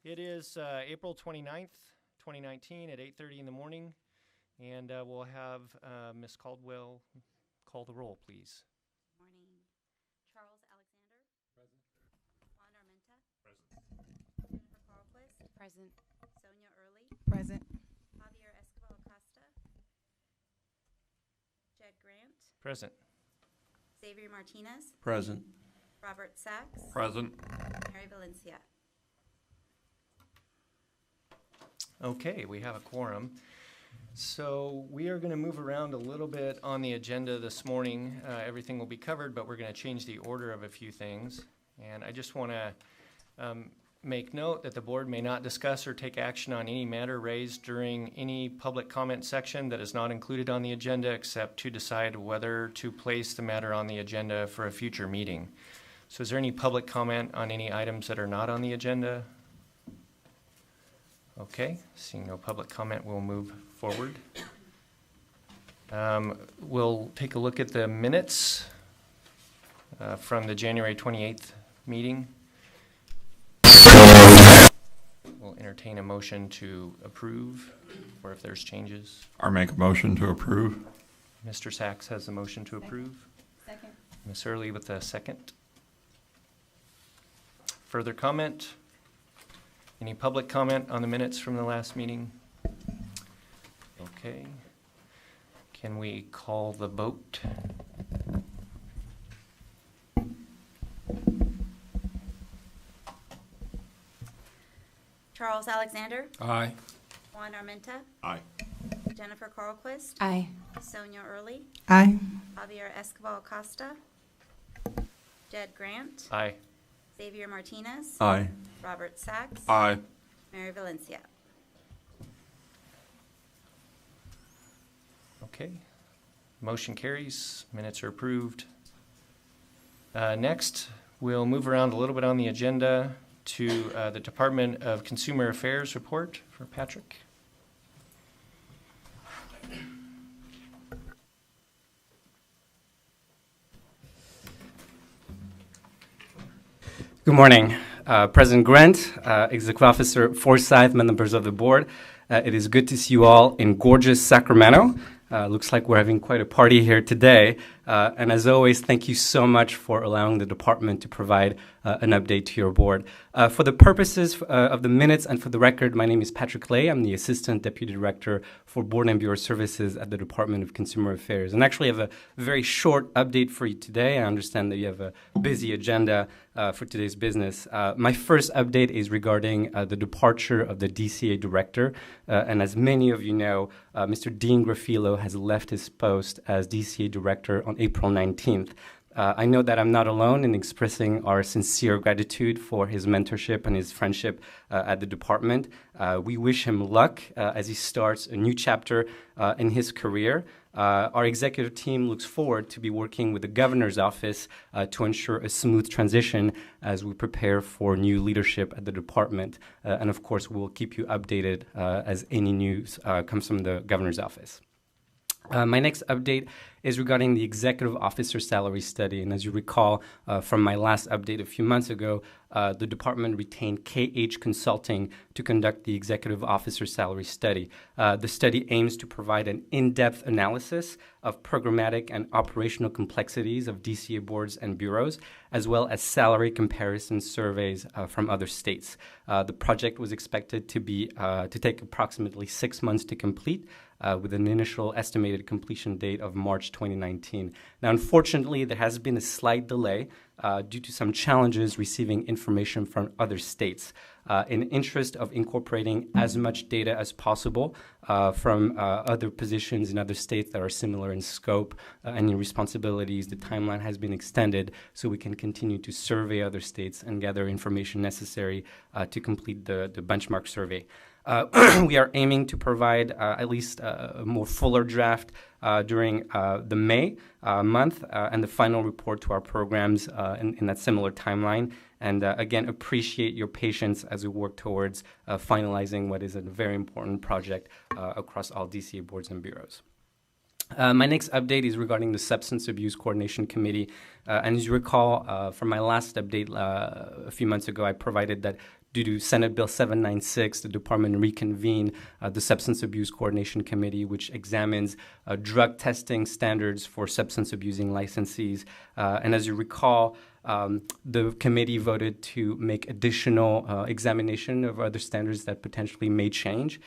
It is April 29th, 2019 at 8:30 in the morning, and we'll have Ms. Caldwell call the roll, please. Morning. Charles Alexander. Present. Juan Armenta. Present. Jennifer Carlquist. Present. Sonia Early. Present. Javier Escobar Acosta. Jed Grant. Present. Xavier Martinez. Present. Robert Sachs. Present. Mary Valencia. Okay, we have a quorum. So we are going to move around a little bit on the agenda this morning. Everything will be covered, but we're going to change the order of a few things. And I just want to make note that the board may not discuss or take action on any matter raised during any public comment section that is not included on the agenda, except to decide whether to place the matter on the agenda for a future meeting. So is there any public comment on any items that are not on the agenda? Okay, seeing no public comment, we'll move forward. We'll take a look at the minutes from the January 28th meeting. We'll entertain a motion to approve, or if there's changes. I'll make a motion to approve. Mr. Sachs has the motion to approve. Second. Ms. Early with the second. Further comment? Any public comment on the minutes from the last meeting? Okay. Can we call the vote? Charles Alexander. Aye. Juan Armenta. Aye. Jennifer Carlquist. Aye. Sonia Early. Aye. Javier Escobar Acosta. Jed Grant. Aye. Xavier Martinez. Aye. Robert Sachs. Aye. Mary Valencia. Okay. Motion carries. Minutes are approved. Next, we'll move around a little bit on the agenda to the Department of Consumer Affairs report for Patrick. Good morning, President Grant, Executive Officer Forsyth, members of the board. It is good to see you all in gorgeous Sacramento. Looks like we're having quite a party here today. And as always, thank you so much for allowing the department to provide an update to your board. For the purposes of the minutes and for the record, my name is Patrick Lay. I'm the Assistant Deputy Director for Board and Bureau Services at the Department of Consumer Affairs. And actually, I have a very short update for you today. I understand that you have a busy agenda for today's business. My first update is regarding the departure of the DCA Director. And as many of you know, Mr. Dean Graffilo has left his post as DCA Director on April 19th. I know that I'm not alone in expressing our sincere gratitude for his mentorship and his friendship at the department. We wish him luck as he starts a new chapter in his career. Our executive team looks forward to be working with the governor's office to ensure a smooth transition as we prepare for new leadership at the department. And of course, we'll keep you updated as any news comes from the governor's office. My next update is regarding the executive officer salary study. And as you recall from my last update a few months ago, the department retained KH Consulting to conduct the executive officer salary study. The study aims to provide an in-depth analysis of programmatic and operational complexities of DCA boards and bureaus, as well as salary comparison surveys from other states. The project was expected to take approximately 6 months to complete, with an initial estimated completion date of March 2019. Now, unfortunately, there has been a slight delay due to some challenges receiving information from other states. In interest of incorporating as much data as possible from other positions in other states that are similar in scope and in responsibilities, the timeline has been extended so we can continue to survey other states and gather information necessary to complete the benchmark survey. We are aiming to provide at least a more fuller draft during the May month and the final report to our programs in that similar timeline. And again, appreciate your patience as we work towards finalizing what is a very important project across all DCA boards and bureaus. My next update is regarding the Substance Abuse Coordination Committee. And as you recall from my last update a few months ago, I provided that due to Senate Bill 796, the department reconvened the Substance Abuse Coordination Committee, which examines drug testing standards for substance abusing licensees. And as you recall, the committee voted to make additional examination of other standards that potentially may change.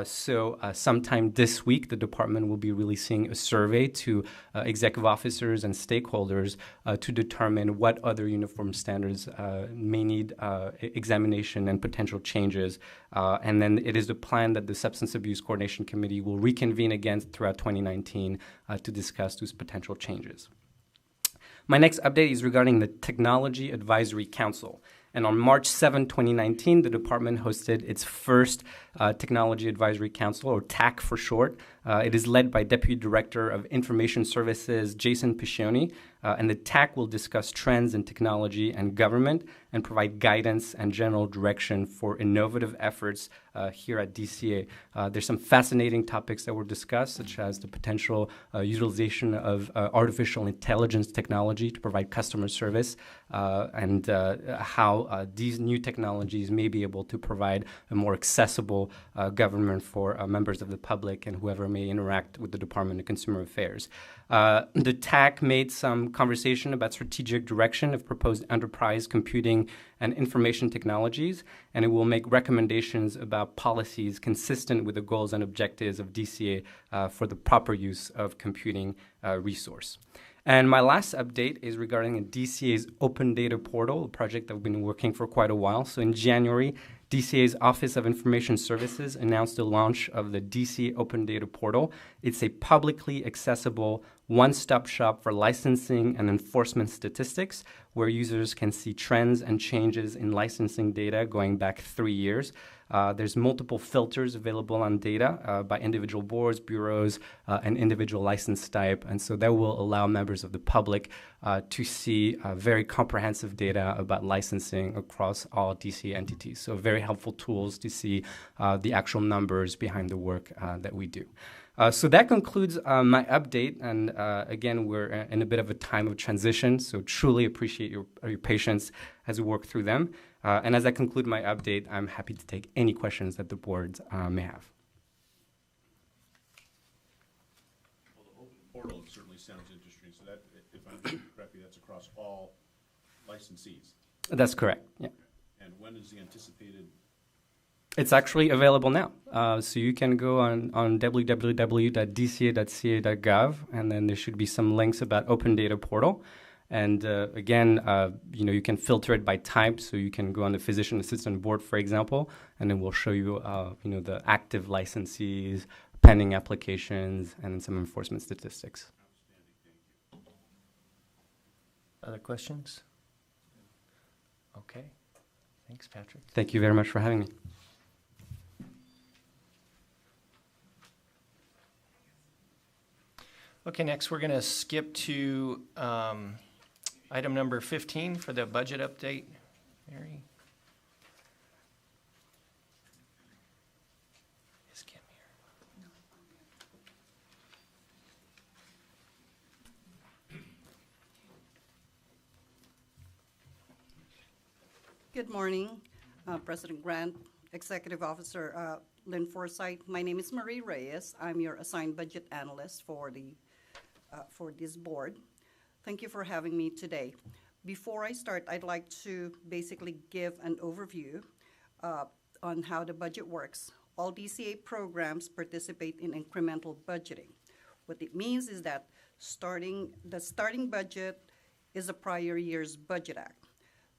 So sometime this week, the department will be releasing a survey to executive officers and stakeholders to determine what other uniform standards may need examination and potential changes. And then it is the plan that the Substance Abuse Coordination Committee will reconvene again throughout 2019 to discuss those potential changes. My next update is regarding the Technology Advisory Council. And on March 7, 2019, the department hosted its first Technology Advisory Council, or TAC for short. It is led by Deputy Director of Information Services, Jason Piccioni, and the TAC will discuss trends in technology and government and provide guidance and general direction for innovative efforts here at DCA. There's some fascinating topics that were discussed, such as the potential utilization of artificial intelligence technology to provide customer service and how these new technologies may be able to provide a more accessible government for members of the public and whoever may interact with the Department of Consumer Affairs. The TAC made some conversation about strategic direction of proposed enterprise computing and information technologies, and it will make recommendations about policies consistent with the goals and objectives of DCA for the proper use of computing resource. And my last update is regarding DCA's Open Data Portal, a project that we've been working for quite a while. So in January, DCA's Office of Information Services announced the launch of the DCA Open Data Portal. It's a publicly accessible one-stop shop for licensing and enforcement statistics, where users can see trends and changes in licensing data going back 3 years. There's multiple filters available on data by individual boards, bureaus, and individual license type. And so that will allow members of the public to see very comprehensive data about licensing across all DCA entities. So very helpful tools to see the actual numbers behind the work that we do. So that concludes my update. And again, we're in a bit of a time of transition, so truly appreciate your patience as we work through them. And as I conclude my update, I'm happy to take any questions that the board may have. Well, the open portal certainly sounds interesting. So that, if I'm understanding correctly, that's across all licensees. That's correct, yeah. And when is the anticipated? It's actually available now. So you can go on www.dca.ca.gov, and then there should be some links about Open Data Portal. And again, you can filter it by type. So you can go on the physician assistant board, for example, and then we'll show you, the active licensees, pending applications, and some enforcement statistics. Other questions? Okay. Thanks, Patrick. Thank you very much for having me. Okay, next we're going to skip to item number 15 for the budget update. Mary? Is Kim here? Good morning, President Grant, Executive Officer Lynn Forsyth. My name is Marie Reyes. I'm your assigned budget analyst for this board. Thank you for having me today. Before I start, I'd like to basically give an overview on how the budget works. All DCA programs participate in incremental budgeting. What it means is that the starting budget is a prior year's budget act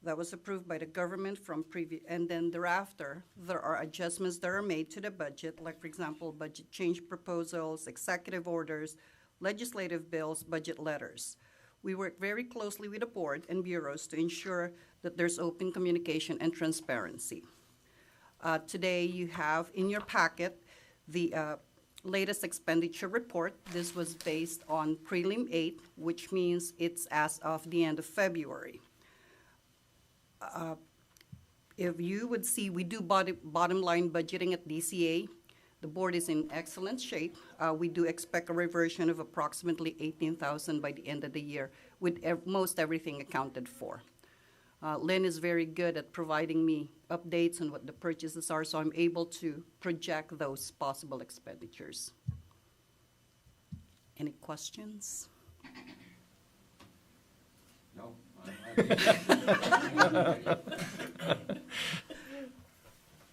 that was approved by the government from previous, and then thereafter, there are adjustments that are made to the budget, like, for example, budget change proposals, executive orders, legislative bills, budget letters. We work very closely with the board and bureaus to ensure that there's open communication and transparency. Today, you have in your packet the latest expenditure report. This was based on Prelim 8, which means it's as of the end of February. If you would see, we do bottom line budgeting at DCA. The board is in excellent shape. We do expect a reversion of approximately $18,000 by the end of the year, with most everything accounted for. Lynn is very good at providing me updates on what the purchases are, so I'm able to project those possible expenditures. Any questions? No.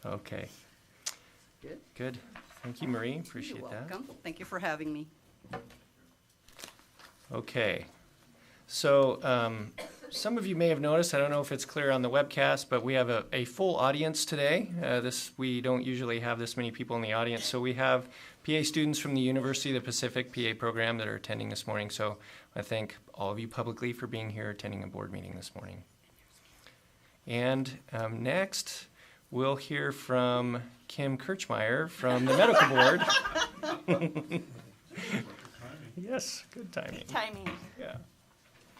Okay, Good. good. Thank you, Marie. Appreciate You're that. welcome. Thank you for having me. Okay. So, some of you may have noticed, I don't know if it's clear on the webcast, but we have a full audience today. We don't usually have this many people in the audience. So we have PA students from the University of the Pacific PA program that are attending this morning. So I thank all of you publicly for being here, attending a board meeting this morning. And next, we'll hear from Kim Kirchmeier from the medical board. Yes, good timing. Timing. Yeah,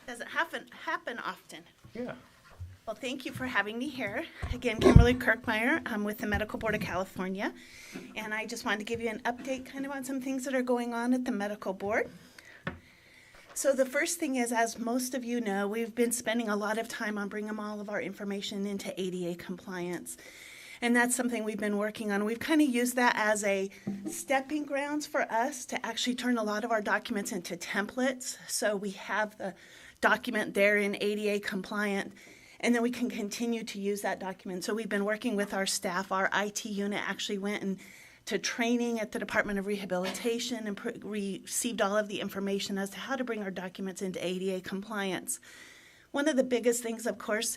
Doesn't happen often. yeah. Well, thank you for having me here. Again, Kimberly Kirkmeyer. I'm with the Medical Board of California. And I just wanted to give you an update kind of on some things that are going on at the Medical Board. So the first thing is, as most of you know, we've been spending a lot of time on bringing all of our information into ADA compliance. And that's something we've been working on. We've kind of used that as a stepping grounds for us to actually turn a lot of our documents into templates. So we have the document there in ADA compliant, and then we can continue to use that document. So we've been working with our staff. Our IT unit actually went to training at the Department of Rehabilitation and received all of the information as to how to bring our documents into ADA compliance. One of the biggest things, of course,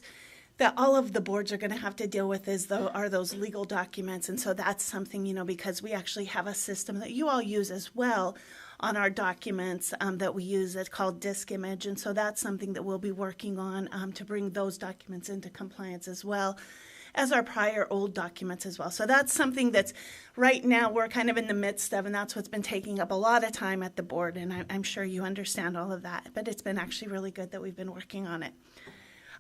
that all of the boards are going to have to deal with are those legal documents. And so that's something, because we actually have a system that you all use as well on our documents that we use. It's called Disk Image. And so that's something that we'll be working on to bring those documents into compliance as well as our prior old documents as well. So that's something that's right now we're kind of in the midst of, and that's what's been taking up a lot of time at the board. And I'm sure you understand all of that, but it's been actually really good that we've been working on it.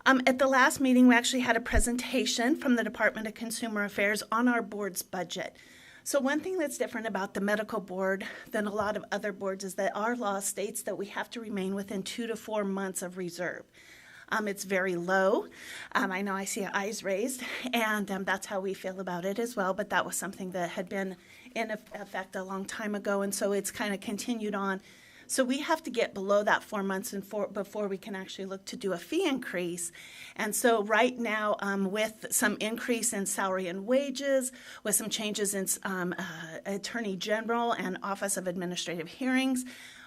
At the last meeting, we actually had a presentation from the Department of Consumer Affairs on our board's budget. So one thing that's different about the medical board than a lot of other boards is that our law states that we have to remain within 2 to 4 months of reserve. It's very low. I know I see eyes raised, and that's how we feel about it as well, but that was something that had been in effect a long time ago, and so it's kind of continued on. So we have to get below that 4 months before we can actually look to do a fee increase. And so right now, with some increase in salary and wages, with some changes in Attorney General and Office of Administrative Hearings,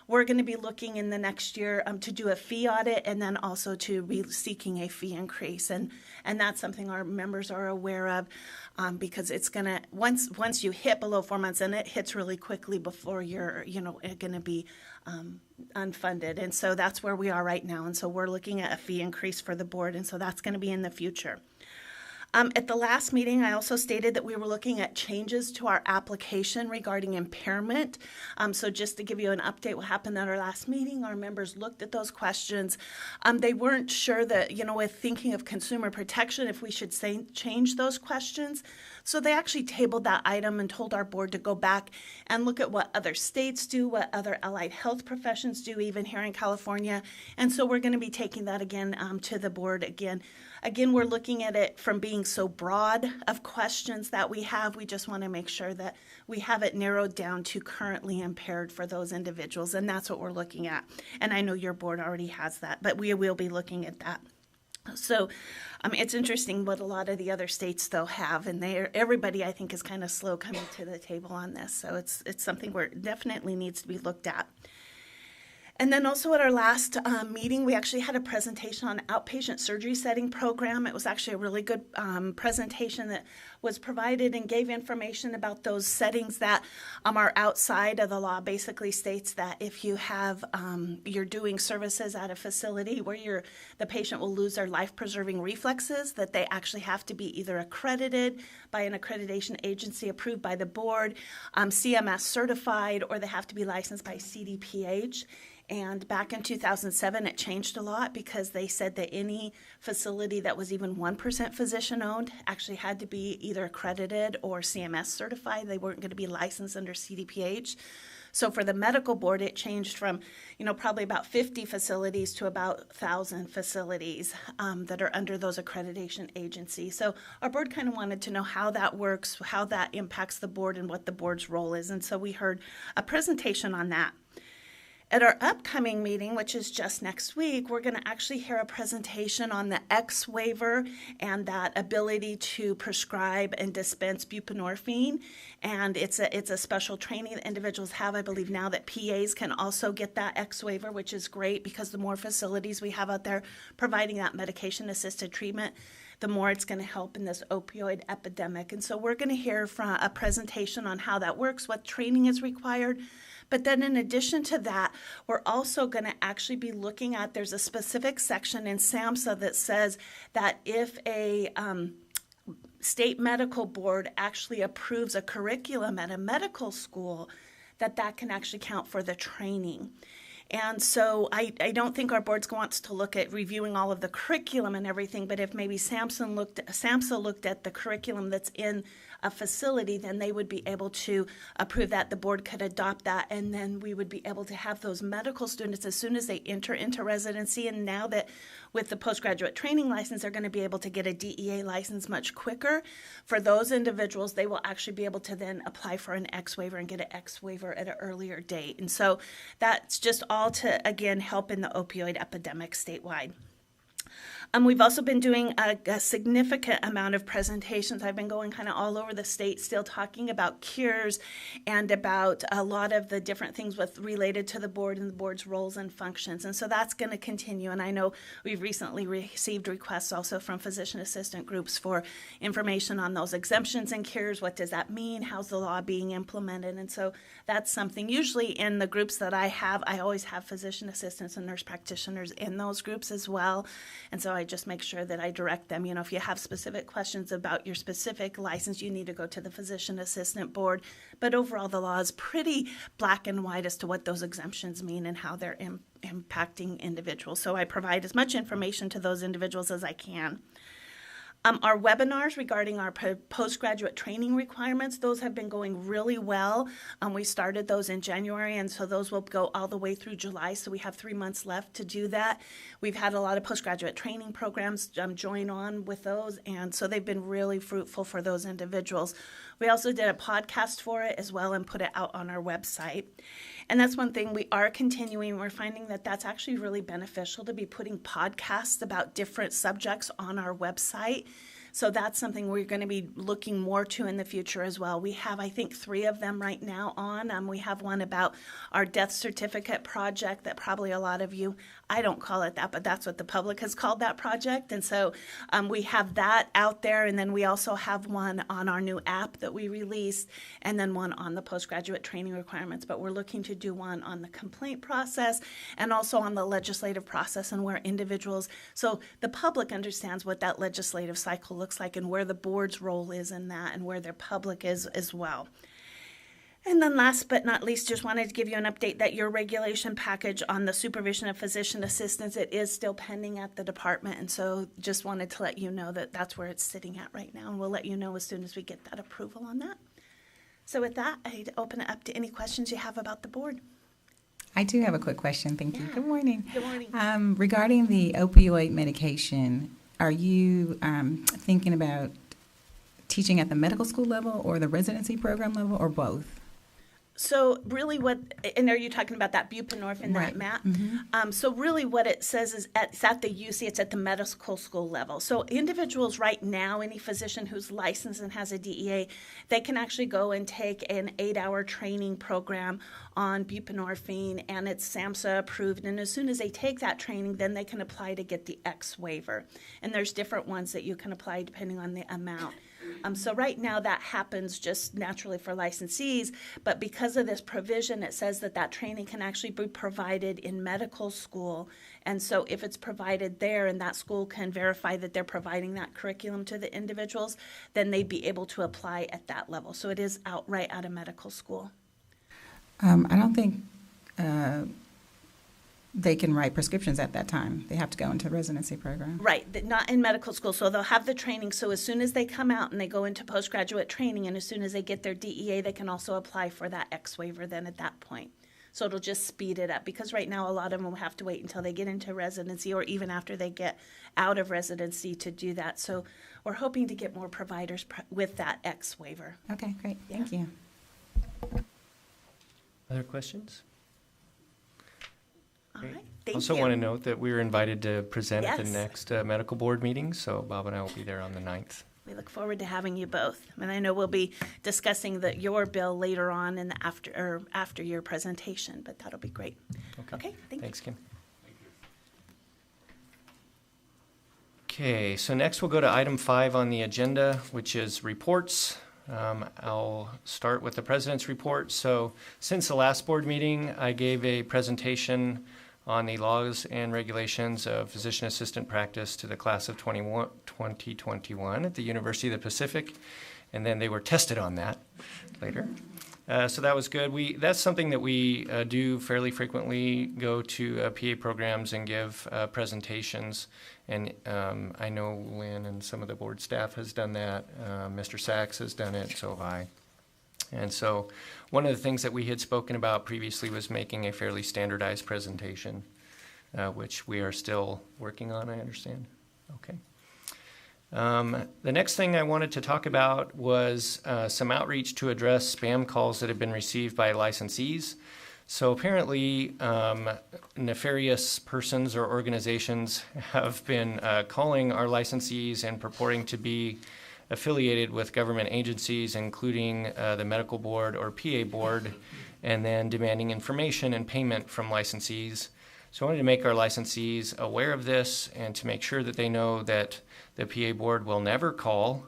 we're going to be looking in the next year to do a fee audit and then also to be seeking a fee increase. And that's something our members are aware of because it's going to, once you hit below 4 months, and it hits really quickly before you're, going to be unfunded. And so that's where we are right now. And so we're looking at a fee increase for the board. And so that's going to be in the future. At the last meeting, I also stated that we were looking at changes to our application regarding impairment. So just to give you an update, what happened at our last meeting, our members looked at those questions. They weren't sure that, with thinking of consumer protection, if we should change those questions. So they actually tabled that item and told our board to go back and look at what other states do, what other allied health professions do, even here in California. And so we're going to be taking that again to the board again. Again, we're looking at it from being so broad of questions that we have. We just want to make sure that we have it narrowed down to currently impaired for those individuals, and that's what we're looking at. And I know your board already has that, but we will be looking at that. So it's interesting what a lot of the other states, though, have, and everybody, I think, is kind of slow coming to the table on this. So it's something where it definitely needs to be looked at. And then also at our last meeting, we actually had a presentation on outpatient surgery setting program. It was actually a really good presentation that was provided and gave information about those settings that are outside of the law. Basically states that if you have, you're doing services at a facility where the patient will lose their life-preserving reflexes, that they actually have to be either accredited by an accreditation agency approved by the board, CMS certified, or they have to be licensed by CDPH. And back in 2007, it changed a lot because they said that any facility that was even 1% physician-owned actually had to be either accredited or CMS certified. They weren't going to be licensed under CDPH. So for the medical board, it changed from, probably about 50 facilities to about 1,000 facilities that are under those accreditation agencies. So our board kind of wanted to know how that works, how that impacts the board, and what the board's role is. And so we heard a presentation on that. At our upcoming meeting, which is just next week, we're going to actually hear a presentation on the X waiver and that ability to prescribe and dispense buprenorphine. And it's a special training that individuals have. I believe now that PAs can also get that X waiver, which is great because the more facilities we have out there providing that medication-assisted treatment, the more it's going to help in this opioid epidemic. And so we're going to hear from a presentation on how that works, what training is required. But then in addition to that, we're also going to actually be looking at, there's a specific section in SAMHSA that says that if a state medical board actually approves a curriculum at a medical school, that can actually count for the training. And so I don't think our board wants to look at reviewing all of the curriculum and everything, but if maybe SAMHSA looked at the curriculum that's in a facility, then they would be able to approve that. The board could adopt that, and then we would be able to have those medical students as soon as they enter into residency. And now that with the postgraduate training license, they're going to be able to get a DEA license much quicker. For those individuals, they will actually be able to then apply for an X waiver and get an X waiver at an earlier date. And so that's just all to, again, help in the opioid epidemic statewide. We've also been doing a significant amount of presentations. I've been going kind of all over the state still talking about cures and about a lot of the different things related to the board and the board's roles and functions. And so that's going to continue. And I know we've recently received requests also from physician assistant groups for information on those exemptions and cures. What does that mean? How's the law being implemented? And so that's something usually in the groups that I have, I always have physician assistants and nurse practitioners in those groups as well. And so I just make sure that I direct them. If you have specific questions about your specific license, you need to go to the physician assistant board. But overall, the law is pretty black and white as to what those exemptions mean and how they're impacting individuals. So I provide as much information to those individuals as I can. Our webinars regarding our postgraduate training requirements, those have been going really well. We started those in January, and so those will go all the way through July, so we have 3 months left to do that. We've had a lot of postgraduate training programs join on with those, and so they've been really fruitful for those individuals. We also did a podcast for it as well and put it out on our website. And that's one thing we are continuing. We're finding that that's actually really beneficial to be putting podcasts about different subjects on our website. So that's something we're going to be looking more to in the future as well. We have, I think, 3 of them right now on. We have one about our death certificate project that probably a lot of you, I don't call it that, but that's what the public has called that project. And so we have that out there. And then we also have one on our new app that we released, and then one on the postgraduate training requirements. But we're looking to do one on the complaint process and also on the legislative process and where individuals, so the public understands what that legislative cycle looks like and where the board's role is in that and where their public is as well. And then last but not least, just wanted to give you an update that your regulation package on the supervision of physician assistants, it is still pending at the department. And so just wanted to let you know that that's where it's sitting at right now. And we'll let you know as soon as we get that approval on that. So with that, I'd open it up to any questions you have about the board. I do have a quick question. Thank you. Yeah. Good morning. Good morning. Regarding the opioid medication, are you thinking about teaching at the medical school level or the residency program level or both? So really and are you talking about that buprenorphine, Right. that MAT? Mm-hmm. So really what it says is it's at the UC, it's at the medical school level. So individuals right now, any physician who's licensed and has a DEA, they can actually go and take an 8-hour training program on buprenorphine, and it's SAMHSA approved. And as soon as they take that training, then they can apply to get the X waiver. And there's different ones that you can apply depending on the amount. So right now that happens just naturally for licensees, but because of this provision, it says that training can actually be provided in medical school. And so if it's provided there and that school can verify that they're providing that curriculum to the individuals, then they'd be able to apply at that level. So it is right out of medical school. I don't think they can write prescriptions at that time. They have to go into the residency program. Right, not in medical school. So they'll have the training. So as soon as they come out and they go into postgraduate training, and as soon as they get their DEA, they can also apply for that X waiver then at that point. So it'll just speed it up, because right now a lot of them will have to wait until they get into residency or even after they get out of residency to do that. So we're hoping to get more providers with that X waiver. Okay, great. Thank you. Other questions? All Great. right, thank Also you. want to note that we were invited to present at the Yes. next medical board meeting, so Bob and I will be there on the 9th. We look forward to having you both. And I know we'll be discussing your bill later on in the after your presentation, but that'll be great. Okay, thank you. Thanks, Kim. Okay, so next we'll go to item 5 on the agenda, which is reports. I'll start with the president's report. So since the last board meeting, I gave a presentation on the laws and regulations of physician assistant practice to the class of 2021 at the University of the Pacific, and then they were tested on that later. So that was good. That's something that we do fairly frequently, go to PA programs and give presentations. And I know Lynn and some of the board staff has done that. Mr. Sachs has done it, so have I. And so one of the things that we had spoken about previously was making a fairly standardized presentation, which we are still working on, I understand. Okay. The next thing I wanted to talk about was some outreach to address spam calls that have been received by licensees. So apparently, nefarious persons or organizations have been calling our licensees and purporting to be affiliated with government agencies, including the medical board or PA board, and then demanding information and payment from licensees. So I wanted to make our licensees aware of this and to make sure that they know that the PA board will never call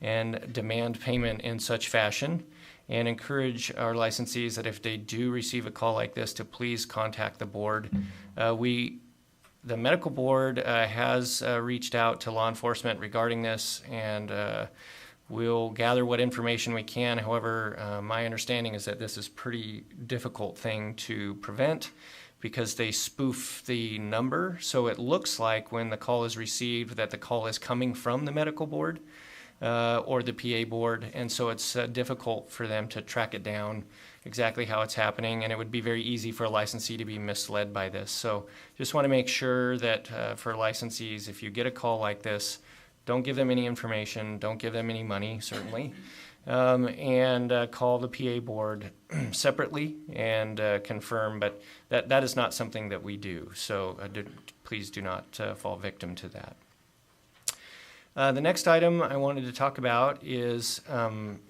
and demand payment in such fashion, and encourage our licensees that if they do receive a call like this, to please contact the board. The medical board has reached out to law enforcement regarding this, and we'll gather what information we can. However, my understanding is that this is a pretty difficult thing to prevent because they spoof the number. So it looks like when the call is received that the call is coming from the medical board or the PA board, and so it's difficult for them to track it down exactly how it's happening, and it would be very easy for a licensee to be misled by this. So just want to make sure that for licensees, if you get a call like this, don't give them any information, don't give them any money, certainly, and call the PA board separately and confirm, but that is not something that we do, so please do not fall victim to that. The next item I wanted to talk about is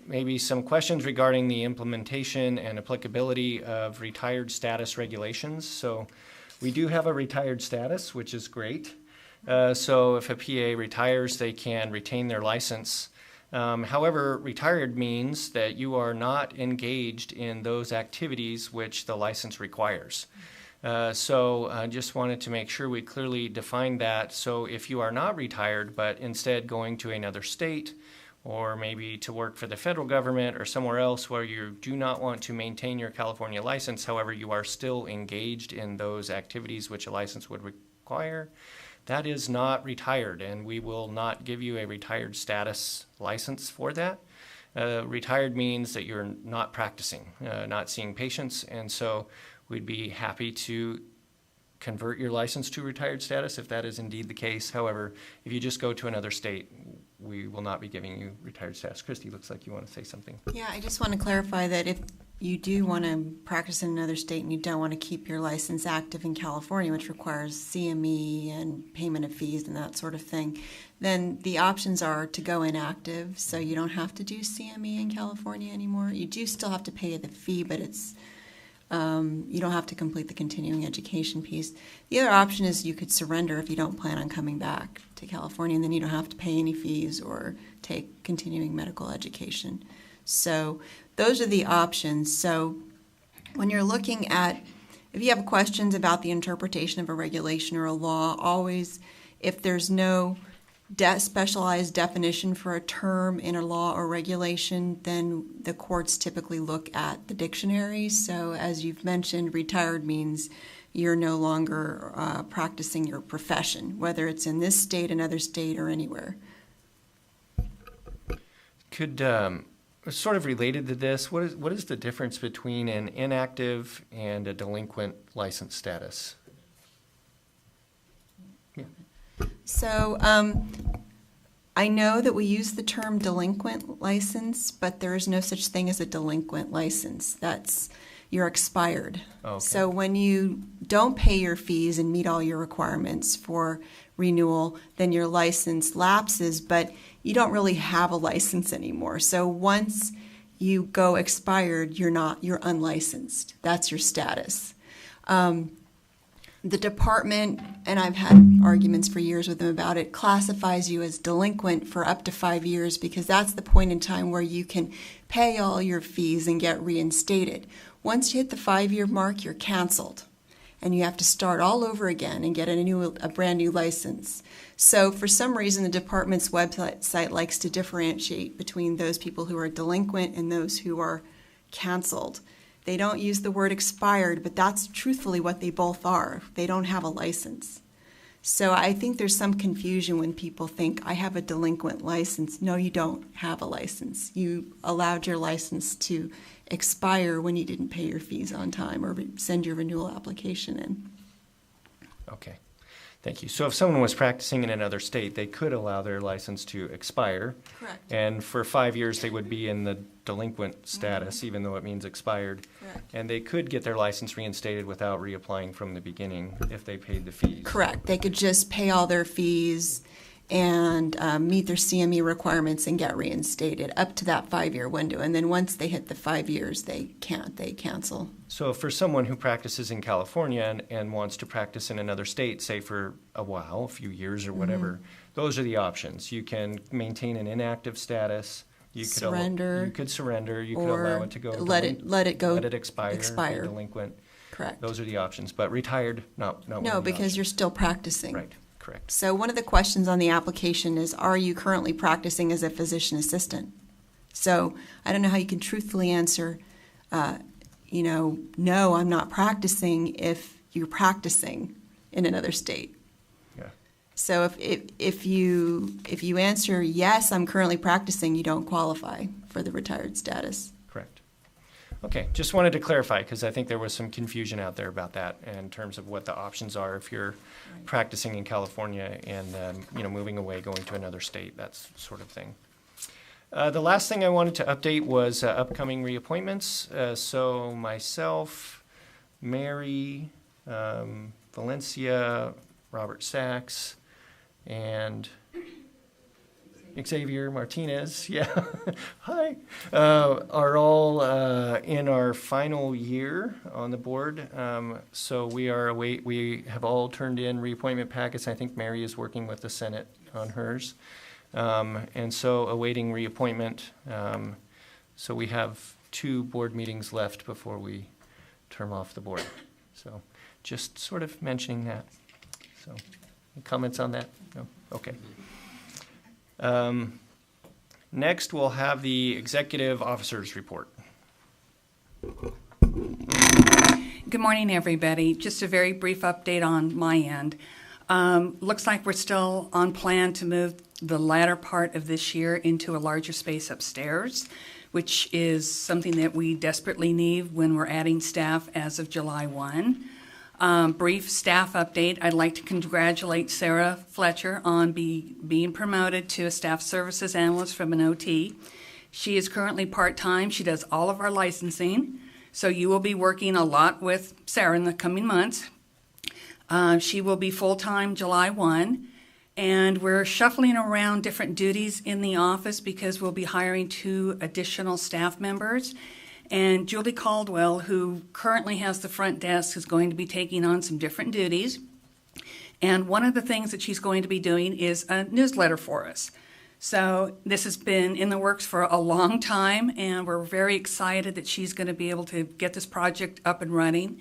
maybe some questions regarding the implementation and applicability of retired status regulations. So we do have a retired status, which is great. So if a PA retires, they can retain their license. However, retired means that you are not engaged in those activities which the license requires. So I just wanted to make sure we clearly defined that. So if you are not retired, but instead going to another state or maybe to work for the federal government or somewhere else where you do not want to maintain your California license, however, you are still engaged in those activities which a license would require, that is not retired, and we will not give you a retired status license for that. Retired means that you're not practicing, not seeing patients, and so we'd be happy to convert your license to retired status if that is indeed the case. However, if you just go to another state, we will not be giving you retired status. Christy, looks like you want to say something. Yeah, I just want to clarify that if you do want to practice in another state and you don't want to keep your license active in California, which requires CME and payment of fees and that sort of thing, then the options are to go inactive, so you don't have to do CME in California anymore. You do still have to pay the fee, but it's you don't have to complete the continuing education piece. The other option is you could surrender if you don't plan on coming back to California, and then you don't have to pay any fees or take continuing medical education. So those are the options. So when you're looking at, if you have questions about the interpretation of a regulation or a law, always, if there's no specialized definition for a term in a law or regulation, then the courts typically look at the dictionary. So as you've mentioned, retired means you're no longer practicing your profession, whether it's in this state, another state, or anywhere. Could, sort of related to this, what is the difference between an inactive and a delinquent license status? So I know that we use the term delinquent license, but there is no such thing as a delinquent license. You're expired. Okay. So when you don't pay your fees and meet all your requirements for renewal, then your license lapses, but you don't really have a license anymore. So once you go expired, you're unlicensed. That's your status. The department, and I've had arguments for years with them about it, classifies you as delinquent for up to 5 years because that's the point in time where you can pay all your fees and get reinstated. Once you hit the 5-year mark, you're canceled, and you have to start all over again and get a brand new license. So for some reason, the department's website likes to differentiate between those people who are delinquent and those who are canceled. They don't use the word expired, but that's truthfully what they both are. They don't have a license. So I think there's some confusion when people think, I have a delinquent license. No, you don't have a license. You allowed your license to expire when you didn't pay your fees on time or send your renewal application in. Okay, thank you. So if someone was practicing in another state, they could allow their license to expire. Correct. And for 5 years, they would be in the delinquent status, even though it means expired. Correct. And they could get their license reinstated without reapplying from the beginning if they paid the fees. Correct. They could just pay all their fees and meet their CME requirements and get reinstated up to that 5-year window. And then once they hit the 5 years, they cancel. So for someone who practices in California and wants to practice in another state, say for a while, a few years or whatever, those are the options. You can maintain an inactive status. You could Surrender. You could surrender. You could Or allow it to go. let it go. Let it expire. expire. Be delinquent. Correct. Those are the options. But retired, not one of No, the because options. you're still practicing. Right. Correct. So one of the questions on the application is, are you currently practicing as a physician assistant? So I don't know how you can truthfully answer, no, I'm not practicing if you're practicing in another state. Yeah. So if you answer yes, I'm currently practicing, you don't qualify for the retired status. Correct. Okay, just wanted to clarify because I think there was some confusion out there about that in terms of what the options are if you're practicing in California and moving away, going to another state, that sort of thing. The last thing I wanted to update was upcoming reappointments. So myself, Mary, Valencia, Robert Sachs, and Xavier Martinez, yeah, hi, are all in our final year on the board. So we have all turned in reappointment packets. I think Mary is working with the Senate on hers. And so awaiting reappointment. So we have 2 board meetings left before we term off the board. So just sort of mentioning that. So any comments on that? No? Okay. Next, we'll have the executive officers report. Good morning, everybody. Just a very brief update on my end. Looks like we're still on plan to move the latter part of this year into a larger space upstairs, which is something that we desperately need when we're adding staff as of July 1. Brief staff update. I'd like to congratulate Sarah Fletcher on being promoted to a staff services analyst from an OT. She is currently part-time. She does all of our licensing. So you will be working a lot with Sarah in the coming months. She will be full-time July 1. And we're shuffling around different duties in the office because we'll be hiring 2 additional staff members. And Julie Caldwell, who currently has the front desk, is going to be taking on some different duties. And one of the things that she's going to be doing is a newsletter for us. So this has been in the works for a long time, and we're very excited that she's going to be able to get this project up and running.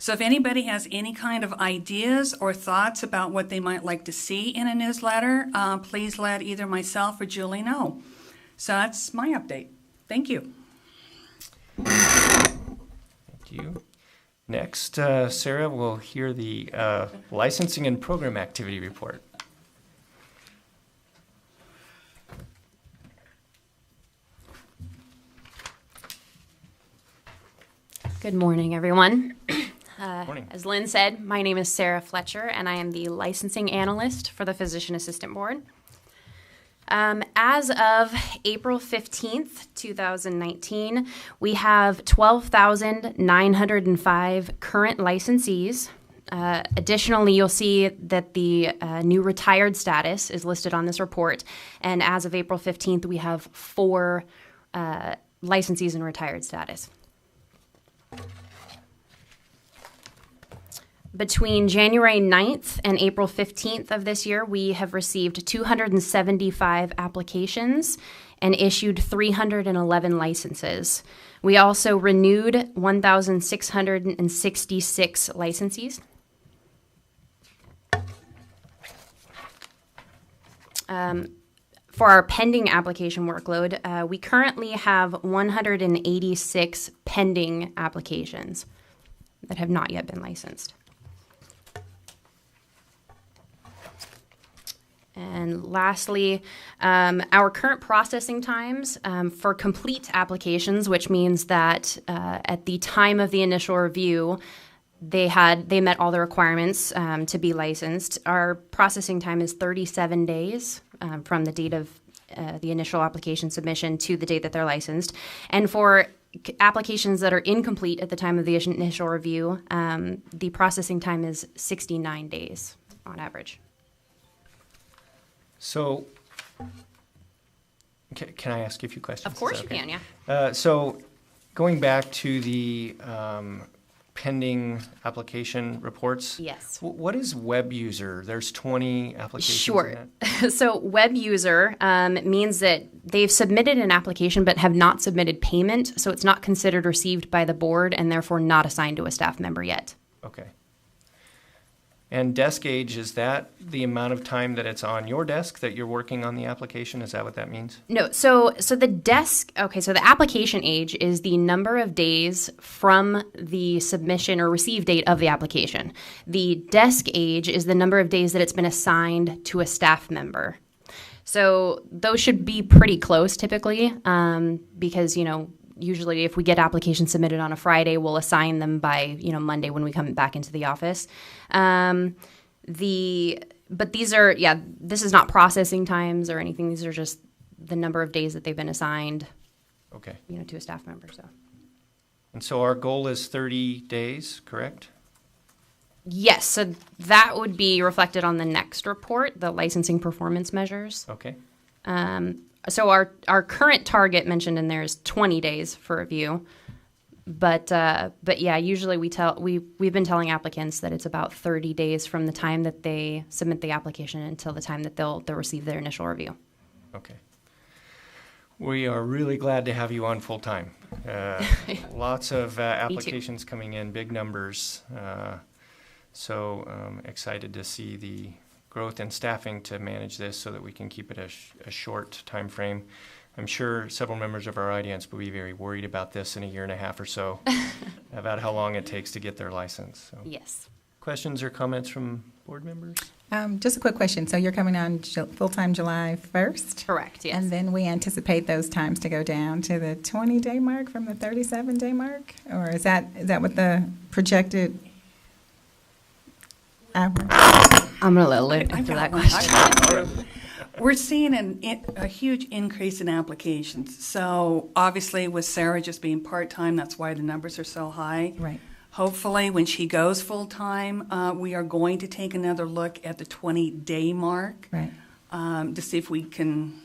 So if anybody has any kind of ideas or thoughts about what they might like to see in a newsletter, please let either myself or Julie know. So that's my update. Thank you. Thank you. Next, Sarah will hear the licensing and program activity report. Good morning, everyone. Morning. As Lynn said, my name is Sarah Fletcher, and I am the licensing analyst for the Physician Assistant Board. As of April 15th, 2019, we have 12,905 current licensees. Additionally, you'll see that the new retired status is listed on this report, and as of April 15th, we have 4 licensees in retired status. Between January 9th and April 15th of this year, we have received 275 applications and issued 311 licenses. We also renewed 1,666 licensees. For our pending application workload, we currently have 186 pending applications that have not yet been licensed. And lastly, our current processing times for complete applications, which means that at the time of the initial review, they met all the requirements to be licensed. Our processing time is 37 days from the date of the initial application submission to the date that they're licensed. And for applications that are incomplete at the time of the initial review, the processing time is 69 days on average. So, can I ask you a few questions? Of course Is that you okay? can, yeah. So, going back to the pending application reports. Yes. What is web user? There's 20 applications. Sure. In that? So web user means that they've submitted an application but have not submitted payment, so it's not considered received by the board and therefore not assigned to a staff member yet. Okay. And desk age, is that the amount of time that it's on your desk that you're working on the application? Is that what that means? No, so the application age is the number of days from the submission or receive date of the application. The desk age is the number of days that it's been assigned to a staff member. So those should be pretty close typically, because, usually if we get applications submitted on a Friday, we'll assign them by, Monday when we come back into the office. But these are, this is not processing times or anything. These are just the number of days that they've been assigned, Okay. to a staff member, so. And so our goal is 30 days, correct? Yes, so that would be reflected on the next report, the licensing performance measures. Okay. So our current target mentioned in there is 20 days for review. But yeah, usually we've been telling applicants that it's about 30 days from the time that they submit the application until the time that they'll receive their initial review. Okay. We are really glad to have you on full time. Lots of applications coming in, big numbers. So excited to see the growth in staffing to manage this so that we can keep it a short time frame. I'm sure several members of our audience will be very worried about this in a year and a half or so, about how long it takes to get their license. So. Yes. Questions or comments from board members? Just a quick question. So you're coming on full-time July 1st? Correct, yes. And then we anticipate those times to go down to the 20-day mark from the 37-day mark? Or is that what the projected average? I'm going to let Luke answer that question. We're seeing a huge increase in applications. So obviously with Sarah just being part-time, that's why the numbers are so high. Right. Hopefully when she goes full-time, we are going to take another look at the 20-day mark. Right. To see if we can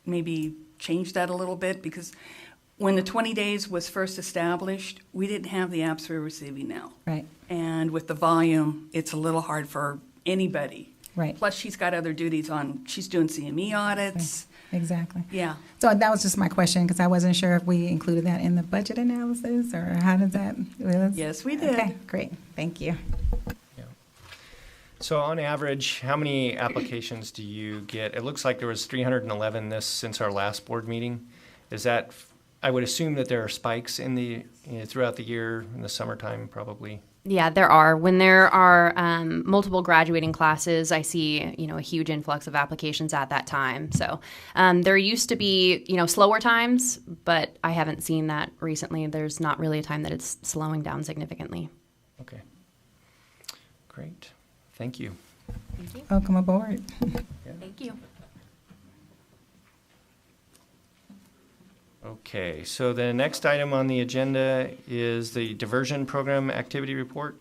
maybe change that a little bit, because when the 20 days was first established, we didn't have the apps we're receiving now. Right. And with the volume, it's a little hard for anybody. Right. Plus, she's got other duties on. She's doing CME audits. Exactly. Yeah. So that was just my question, because I wasn't sure if we included that in the budget analysis, or how does that? Yes, we did. Okay, great, thank you. So on average, how many applications do you get? It looks like there was 311 since our last board meeting. Is that, I would assume that there are spikes in the, throughout the year, in the summertime probably. Yeah, there are. When there are multiple graduating classes, I see, a huge influx of applications at that time. So there used to be, slower times, but I haven't seen that recently. There's not really a time that it's slowing down significantly. Okay. Great. Thank you. Thank you. Welcome aboard. Thank you. Okay, so the next item on the agenda is the diversion program activity report.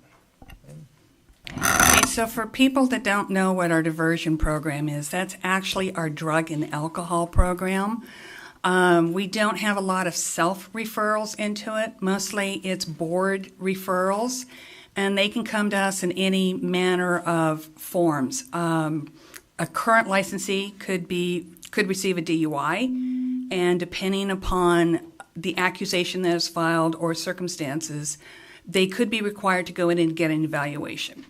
Okay, so for people that don't know what our diversion program is, that's actually our drug and alcohol program. We don't have a lot of self-referrals into it. Mostly it's board referrals, and they can come to us in any manner of forms. A current licensee could receive a DUI, and depending upon the accusation that is filed or circumstances, they could be required to go in and get an evaluation.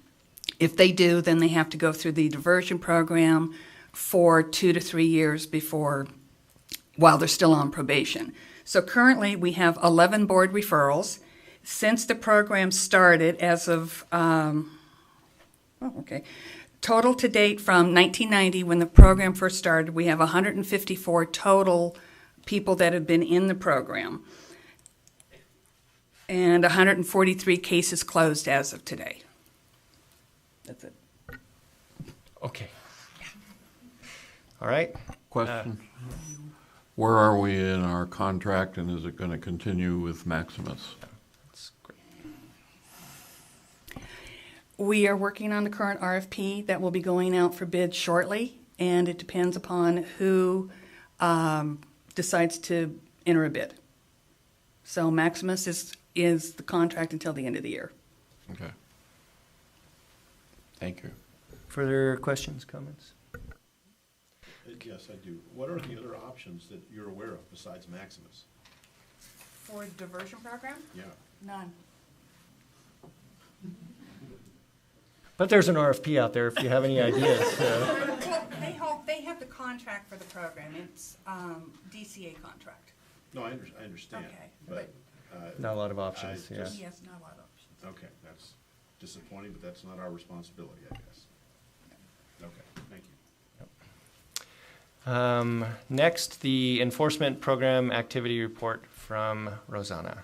If they do, then they have to go through the diversion program for 2 to 3 years while they're still on probation. So currently we have 11 board referrals. Since the program started as of, total to date from 1990 when the program first started, we have 154 total people that have been in the program, and 143 cases closed as of today. That's it. Okay. All right. Question. Where are we in our contract, and is it going to continue with Maximus? That's great. We are working on the current RFP that will be going out for bid shortly, and it depends upon who decides to enter a bid. So Maximus is the contract until the end of the year. Okay. Thank you. Further questions, comments? Yes, I do. What are the other options that you're aware of besides Maximus? For diversion program? Yeah. None. But there's an RFP out there if you have any ideas. Well, they have the contract for the program. It's DCA contract. No, I understand. Okay, But, Not a lot of options, I yeah. just- Yes, not a lot of options. okay, that's disappointing, but that's not our responsibility, I guess. Okay, thank you. Next, the enforcement program activity report from Rosanna.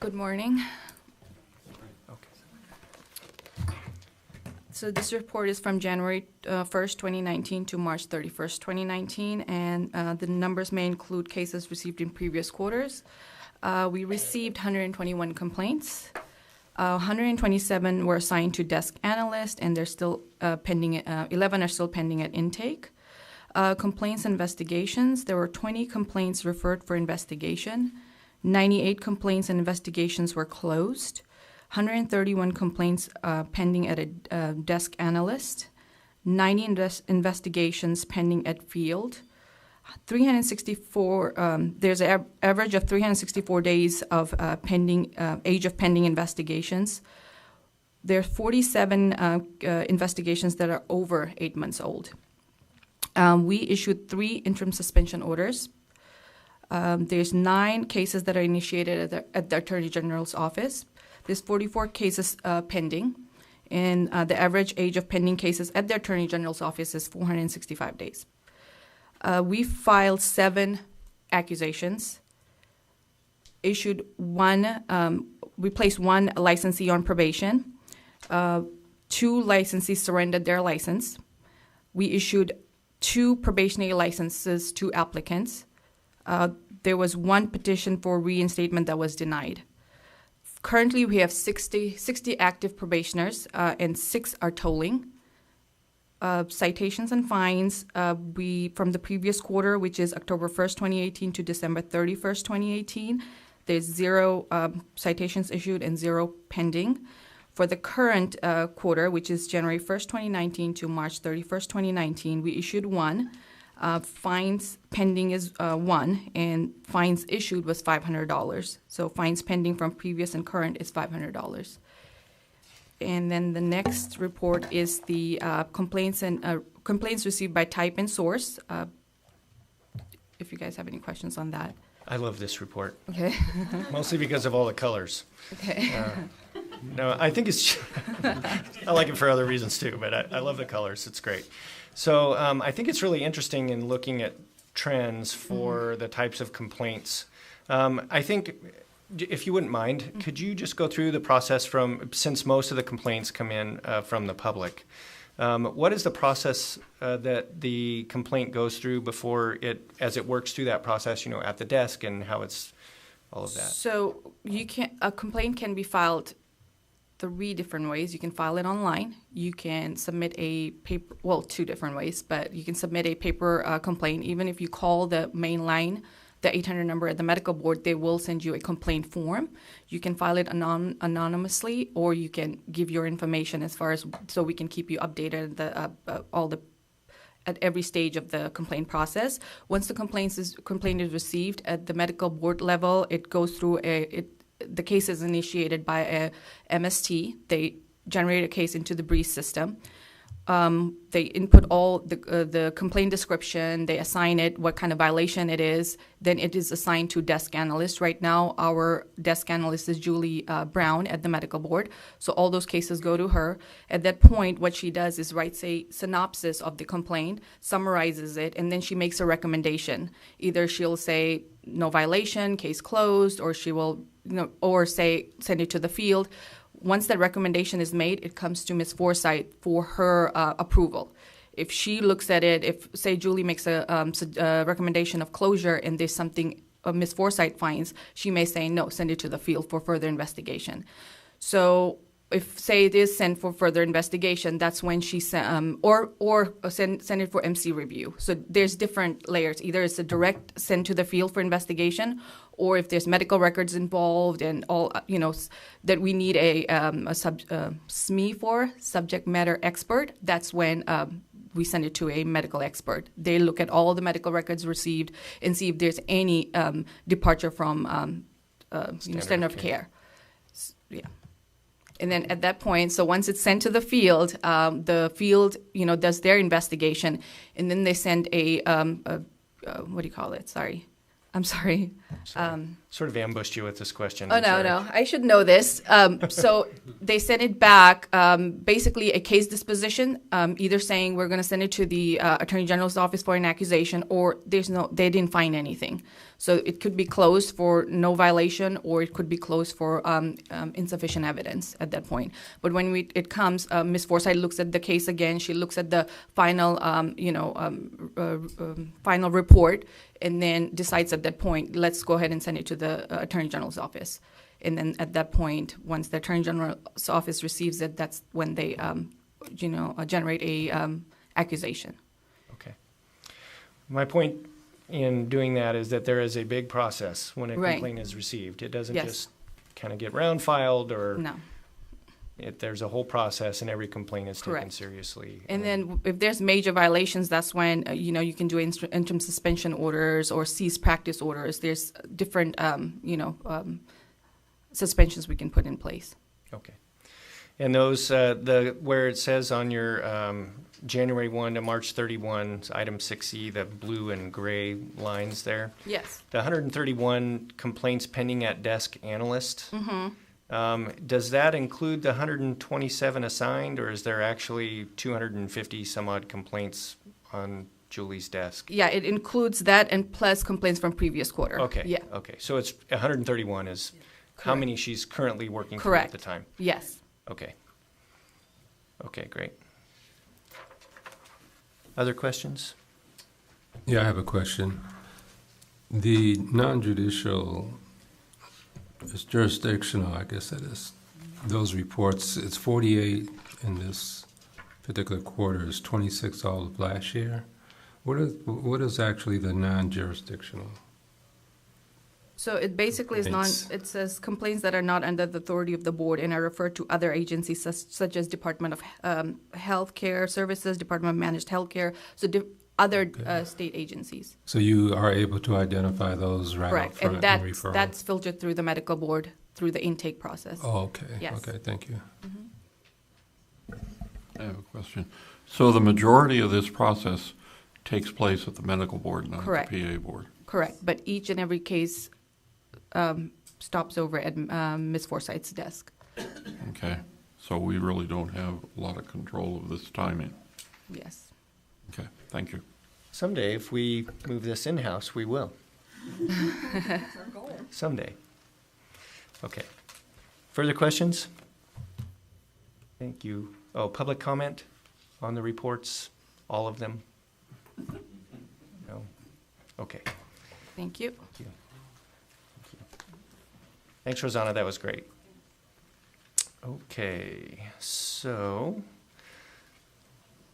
Good morning. Okay. So this report is from January 1st, 2019 to March 31st, 2019, and the numbers may include cases received in previous quarters. We received 121 complaints. 127 were assigned to desk analyst, and they're still pending. 11 are still pending at intake. Complaints and investigations. There were 20 complaints referred for investigation. 98 complaints and investigations were closed. 131 complaints pending at a desk analyst. 90 investigations pending at field. 364. There's an average of 364 days of pending age of pending investigations. There are 47 investigations that are over 8 months old. We issued 3 interim suspension orders. There's 9 cases that are initiated at the Attorney General's office. There's 44 cases pending, and the average age of pending cases at the Attorney General's office is 465 days. We filed 7 accusations, issued 1, we placed 1 licensee on probation. 2 licensees surrendered their license. We issued 2 probationary licenses to applicants. There was 1 petition for reinstatement that was denied. Currently, we have 60 active probationers, and 6 are tolling. Citations and fines, from the previous quarter, which is October 1st, 2018 to December 31st, 2018, there's 0 citations issued and 0 pending. For the current quarter, which is January 1st, 2019 to March 31st, 2019, we issued 1. Fines pending is 1, and fines issued was $500. So fines pending from previous and current is $500. And then the next report is the complaints received by type and source. If you guys have any questions on that. I love this report. Okay. Mostly because of all the colors. Okay. No, I think it's, I like it for other reasons too, but I love the colors. It's great. So I think it's really interesting in looking at trends for the types of complaints. I think, if you wouldn't mind, could you just go through the process since most of the complaints come in from the public, what is the process that the complaint goes through as it works through that process, at the desk, and how it's all of that? So a complaint can be filed 3 different ways. You can file it online. You can submit a paper, 2 different ways, but you can submit a paper complaint. Even if you call the main line, the 800 number at the medical board, they will send you a complaint form. You can file it anonymously, or you can give your information so we can keep you updated at every stage of the complaint process. Once the complaint is received at the medical board level, it goes through the case is initiated by a MST. They generate a case into the BRIES system. They input all the complaint description. They assign it what kind of violation it is. Then it is assigned to desk analyst. Right now, our desk analyst is Julie Brown at the medical board. So all those cases go to her. At that point, what she does is writes a synopsis of the complaint, summarizes it, and then she makes a recommendation. Either she'll say no violation, case closed, or she will, or say send it to the field. Once that recommendation is made, it comes to Ms. Forsythe for her approval. If she looks at it, if, say, Julie makes a recommendation of closure and there's something Ms. Forsythe finds, she may say, no, send it to the field for further investigation. So if, say, it is sent for further investigation, that's when she send it for MC review. So there's different layers. Either it's a direct send to the field for investigation, or if there's medical records involved and all, that we need a SME for, subject matter expert, that's when we send it to a medical expert. They look at all the medical records received and see if there's any departure from standard of care. Yeah. And then at that point, so once it's sent to the field does their investigation, and then they send a what do you call it? Sorry. I'm sorry. Sort of ambushed you with this question. Oh, no. I should know this. So they send it back, basically a case disposition, either saying we're going to send it to the Attorney General's office for an accusation, or they didn't find anything. So it could be closed for no violation, or it could be closed for insufficient evidence at that point. But when it comes, Ms. Forsythe looks at the case again. She looks at the final, final report, and then decides at that point, let's go ahead and send it to the Attorney General's office. And then at that point, once the Attorney General's office receives it, that's when they, generate a accusation. Okay. My point in doing that is that there is a big process when a complaint is received. It doesn't just kind of get round filed or... No. There's a whole process, and every complaint is taken seriously. And then if there's major violations, that's when, you can do interim suspension orders or cease practice orders. There's different, suspensions we can put in place. Okay. And those, where it says on your January 1 to March 31, item 6E, the blue and gray lines there. Yes. The 131 complaints pending at desk analyst. Mm-hmm. Does that include the 127 assigned, or is there actually 250 some odd complaints on Julie's desk? Yeah, it includes that and plus complaints from previous quarter. Okay. Yeah. Okay. So it's 131 is how many she's currently working through at the time? Yes. Okay. Okay, great. Other questions? Yeah, I have a question. The non-judicial, it's jurisdictional, I guess that is. Those reports, it's 48 in this particular quarter, it's 26 all of last year. What is actually the non-jurisdictional? So it basically is Complaints. it says complaints that are not under the authority of the board and are referred to other agencies such as Department of Healthcare Services, Department of Managed Healthcare, so other state agencies. So you are able to identify those right up Correct, front and in referral? that's filtered through the medical board through the intake process. Oh, okay. Yes. Okay, thank you. I have a question. So the majority of this process takes place at the medical board, not Correct. at the PA board? Correct, but each and every case stops over at Ms. Forsyth's desk. Okay, so we really don't have a lot of control of this timing. Yes. Okay, thank you. Someday, if we move this in-house, we will. Someday. Okay. Further questions? Thank you. Oh, public comment on the reports, all of them? No? Okay. Thank you. Thanks, Rosanna, that was great. Okay, so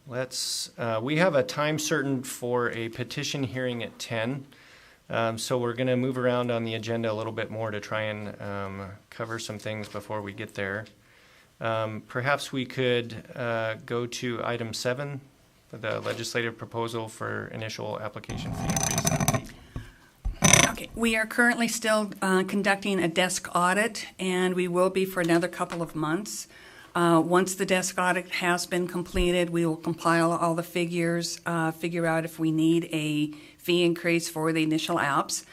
let's, we have a time certain for a petition hearing at 10. So we're going to move around on the agenda a little bit more to try and cover some things before we get there. Perhaps we could go to item 7, the legislative proposal for initial application fee increase. Okay, we are currently still conducting a desk audit, and we will be for another couple of months. Once the desk audit has been completed, we will compile all the figures, figure out if we need a fee increase for the initial apps,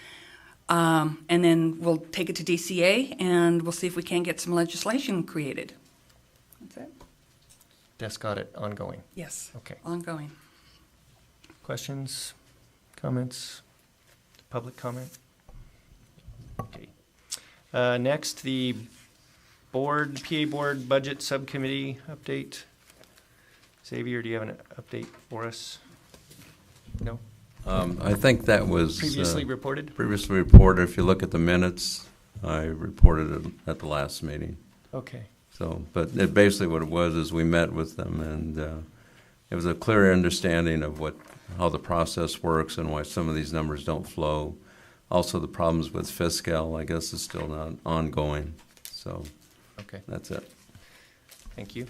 and then we'll take it to DCA, and we'll see if we can get some legislation created. That's it. Desk audit ongoing. Yes. Okay. Ongoing. Questions, comments, public comment? Okay. Next, the PA Board Budget Subcommittee update. Xavier, do you have an update for us? No? I think that was Previously reported? Previously reported. If you look at the minutes, I reported it at the last meeting. Okay. So, but it basically what it was is we met with them, and it was a clear understanding of how the process works and why some of these numbers don't flow. Also, the problems with fiscal, I guess, is still not ongoing. So, okay, that's it. Thank you.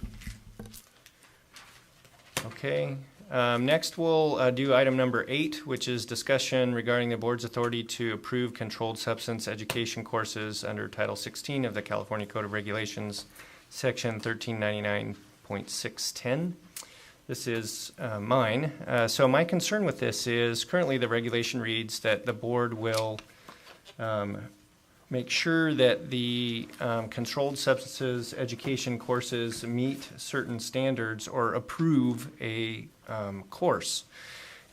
Okay. Next, we'll do item number 8, which is discussion regarding the board's authority to approve controlled substance education courses under Title 16 of the California Code of Regulations, Section 1399.610. This is mine. So my concern with this is currently the regulation reads that the board will make sure that the controlled substances education courses meet certain standards or approve a course.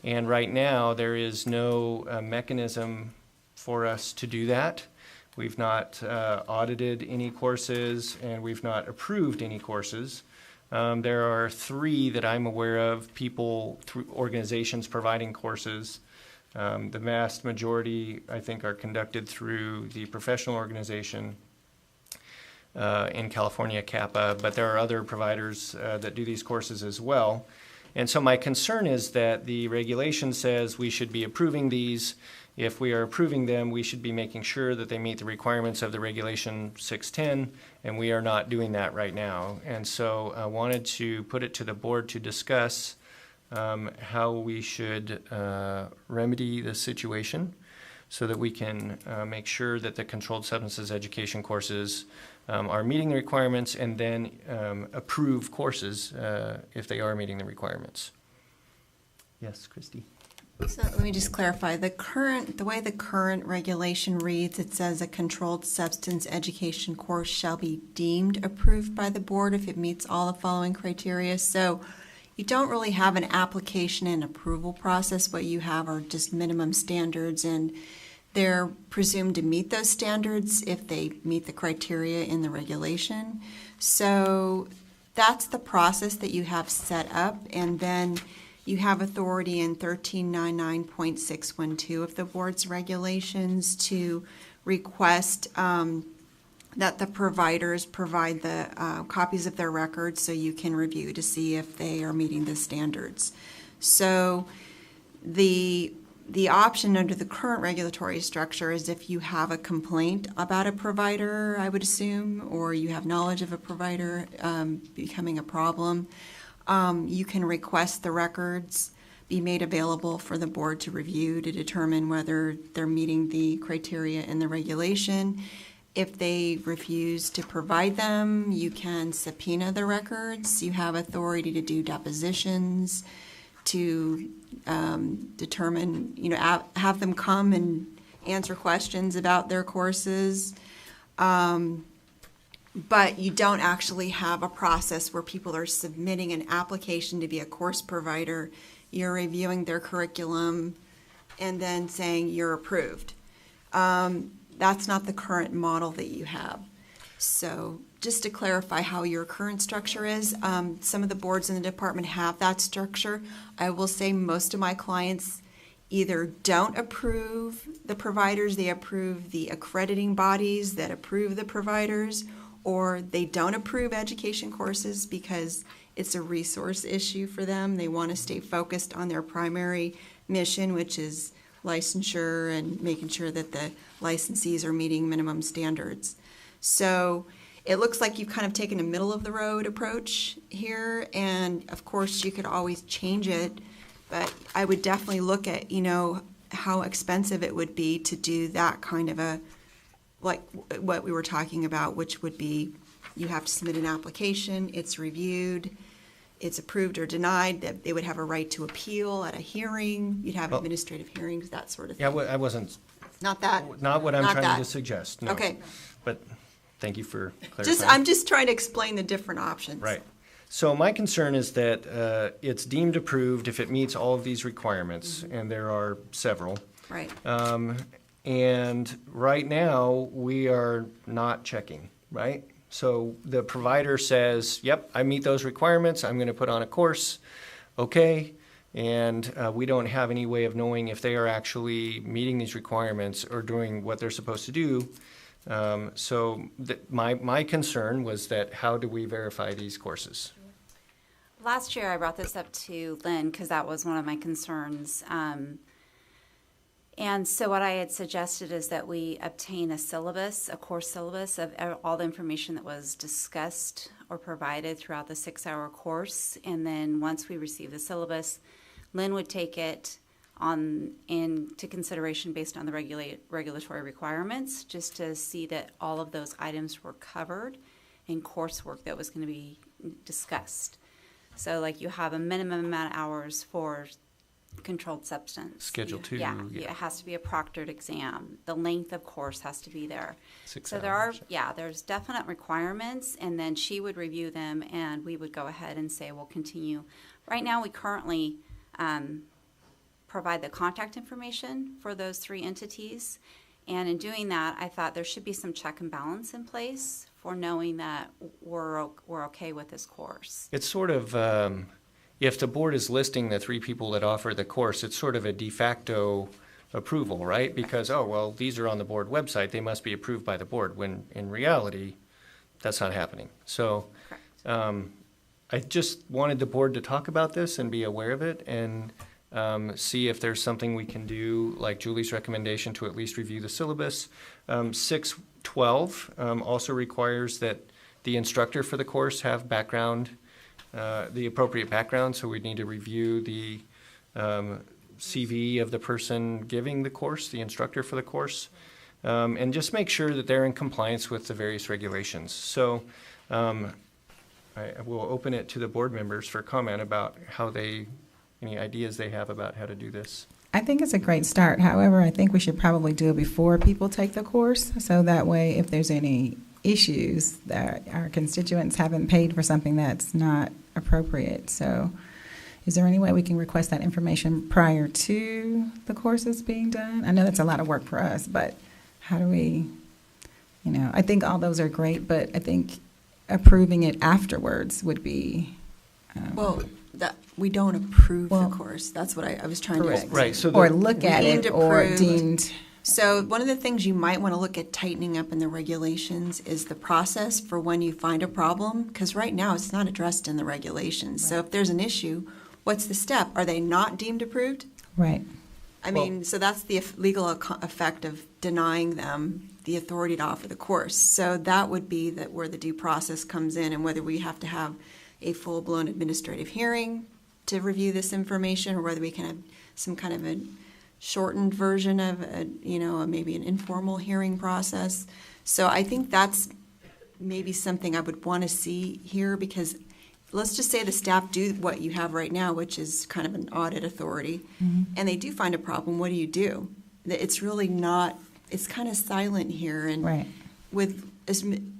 And right now, there is no mechanism for us to do that. We've not audited any courses, and we've not approved any courses. There are 3 that I'm aware of, organizations providing courses. The vast majority, I think, are conducted through the professional organization in California, CAPA, but there are other providers that do these courses as well. And so my concern is that the regulation says we should be approving these. If we are approving them, we should be making sure that they meet the requirements of the Regulation 610, and we are not doing that right now. And so I wanted to put it to the board to discuss how we should remedy the situation so that we can make sure that the controlled substances education courses are meeting the requirements, and then approve courses if they are meeting the requirements. Yes, Christy. So let me just clarify, the way the current regulation reads, it says a controlled substance education course shall be deemed approved by the board if it meets all the following criteria. So you don't really have an application and approval process. What you have are just minimum standards, and they're presumed to meet those standards if they meet the criteria in the regulation. So that's the process that you have set up, and then you have authority in 1399.612 of the board's regulations to request that the providers provide the copies of their records so you can review to see if they are meeting the standards. So the The option under the current regulatory structure is if you have a complaint about a provider, I would assume, or you have knowledge of a provider becoming a problem, you can request the records be made available for the board to review to determine whether they're meeting the criteria in the regulation. If they refuse to provide them, you can subpoena the records. You have authority to do depositions, to determine, have them come and answer questions about their courses. But you don't actually have a process where people are submitting an application to be a course provider. You're reviewing their curriculum and then saying you're approved. That's not the current model that you have. So just to clarify how your current structure is, some of the boards in the department have that structure. I will say most of my clients either don't approve the providers, they approve the accrediting bodies that approve the providers, or they don't approve education courses because it's a resource issue for them. They want to stay focused on their primary mission, which is licensure and making sure that the licensees are meeting minimum standards. So it looks like you've kind of taken a middle of the road approach here, and of course you could always change it, but I would definitely look at, how expensive it would be to do that kind of a, like what we were talking about, which would be you have to submit an application, it's reviewed, it's approved or denied, that they would have a right to appeal at a hearing, you'd have administrative hearings, that sort of thing. Yeah, I wasn't, Not that. not what I'm Not trying that. to suggest, no. Okay. But thank you for clarifying. I'm just trying to explain the different options. Right. So my concern is that it's deemed approved if it meets all of these requirements, and there are several. Right. And right now, we are not checking, right? So the provider says, yep, I meet those requirements, I'm gonna put on a course, okay. And we don't have any way of knowing if they are actually meeting these requirements or doing what they're supposed to do. So my concern was that how do we verify these courses? Last year, I brought this up to Lynn because that was one of my concerns. And so what I had suggested is that we obtain a syllabus, a course syllabus of all the information that was discussed or provided throughout the 6-hour course. And then once we receive the syllabus, Lynn would take it into consideration based on the regulatory requirements, just to see that all of those items were covered in coursework that was going to be discussed. So like you have a minimum amount of hours for controlled substance. Schedule 2. Yeah, it has to be a proctored exam. The length of course has to be there. 6 so hours. there's definite requirements, and then she would review them, and we would go ahead and say we'll continue. Right now, we currently provide the contact information for those 3 entities, and in doing that, I thought there should be some check and balance in place for knowing that we're okay with this course. It's sort of, if the board is listing the 3 people that offer the course, it's sort of a de facto approval, right? Because, oh, well, these are on the board website, they must be approved by the board, when in reality, that's not happening. So I just wanted the board to talk about this and be aware of it, and see if there's something we can do, like Julie's recommendation to at least review the syllabus. 612 also requires that the instructor for the course have background, the appropriate background, so we need to review the CV of the person giving the course, the instructor for the course, and just make sure that they're in compliance with the various regulations. So I will open it to the board members for comment about any ideas they have about how to do this. I think it's a great start. However, I think we should probably do it before people take the course, so that way if there's any issues that our constituents haven't paid for something that's not appropriate. So is there any way we can request that information prior to the courses being done? I know that's a lot of work for us, but how do we, I think all those are great, but I think approving it afterwards would be. We don't approve the course. That's what I was trying to explain. Right. So or look at it or deemed. So one of the things you might want to look at tightening up in the regulations is the process for when you find a problem, because right now it's not addressed in the regulations. Right. So if there's an issue, what's the step? Are they not deemed approved? Right. I mean, so that's the legal effect of denying them the authority to offer the course. So that would be that where the due process comes in, and whether we have to have a full-blown administrative hearing to review this information, or whether we can have some kind of a shortened version of maybe an informal hearing process. So I think that's maybe something I would want to see here, because let's just say the staff do what you have right now, which is kind of an audit authority, and they do find a problem. What do? It's really not, it's kind of silent here. And Right. with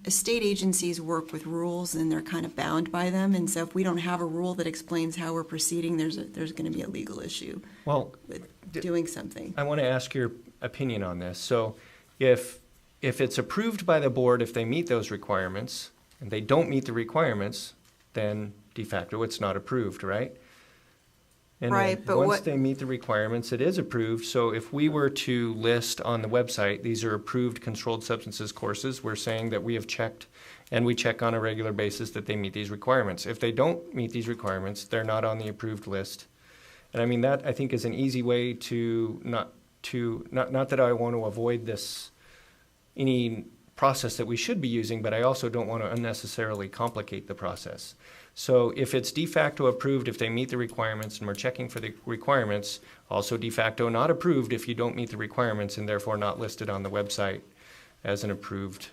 state agencies work with rules, and they're kind of bound by them. And so if we don't have a rule that explains how we're proceeding, there's going to be a legal issue Well, with doing something. I want to ask your opinion on this. So if it's approved by the board, if they meet those requirements, and they don't meet the requirements, then de facto it's not approved, right? And then Right, but once they meet the requirements, it is approved. So if we were to list on the website, these are approved controlled substances courses, we're saying that we have checked, and we check on a regular basis that they meet these requirements. If they don't meet these requirements, they're not on the approved list. And I mean, that I think is an easy way to not that I want to avoid this, any process that we should be using, but I also don't want to unnecessarily complicate the process. So if it's de facto approved if they meet the requirements, and we're checking for the requirements, also de facto not approved if you don't meet the requirements, and therefore not listed on the website as an approved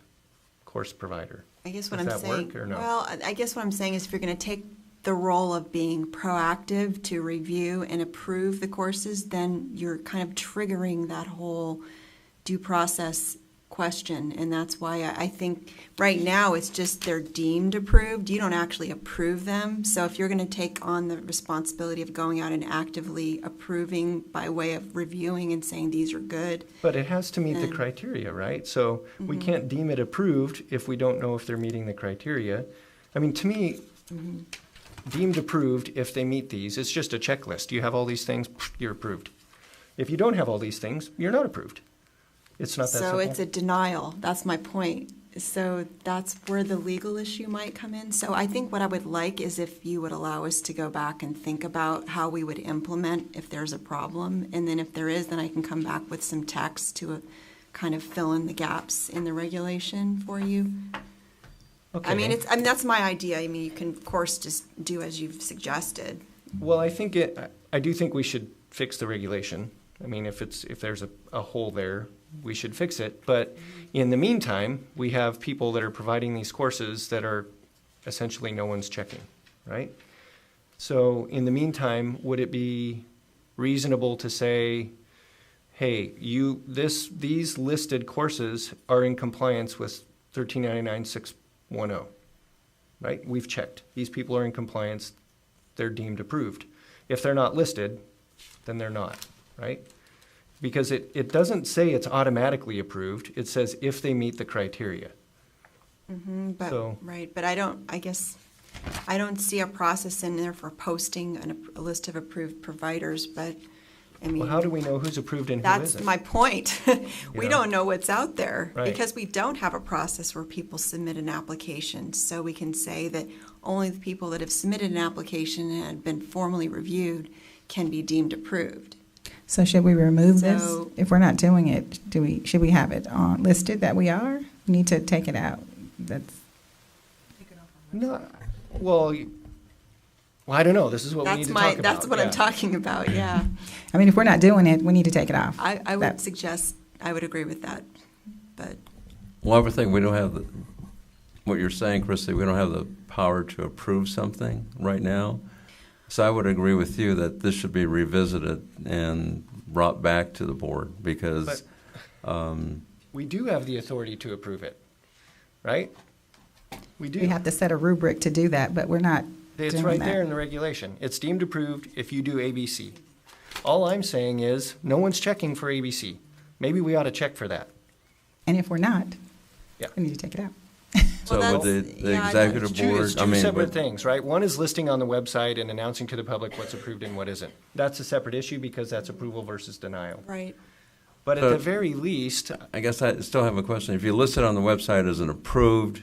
course provider. I guess what Does I'm that saying, work or no? well, I guess what I'm saying is if you're going to take the role of being proactive to review and approve the courses, then you're kind of triggering that whole due process question. And that's why I think right now it's just they're deemed approved. You don't actually approve them. So if you're going to take on the responsibility of going out and actively approving by way of reviewing and saying these are good. But it has to meet the And- criteria, right? So we can't deem it approved if we don't know if they're meeting the criteria. I mean, to me, deemed approved if they meet these, it's just a checklist. You have all these things, you're approved. If you don't have all these things, you're not approved. It's not that simple. So it's a denial. That's my point. So that's where the legal issue might come in. So I think what I would like is if you would allow us to go back and think about how we would implement if there's a problem. And then if there is, then I can come back with some text to kind of fill in the gaps in the regulation for you. Okay. I mean, that's my idea. I mean, you can, of course, just do as you've suggested. Well, I do think we should fix the regulation. I mean, if there's a hole there, we should fix it. But in the meantime, we have people that are providing these courses that are essentially no one's checking, right? So in the meantime, would it be reasonable to say, hey, these listed courses are in compliance with 1399-610, right? We've checked. These people are in compliance. They're deemed approved. If they're not listed, then they're not, right? Because it doesn't say it's automatically approved. It says if they meet the criteria. So- Right, but I guess, I don't see a process in there for posting a list of approved providers, but, I mean. Well, how do we know who's approved and who That's isn't? my point. We Yeah. don't know what's out there. Right. Because we don't have a process where people submit an application. So we can say that only the people that have submitted an application and had been formally reviewed can be deemed approved. So should we remove this? So- If we're not doing it, should we have it on listed that we are? We need to take it out. That's, No, well, I don't know. This is what we need to talk about. That's what I'm Yeah. talking about, yeah. I mean, if we're not doing it, we need to take it off. I would That- suggest, I would agree with that, but. Well, everything, we don't have what you're saying, Christy, we don't have the power to approve something right now. So I would agree with you that this should be revisited and brought back to the board because, We do have the authority to approve it, right? We do. We have to set a rubric to do that, but we're not doing It's right that. there in the regulation. It's deemed approved if you do ABC. All I'm saying is, no one's checking for ABC. Maybe we ought to check for that. And if we're not, Yeah. we need to take it out. so Well, would the that's- yeah, executive It's board, I two mean, separate would- things, right? One is listing on the website and announcing to the public what's approved and what isn't. That's a separate issue because that's approval versus denial. Right. But at So- the very least, I guess I still have a question. If you list it on the website as an approved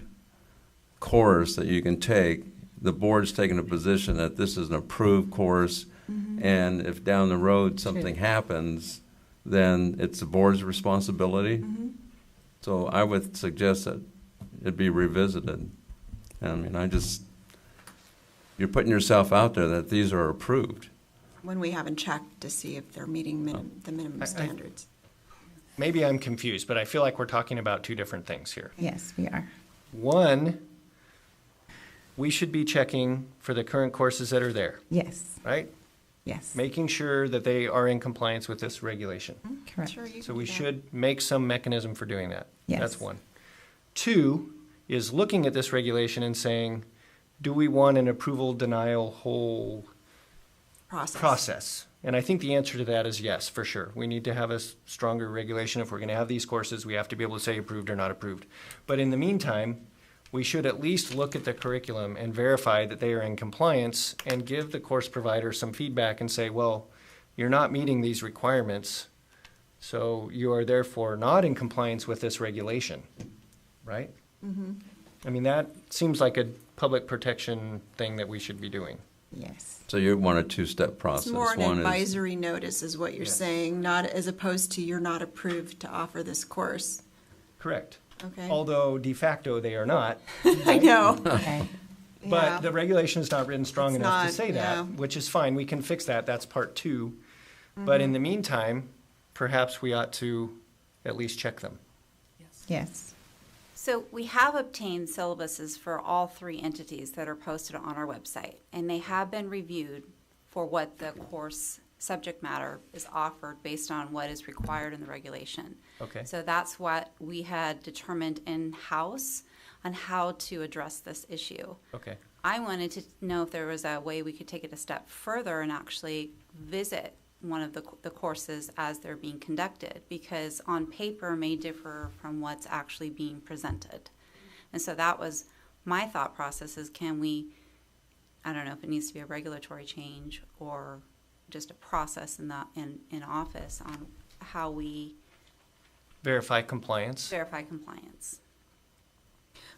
course that you can take, the board's taking a position that this is an approved course And if down the road something happens, then it's the board's responsibility. So I would suggest that it be revisited. I mean, you're putting yourself out there that these are approved. When we haven't checked to see if they're meeting the minimum standards. Maybe I'm confused, but I feel like we're talking about two different things here. Yes, we are. One, we should be checking for the current courses that are there, Yes, right? yes. Making sure that they are in compliance with this regulation. Correct. Sure, you So can we do that. should make some mechanism for doing that. Yes. That's one. Two is looking at this regulation and saying, do we want an approval, denial, whole process? And I think the answer to that is yes, for sure. We need to have a stronger regulation. If we're going to have these courses, we have to be able to say approved or not approved. But in the meantime, we should at least look at the curriculum and verify that they are in compliance and give the course provider some feedback and say, well, you're not meeting these requirements, so you are therefore not in compliance with this regulation, right? I mean, that seems like a public protection thing that we should be doing. Yes. So you want a two-step process. It's more an One is- advisory notice is what you're Yes. saying, not as opposed to you're not approved to offer this course. Correct. Okay. Although de facto they are not, I know. Okay. Yeah. but the regulation is not written strong It's enough to not, say that, yeah. which is fine. We can fix that. That's part two. But in the meantime, perhaps we ought to at least check them. Yes. So we have obtained syllabuses for all three entities that are posted on our website, and they have been reviewed for what the course subject matter is offered based on what is required in the regulation. Okay. So that's what we had determined in-house on how to address this issue. Okay. I wanted to know if there was a way we could take it a step further and actually visit one of the courses as they're being conducted, because on paper may differ from what's actually being presented. And so that was my thought process is, can we, I don't know if it needs to be a regulatory change or just a process in office on how we Verify compliance. verify compliance.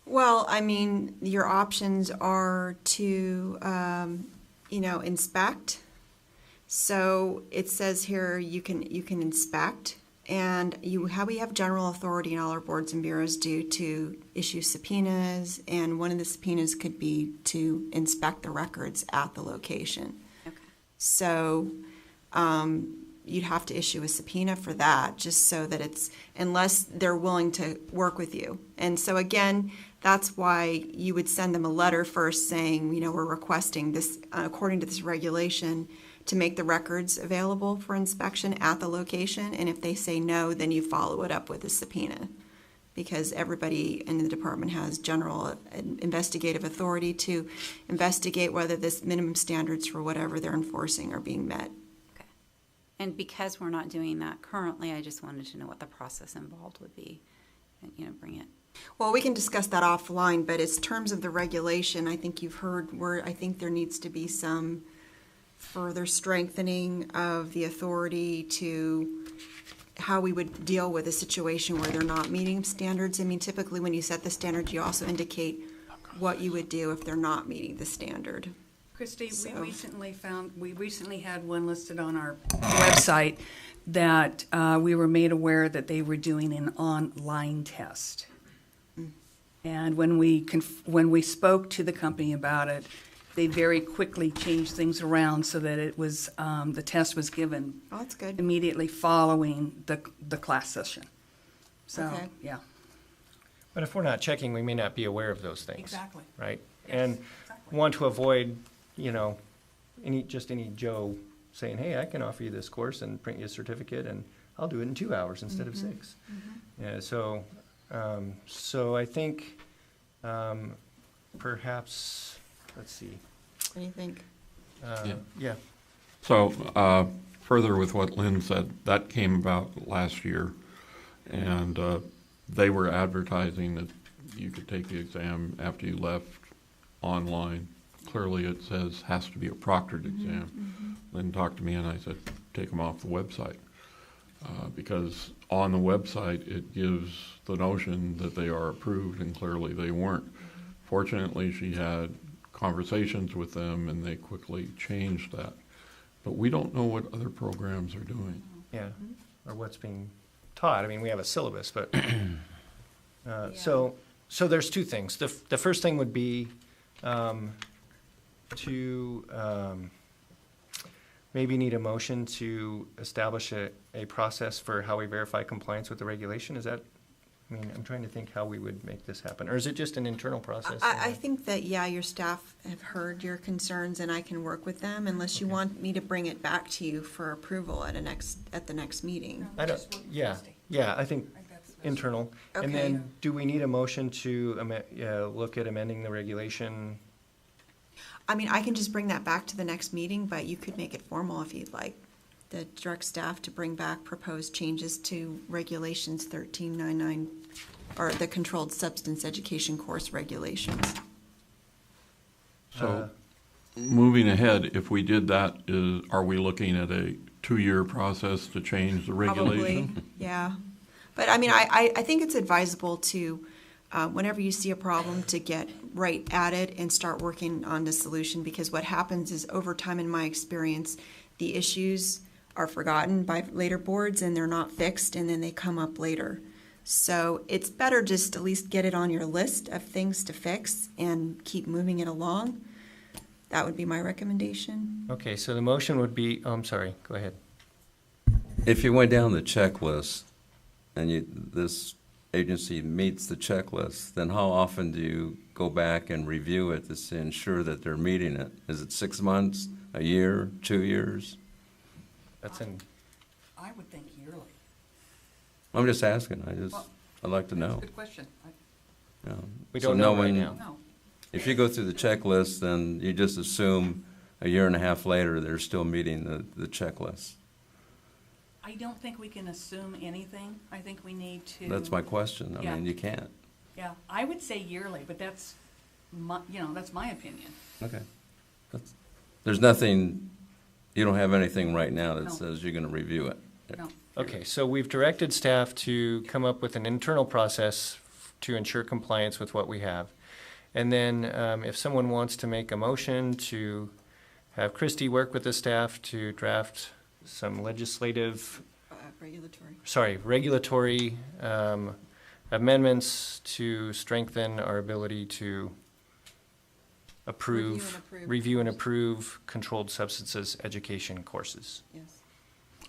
Well, I mean, your options are to, inspect. So it says here you can inspect, and we have general authority in all our boards and bureaus do to issue subpoenas, and one of the subpoenas could be to inspect the records at the location. Okay. So you'd have to issue a subpoena for that, just so that unless they're willing to work with you. And so again, that's why you would send them a letter first saying, we're requesting this, according to this regulation, to make the records available for inspection at the location. And if they say no, then you follow it up with a subpoena. Because everybody in the department has general investigative authority to investigate whether this minimum standards for whatever they're enforcing are being met. Okay. And because we're not doing that currently, I just wanted to know what the process involved would be, and, bring it. Well, we can discuss that offline, but as terms of the regulation, I think you've heard I think there needs to be some further strengthening of the authority to how we would deal with a situation where they're not meeting standards. I mean, typically when you set the standards, you also indicate what you would do if they're not meeting the standard. Christy, So- we recently had one listed on our website that we were made aware that they were doing an online test. And when we spoke to the company about it, they very quickly changed things around so that it was, the test was given Oh, that's good. immediately following the class session. So, Okay. yeah. But if we're not checking, we may not be aware of those things. Exactly. Right? Yes, And exactly. want to avoid, any Joe saying, hey, I can offer you this course and print you a certificate, and I'll do it in 2 hours instead of 6. Yeah, so I think perhaps, let's see. What do you think? Yeah. So, further with what Lynn said, that came about last year, and they were advertising that you could take the exam after you left online. Clearly, it says has to be a proctored exam. Lynn talked to me, and I said, take them off the website. Because on the website, it gives the notion that they are approved, and clearly they weren't. Fortunately, she had conversations with them, and they quickly changed that. But we don't know what other programs are doing. Yeah, or what's being taught. I mean, we have a syllabus, but, so there's two things. The first thing would be, to, maybe need a motion to establish a process for how we verify compliance with the regulation. Is that, I mean, I'm trying to think how we would make this happen. Or is it just an internal process? I think that, yeah, your staff have heard your concerns and I can work with them unless you want me to bring it back to you for approval at the next meeting. I don't, yeah, I think internal. And Okay. then, do we need a motion to look at amending the regulation? I mean, I can just bring that back to the next meeting, but you could make it formal if you'd like. The direct staff to bring back proposed changes to regulations 1399, or the controlled substance education course regulations. So, moving ahead, if we did that, are we looking at a 2-year process to change the regulation? Probably, yeah. But I mean, I think it's advisable to, whenever you see a problem, to get right at it and start working on the solution, because what happens is over time, in my experience, the issues are forgotten by later boards and they're not fixed, and then they come up later. So it's better just at least get it on your list of things to fix and keep moving it along. That would be my recommendation. Okay, so the motion would be, oh, I'm sorry, go ahead. If you went down the checklist and this agency meets the checklist, then how often do you go back and review it to ensure that they're meeting it? Is it 6 months, a year, 2 years? That's in, I would think yearly. I'm just asking. I'd like to know. That's a good question. Yeah. We So don't know right knowing- now. No. If you go through the checklist, then you just assume a year and a half later, they're still meeting the checklist. I don't think we can assume anything. I think we need to. That's my question. I Yeah. mean, you can't. Yeah, I would say yearly, but that's that's my opinion. Okay. There's nothing, you don't have anything right now that No. says you're gonna review it. No. Okay, so we've directed staff to come up with an internal process to ensure compliance with what we have. And then, if someone wants to make a motion to have Christie work with the staff to draft some regulatory amendments to strengthen our ability to review and approve controlled substances education courses. Yes.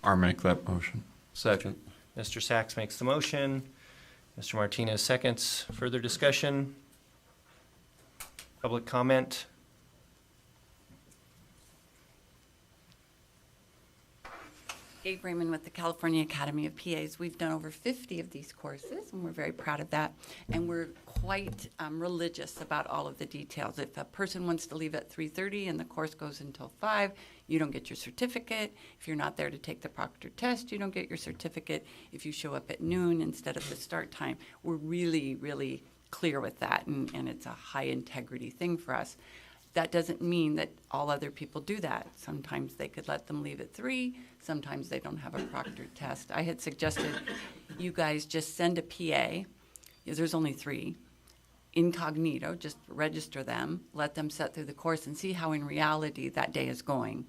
I'll make that motion. Second. Mr. Sachs makes the motion. Mr. Martinez seconds. Further discussion? Public comment? Gabe Raymond with the California Academy of PAs. We've done over 50 of these courses, and we're very proud of that. And we're quite religious about all of the details. If a person wants to leave at 3:30 and the course goes until 5, you don't get your certificate. If you're not there to take the proctored test, you don't get your certificate. If you show up at noon instead of the start time, we're really, really clear with that, and it's a high integrity thing for us. That doesn't mean that all other people do that. Sometimes they could let them leave at 3, sometimes they don't have a proctored test. I had suggested you guys just send a PA, there's only 3, incognito, just register them, let them set through the course and see how in reality that day is going.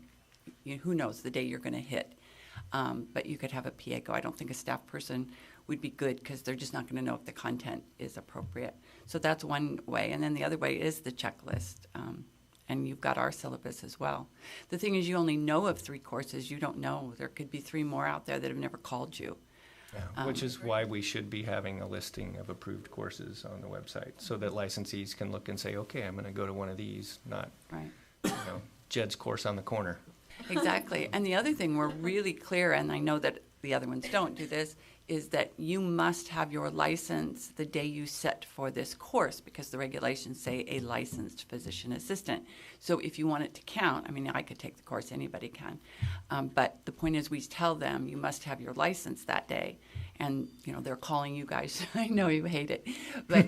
Who knows the day you're gonna hit. But you could have a PA go. I don't think a staff person would be good because they're just not going to know if the content is appropriate. So that's one way. And then the other way is the checklist. And you've got our syllabus as well. The thing is, you only know of 3 courses. You don't know. There could be 3 more out there that have never called you. Yeah, which is why we should be having a listing of approved courses on the website so that licensees can look and say, okay, I'm going to go to one of these, not, Right. Jed's course on the corner. Exactly. And the other thing we're really clear, and I know that the other ones don't do this, is that you must have your license the day you set for this course, because the regulations say a licensed physician assistant. So if you want it to count, I mean, I could take the course, anybody can. But the point is, we tell them you must have your license that day. And, they're calling you guys. I know you hate it. But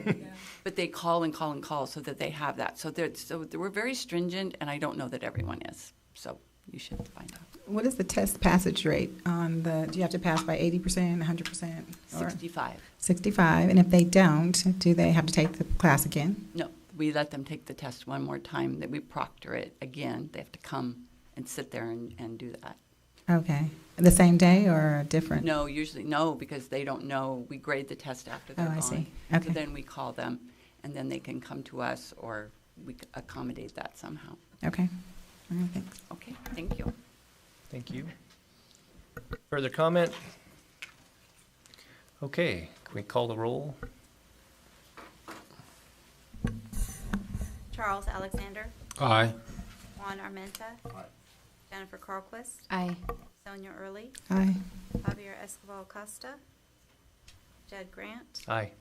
but they call and call and call so that they have that. So we're very stringent, and I don't know that everyone is. So you should find out. What is the test passage rate on do you have to pass by 80%, 100%? 65. 65, and if they don't, do they have to take the class again? No, we let them take the test one more time, that we proctor it again. They have to come and sit there and do that. Okay. The same day or different? No, usually no, because they don't know. We grade the test after they're Oh, I gone. see. So Okay. then we call them, and then they can come to us, or we accommodate that somehow. Okay. All right, thanks. Okay, thank you. Thank you. Further comment? Okay, can we call the roll? Charles Alexander, Aye. Juan Armenta. Jennifer Carlquist, Aye. Sonia Early, Aye. Javier Escobar Costa, Jed Grant, Aye.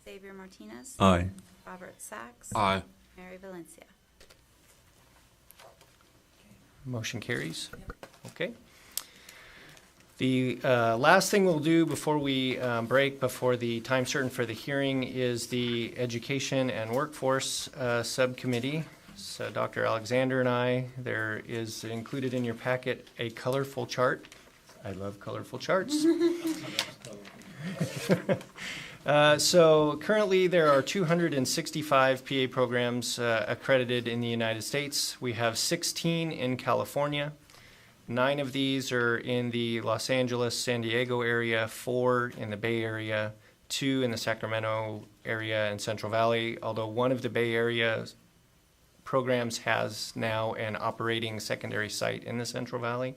Xavier Martinez, Aye. Robert Sachs, Aye. Mary Valencia. Motion carries. Okay. The last thing we'll do before we break, before the time certain for the hearing, is the Education and Workforce Subcommittee. So Dr. Alexander and I, there is included in your packet a colorful chart. I love colorful charts. So currently there are 265 PA programs accredited in the United States. We have 16 in California. 9 of these are in the Los Angeles, San Diego area, 4 in the Bay Area, 2 in the Sacramento area and Central Valley, although one of the Bay Area programs has now an operating secondary site in the Central Valley.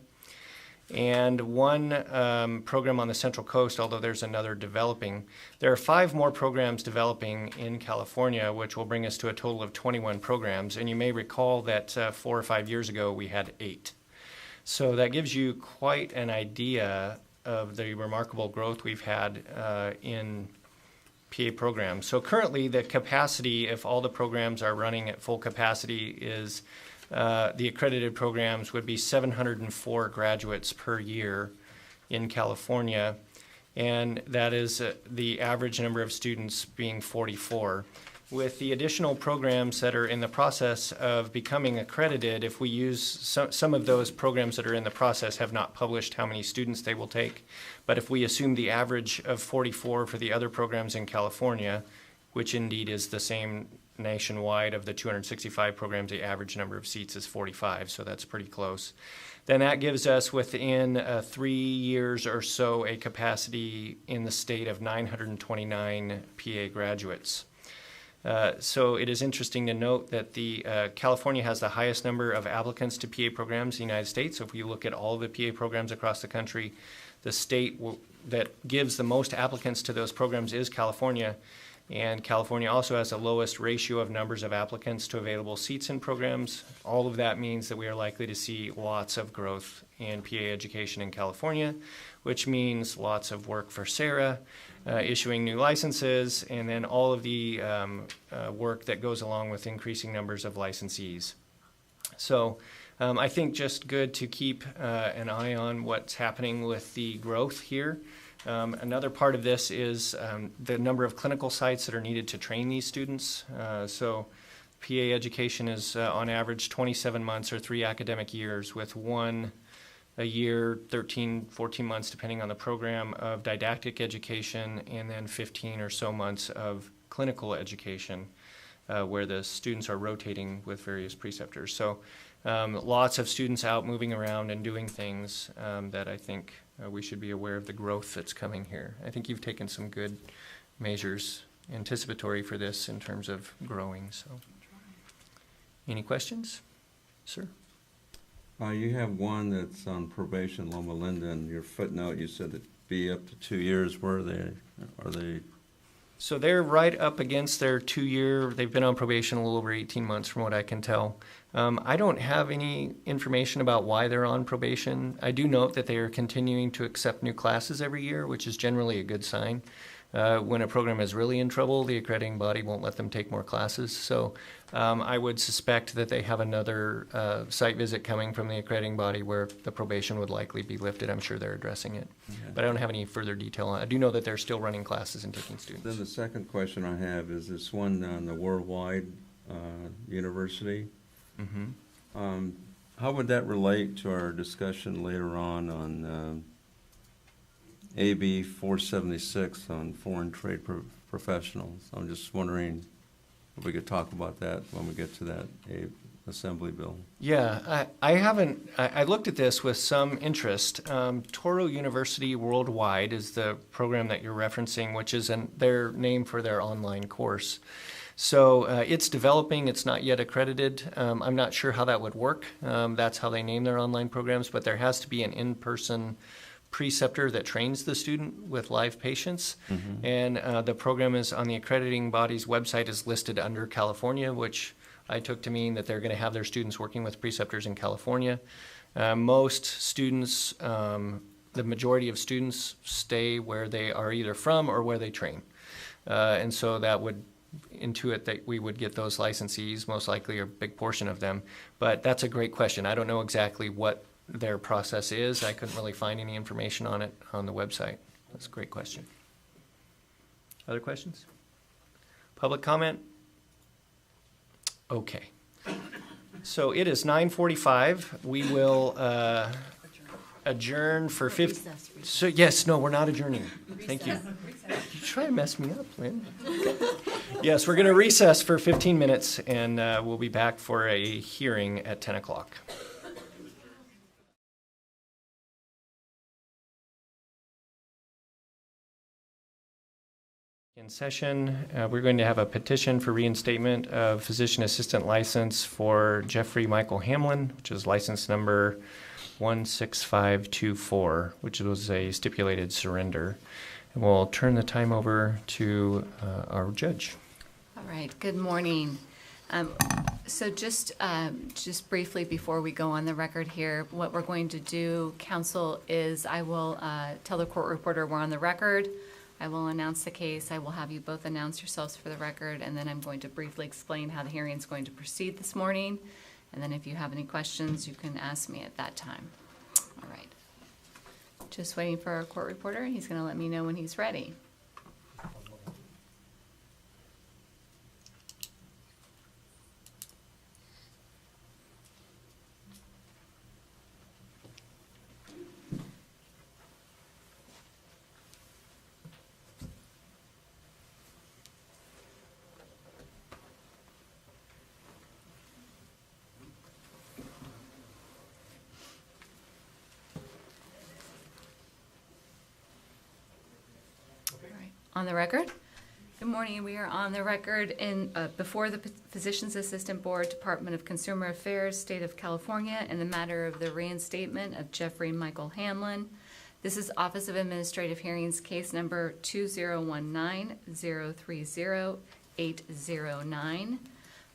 And 1 program on the Central Coast, although there's another developing. There are 5 more programs developing in California, which will bring us to a total of 21 programs. And you may recall that 4 or 5 years ago, we had 8. So that gives you quite an idea of the remarkable growth we've had in PA programs. So currently the capacity, if all the programs are running at full capacity, is the accredited programs would be 704 graduates per year in California, and that is the average number of students being 44. With the additional programs that are in the process of becoming accredited, if we use some of those programs that are in the process have not published how many students they will take, but if we assume the average of 44 for the other programs in California, which indeed is the same nationwide of the 265 programs, the average number of seats is 45, so that's pretty close. Then that gives us within 3 years or so a capacity in the state of 929 PA graduates. So it is interesting to note that the California has the highest number of applicants to PA programs in the United States. So if we look at all the PA programs across the country, the state that gives the most applicants to those programs is California. And California also has the lowest ratio of numbers of applicants to available seats in programs. All of that means that we are likely to see lots of growth in PA education in California, which means lots of work for Sarah, issuing new licenses, and then all of the work that goes along with increasing numbers of licensees. So I think just good to keep an eye on what's happening with the growth here. Another part of this is the number of clinical sites that are needed to train these students. So PA education is on average 27 months or 3 academic years, with 1 a year, 13, 14 months, depending on the program, of didactic education, and then 15 or so months of clinical education, where the students are rotating with various preceptors. So lots of students out moving around and doing things that I think we should be aware of the growth that's coming here. I think you've taken some good measures anticipatory for this in terms of growing. So, any questions, sir? You have one that's on probation, Loma Linda, and your footnote, you said it'd be up to 2 years. Where are they? So they're right up against their 2-year, they've been on probation a little over 18 months from what I can tell. I don't have any information about why they're on probation. I do note that they are continuing to accept new classes every year, which is generally a good sign. When a program is really in trouble, the accrediting body won't let them take more classes. So I would suspect that they have another site visit coming from the accrediting body where the probation would likely be lifted. I'm sure they're addressing it. Okay. But I don't have any further detail on it. I do know that they're still running classes and taking students. Then the second question I have is this one on the Worldwide University. Mm-hmm. How would that relate to our discussion later on AB 476 on foreign trade professionals? I'm just wondering if we could talk about that when we get to that Assembly bill. Yeah, I looked at this with some interest. Touro University Worldwide is the program that you're referencing, which is their name for their online course. So it's developing, it's not yet accredited. I'm not sure how that would work. That's how they name their online programs, but there has to be an in-person preceptor that trains the student with live patients. And the program is on the accrediting body's website is listed under California, which I took to mean that they're going to have their students working with preceptors in California. Most students, the majority of students stay where they are either from or where they train. And so that would intuit that we would get those licensees, most likely a big portion of them. But that's a great question. I don't know exactly what their process is. I couldn't really find any information on it on the website. That's a great question. Other questions? Public comment? Okay. So it is 9:45. We will adjourn for 50. So yes, no, we're not adjourning. Thank you. You try to mess me up, Lynn. Yes, we're going to recess for 15 minutes, and we'll be back for a hearing at 10 o'clock. In session, we're going to have a petition for reinstatement of physician assistant license for Jeffrey Michael Hamlin, which is license number 16524, which was a stipulated surrender. And we'll turn the time over to our judge. All right, good morning. So just briefly before we go on the record here, what we're going to do, counsel, is I will tell the court reporter we're on the record. I will announce the case. I will have you both announce yourselves for the record, and then I'm going to briefly explain how the hearing is going to proceed this morning. And then if you have any questions, you can ask me at that time. All right. Just waiting for our court reporter. He's going to let me know when he's ready. On the record. Good morning. We are on the record in before the Physician's Assistant Board, Department of Consumer Affairs, State of California, in the matter of the reinstatement of Jeffrey Michael Hamlin. This is Office of Administrative Hearings, case number 2019-030-809.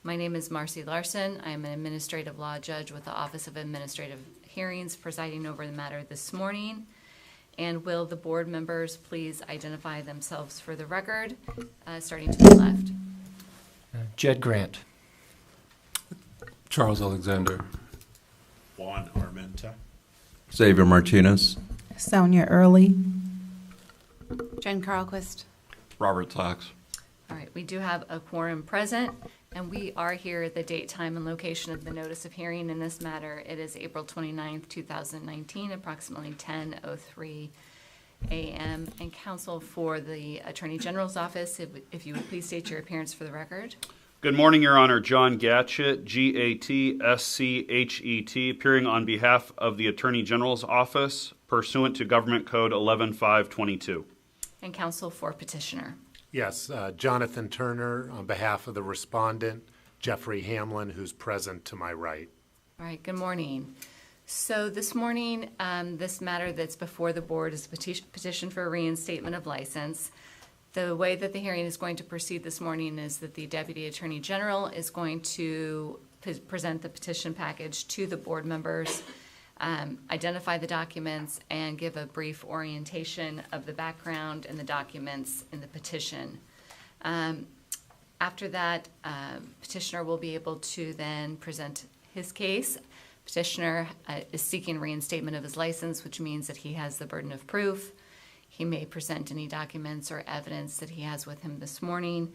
My name is Marcy Larson. I am an administrative law judge with the Office of Administrative Hearings, presiding over the matter this morning. And will the board members please identify themselves for the record, starting to the left. Jed Grant. Charles Alexander. Juan Armenta. Xavier Martinez. Sonia Early. Jen Carlquist. Robert Sachs. All right, we do have a quorum present, and we are here at the date, time, and location of the notice of hearing in this matter. It is April 29th, 2019, approximately 10:03 a.m. And counsel for the Attorney General's office, if you would please state your appearance for the record. Good morning, Your Honor. John Gatschet, G-A-T-S-C-H-E-T, appearing on behalf of the Attorney General's office pursuant to Government Code 11522. And counsel for petitioner. Yes, Jonathan Turner on behalf of the respondent, Jeffrey Hamlin, who's present to my right. All right, good morning. So this morning, this matter that's before the board is a petition for a reinstatement of license. The way that the hearing is going to proceed this morning is that the Deputy Attorney General is going to present the petition package to the board members, identify the documents, and give a brief orientation of the background and the documents in the petition. After that, petitioner will be able to then present his case. Petitioner is seeking reinstatement of his license, which means that he has the burden of proof. He may present any documents or evidence that he has with him this morning.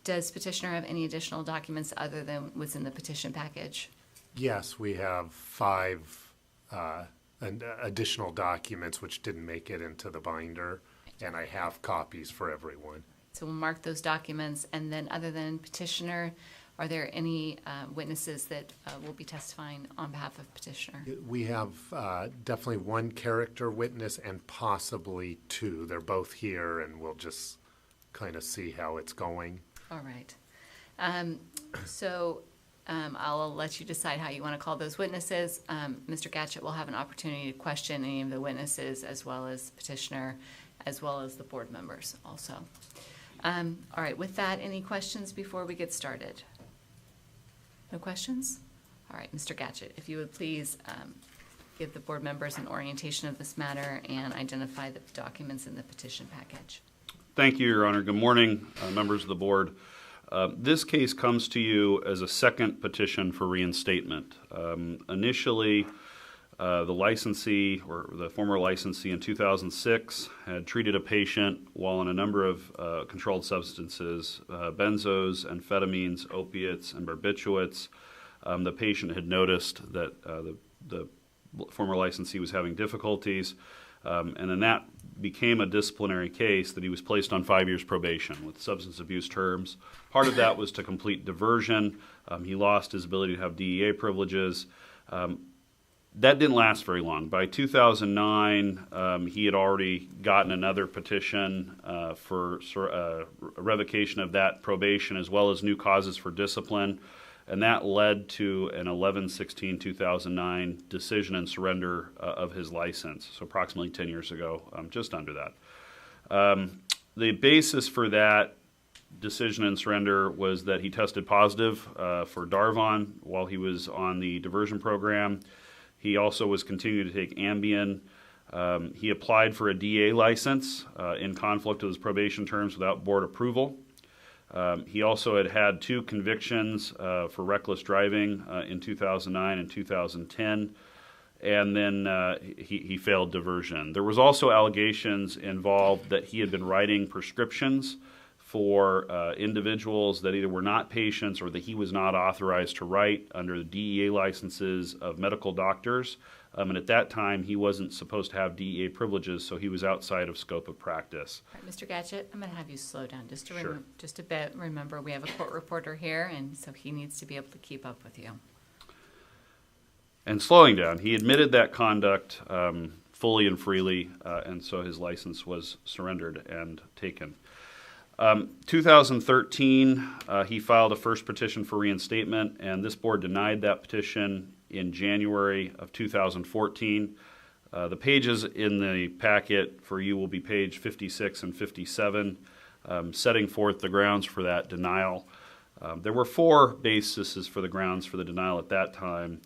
Does petitioner have any additional documents other than what's in the petition package? Yes, we have 5 additional documents which didn't make it into the binder, and I have copies for everyone. So we'll mark those documents, and then other than petitioner, Are there any witnesses that will be testifying on behalf of petitioner? We have definitely one character witness and possibly two. They're both here, and we'll just kind of see how it's going. All right. I'll let you decide how you want to call those witnesses. Mr. Gatchett will have an opportunity to question any of the witnesses, as well as petitioner, as well as the board members also. All right, with that, any questions before we get started? No questions? All right, Mr. Gatchett, if you would please give the board members an orientation of this matter and identify the documents in the petition package. Thank you, Your Honor. Good morning, members of the board. This case comes to you as a second petition for reinstatement. Initially, the licensee, or the former licensee in 2006, had treated a patient while on a number of controlled substances, benzos, amphetamines, opiates, and barbiturates. The patient had noticed that the former licensee was having difficulties, and then that became a disciplinary case that he was placed on 5 years probation with substance abuse terms. Part of that was to complete diversion. He lost his ability to have DEA privileges. That didn't last very long. By 2009, he had already gotten another petition for revocation of that probation, as well as new causes for discipline, and that led to an 11/16/2009 decision and surrender of his license, so approximately 10 years ago, just under that. The basis for that decision and surrender was that he tested positive for Darvon while he was on the diversion program. He also was continuing to take Ambien. He applied for a DA license in conflict with his probation terms without board approval. He also had 2 convictions for reckless driving in 2009 and 2010, and then he failed diversion. There was also allegations involved that he had been writing prescriptions for individuals that either were not patients or that he was not authorized to write under the DEA licenses of medical doctors. And at that time, he wasn't supposed to have DEA privileges, so he was outside of scope of practice. All right, Mr. Gatchett, I'm going to have you slow down just to Sure. just a bit. Remember, we have a court reporter here, and so he needs to be able to keep up with you. And slowing down, he admitted that conduct fully and freely, and so his license was surrendered and taken. 2013, he filed a first petition for reinstatement, and this board denied that petition in January of 2014. The pages in the packet for you will be page 56 and 57, setting forth the grounds for that denial. There were 4 bases for the grounds for the denial at that time.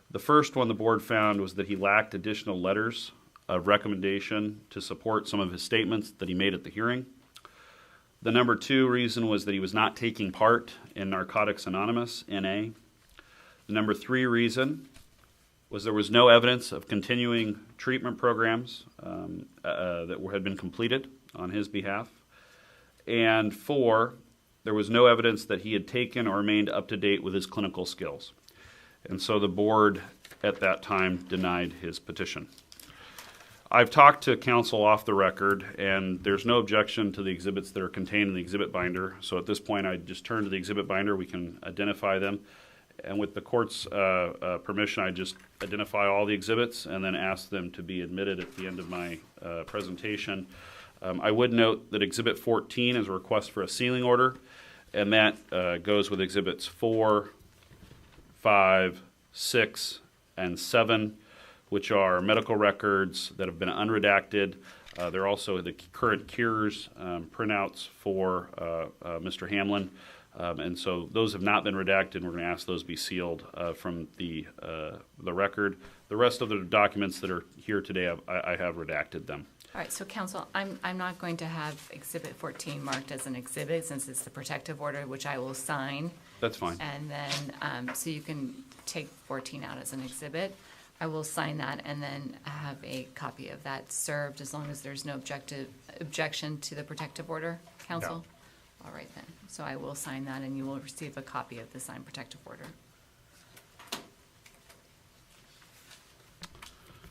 The first one the board found was that he lacked additional letters of recommendation to support some of his statements that he made at the hearing. The number 2 reason was that he was not taking part in Narcotics Anonymous, NA. The number 3 reason was there was no evidence of continuing treatment programs that had been completed on his behalf. And 4, there was no evidence that he had taken or remained up to date with his clinical skills. And so the board at that time denied his petition. I've talked to counsel off the record, and there's no objection to the exhibits that are contained in the exhibit binder. So at this point, I just turn to the exhibit binder. We can identify them. And with the court's permission, I just identify all the exhibits and then ask them to be admitted at the end of my presentation. I would note that Exhibit 14 is a request for a sealing order, and that goes with Exhibits 4, 5, 6, and 7, which are medical records that have been unredacted. They're also the current cures printouts for Mr. Hamlin. And so those have not been redacted, and we're going to ask those be sealed from the record. The rest of the documents that are here today, I have redacted them. All right, so counsel, I'm not going to have Exhibit 14 marked as an exhibit since it's the protective order, which I will sign. That's fine. And then, so you can take 14 out as an exhibit. I will sign that and then have a copy of that served as long as there's no objection to the protective order, counsel? No. All right then. So I will sign that and you will receive a copy of the signed protective order.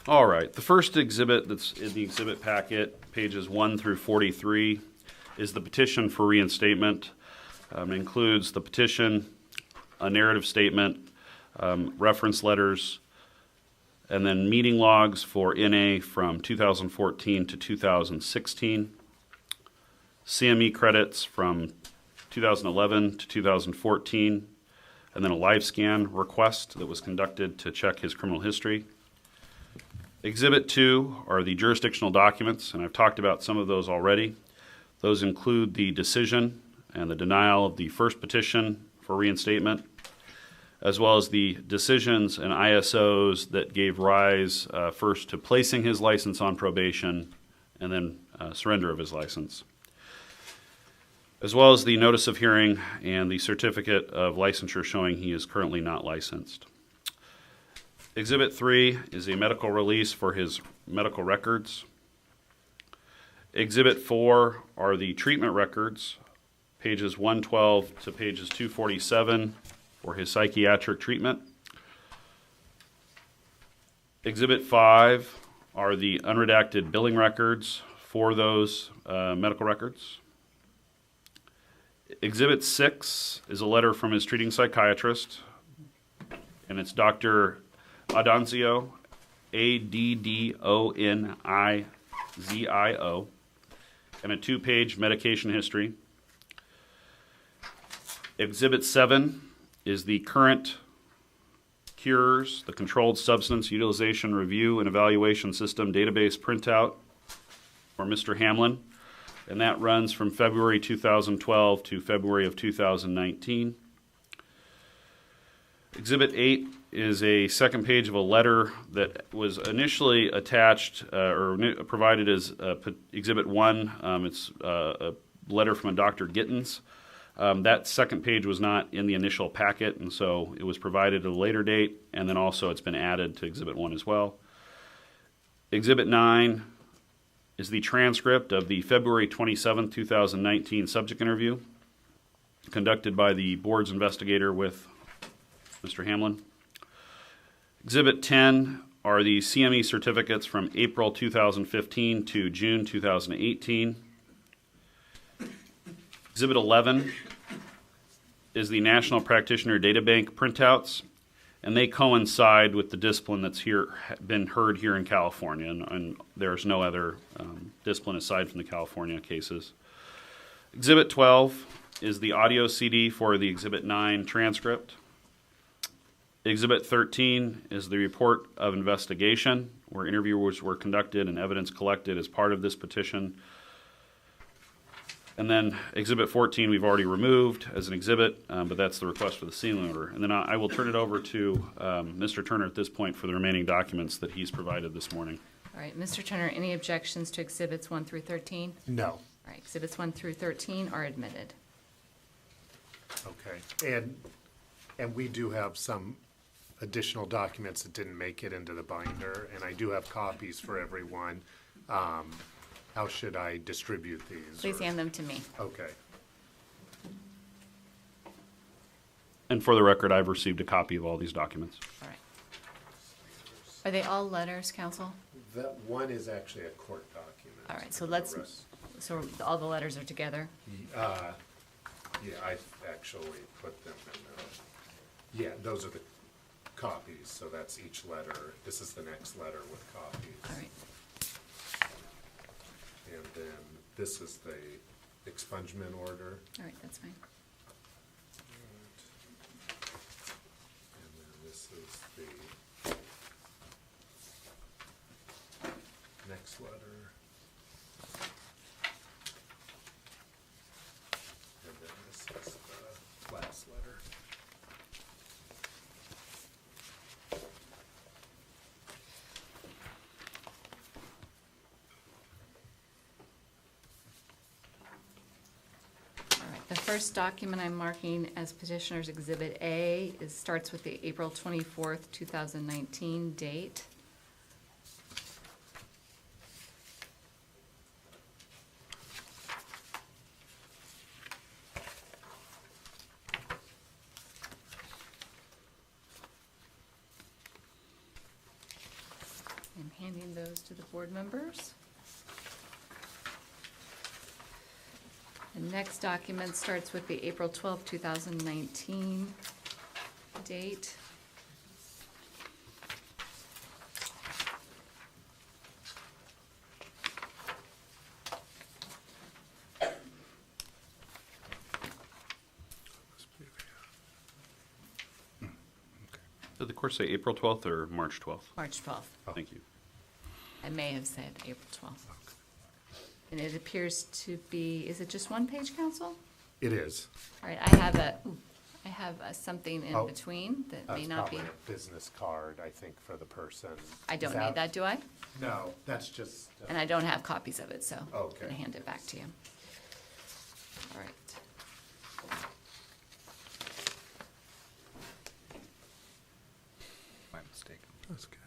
All right. The first exhibit that's in the exhibit packet, pages 1 through 43, is the petition for reinstatement. It includes the petition, a narrative statement, reference letters, and then meeting logs for NA from 2014 to 2016, CME credits from 2011 to 2014, and then a live scan request that was conducted to check his criminal history. Exhibit 2 are the jurisdictional documents, and I've talked about some of those already. Those include the decision and the denial of the first petition for reinstatement, as well as the decisions and ISOs that gave rise first to placing his license on probation and then surrender of his license, as well as the notice of hearing and the certificate of licensure showing he is currently not licensed. Exhibit 3 is a medical release for his medical records. Exhibit 4 are the treatment records, pages 112 to pages 247 for his psychiatric treatment. Exhibit 5 are the unredacted billing records for those medical records. Exhibit 6 is a letter from his treating psychiatrist, and it's Dr. Addonzio, Addonizio, and a 2-page medication history. Exhibit 7 is the current cures, the Controlled Substance Utilization Review and Evaluation System database printout for Mr. Hamlin, and that runs from February 2012 to February of 2019. Exhibit 8 is a second page of a letter that was initially attached or provided as Exhibit 1. It's a letter from a Dr. Gittins. That second page was not in the initial packet, and so it was provided at a later date, and then also it's been added to Exhibit 1 as well. Exhibit 9 is the transcript of the February 27, 2019 subject interview conducted by the board's investigator with Mr. Hamlin. Exhibit 10 are the CME certificates from April 2015 to June 2018. Exhibit 11 is the National Practitioner Data Bank printouts, and they coincide with the discipline that's been heard here in California, and there's no other discipline aside from the California cases. Exhibit 12 is the audio CD for the Exhibit 9 transcript. Exhibit 13 is the report of investigation, where interviews were conducted and evidence collected as part of this petition. And then Exhibit 14 we've already removed as an exhibit, but that's the request for the sealing order. And then I will turn it over to Mr. Turner at this point for the remaining documents that he's provided this morning. All right, Mr. Turner, any objections to Exhibits 1 through 13? No. All right, Exhibits 1 through 13 are admitted. Okay, and we do have some additional documents that didn't make it into the binder, and I do have copies for everyone. How should I distribute these? Please hand them to me. Okay. And for the record, I've received a copy of all these documents. All right. Are they all letters, counsel? That one is actually a court document. All right, so The let's, rest- so all the letters are together? Yeah, I actually put them in yeah, those are the copies, so that's each letter. This is the next letter with copies. All right. And then this is the expungement order. All right, that's fine. And then this is the next letter. And then this is the last letter. The first document I'm marking as Petitioner's Exhibit A starts with the April 24th, 2019 date. I'm handing those to the board members. The next document starts with the April 12, 2019 date. Did the course say April 12th or March 12th? March 12th. Thank you. I may have said April 12th. And it appears to be, is it just one page, Council? It is. All right, I have something in Oh, between that may That's not be. probably a business card, I think, for the person. I don't Is need that, do I? No, that's just. And I don't have copies of it, so I'm Okay. gonna hand it back to you. All right. My mistake. That's good.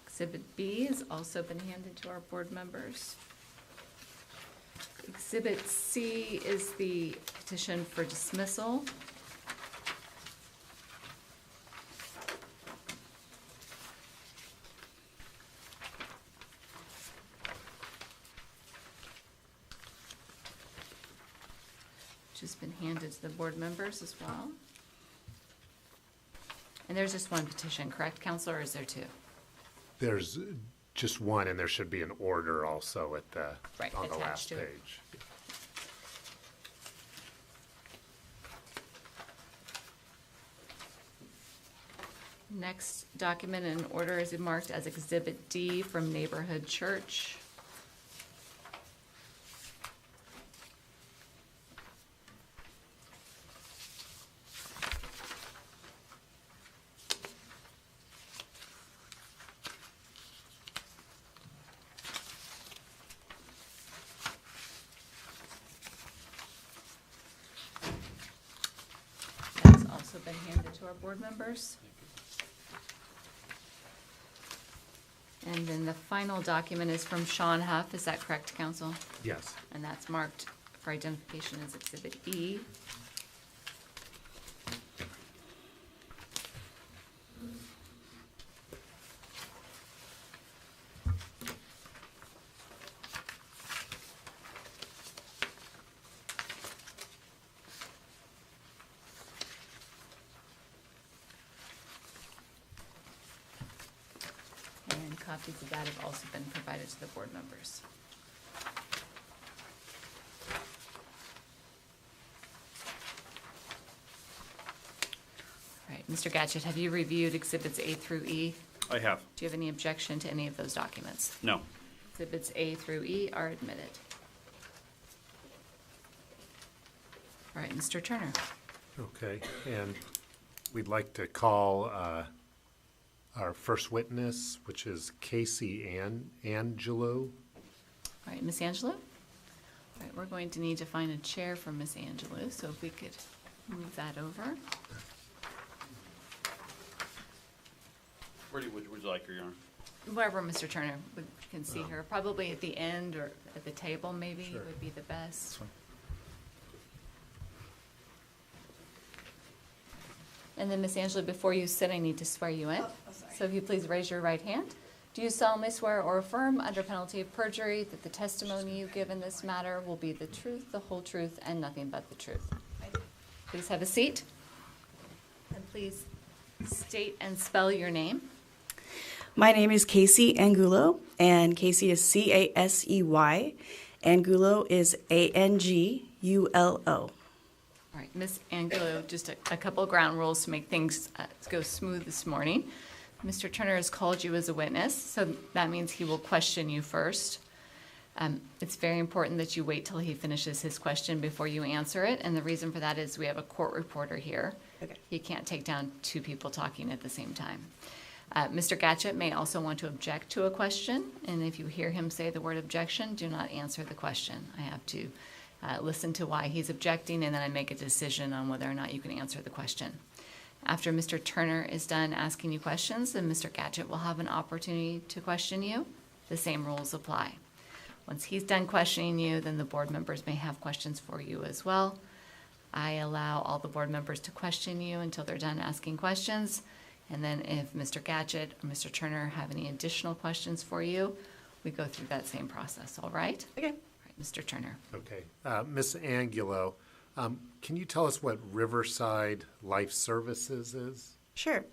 Exhibit B has also been handed to our board members. Exhibit C is the petition for dismissal. Which has been handed to the board members as well. And there's just one petition, correct, Counselor, or is there two? There's just one, and there should be an order also at the, Right, on the attached last to it. page. Next document in order is marked as Exhibit D from Neighborhood Church. That's also been handed to our board members. And then the final document is from Sean Huff, is that correct, Council? Yes. And that's marked for identification as Exhibit E. And copies of that have also been provided to the board members. All right, Mr. Gatchett, have you reviewed Exhibits A through E? I have. Do you have any objection to any of those documents? No. Exhibits A through E are admitted. All right, Mr. Turner. Okay, and we'd like to call our first witness, which is Casey Angelo. All right, Ms. Angelo? All right, we're going to need to find a chair for Ms. Angelo, so if we could move that over. Where would you like her, Your Honor? Wherever Mr. Turner can see her, probably at the end or at the table maybe would be the best. And then, Ms. Angela, before you sit, I need to swear you in. So if you please raise your right hand. Do you solemnly swear or affirm under penalty of perjury that the testimony you give in this matter will be the truth, the whole truth, and nothing but the truth? Please have a seat. And please state and spell your name. My name is Casey Angulo, and Casey is C-A-S-E-Y. Angulo is A-N-G-U-L-O. All right, Ms. Angulo, just a couple ground rules to make things go smooth this morning. Mr. Turner has called you as a witness, so that means he will question you first. It's very important that you wait till he finishes his question before you answer it, and the reason for that is we have a court reporter here. Okay. He can't take down two people talking at the same time. Mr. Gatchett may also want to object to a question, and if you hear him say the word objection, do not answer the question. I have to listen to why he's objecting, and then I make a decision on whether or not you can answer the question. After Mr. Turner is done asking you questions, then Mr. Gatchett will have an opportunity to question you. The same rules apply. Once he's done questioning you, then the board members may have questions for you as well. I allow all the board members to question you until they're done asking questions. And then if Mr. Gatchett or Mr. Turner have any additional questions for you, we go through that same process, all right? Okay. All right, Mr. Turner. Okay, Ms. Angulo, Can you tell us what Riverside Life Services is? Sure.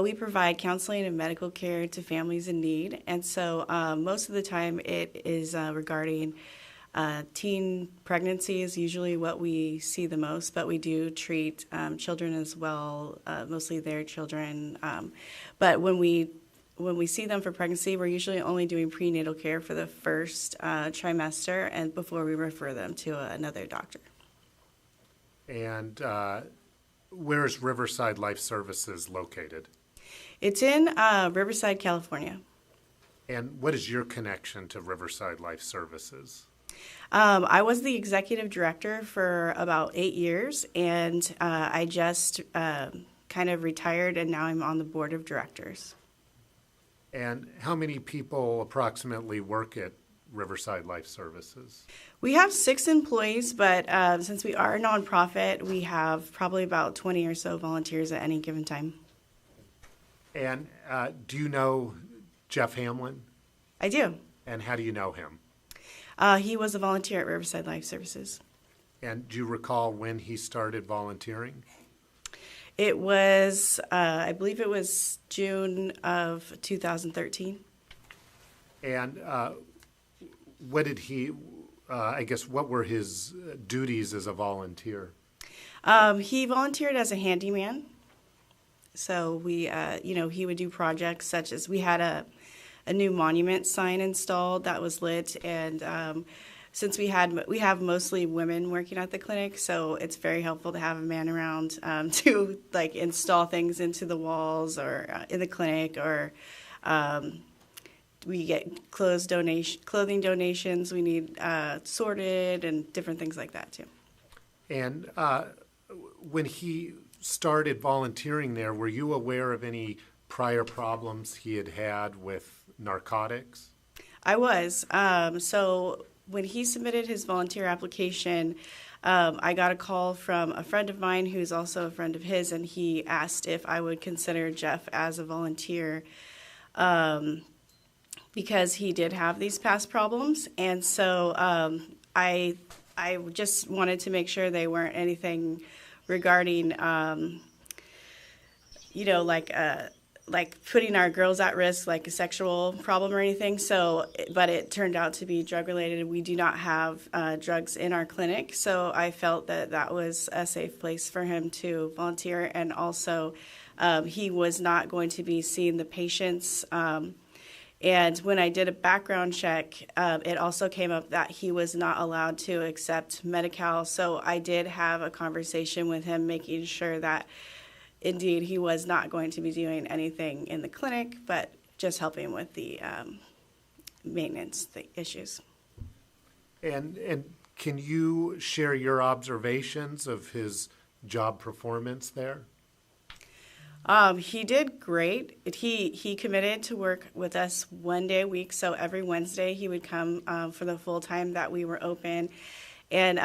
We provide counseling and medical care to families in need. And so most of the time it is regarding teen pregnancy is usually what we see the most, but we do treat children as well, mostly their children. But when we see them for pregnancy, we're usually only doing prenatal care for the first trimester and before we refer them to another doctor. And where is Riverside Life Services located? It's in Riverside, California. And what is your connection to Riverside Life Services? I was the executive director for about 8 years, and I just kind of retired, and now I'm on the board of directors. And how many people approximately work at Riverside Life Services? We have 6 employees, but since we are a nonprofit, we have probably about 20 or so volunteers at any given time. And do you know Jeff Hamlin? I do. And how do you know him? He was a volunteer at Riverside Life Services. And do you recall when he started volunteering? It was, I believe it was June of 2013. And what did he, what were his duties as a volunteer? He volunteered as a handyman. So we, he would do projects such as we had a new monument sign installed that was lit, and since we have mostly women working at the clinic, so it's very helpful to have a man around to like install things into the walls or in the clinic, or we get clothing donations we need sorted and different things like that too. And when he started volunteering there, were you aware of any prior problems he had had with narcotics? I was. So when he submitted his volunteer application, I got a call from a friend of mine who's also a friend of his, and he asked if I would consider Jeff as a volunteer because he did have these past problems. And so I just wanted to make sure they weren't anything regarding, like putting our girls at risk, like a sexual problem or anything. So, but it turned out to be drug related. We do not have drugs in our clinic. So I felt that that was a safe place for him to volunteer. And also he was not going to be seeing the patients. And when I did a background check, it also came up that he was not allowed to accept Medi-Cal. So I did have a conversation with him, making sure that indeed he was not going to be doing anything in the clinic, but just helping with the maintenance issues. And can you share your observations of his job performance there? He did great. He committed to work with us 1 day a week, so every Wednesday he would come for the full time that we were open. And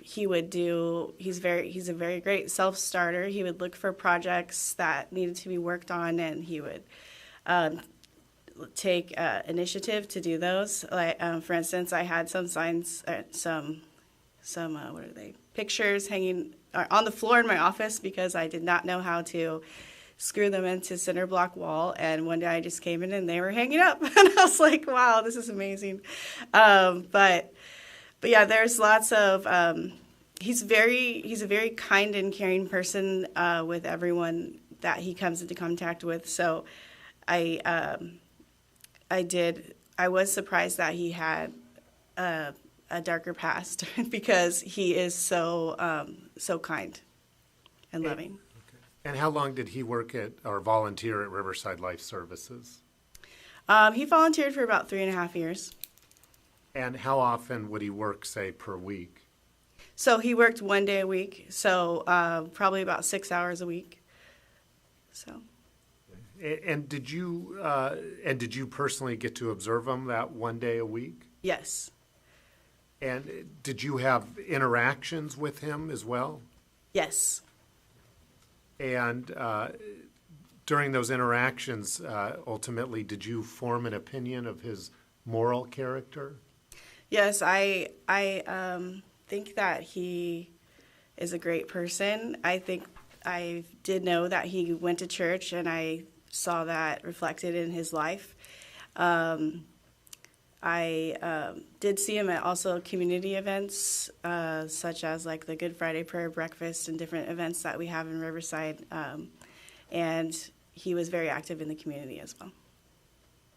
he's a very great self-starter. He would look for projects that needed to be worked on, and he would take initiative to do those. Like, for instance, I had some signs, pictures hanging on the floor in my office because I did not know how to screw them into cinder block wall. And one day I just came in and they were hanging up, and I was like, "Wow, this is amazing." But yeah, there's lots of. He's a very kind and caring person with everyone that he comes into contact with. So, I was surprised that he had a darker past because he is so kind and loving. And how long did he work at or volunteer at Riverside Life Services? He volunteered for about 3.5 years. And how often would he work, say, per week? So he worked 1 day a week, so probably about 6 hours a week. So. And did you personally get to observe him that 1 day a week? Yes. And did you have interactions with him as well? Yes. And during those interactions, ultimately, did you form an opinion of his moral character? Yes, I think that is a great person. I think I did know that he went to church, and I saw that reflected in his life. I did see him at also community events, such as like the Good Friday Prayer Breakfast and different events that we have in Riverside. And he was very active in the community as well.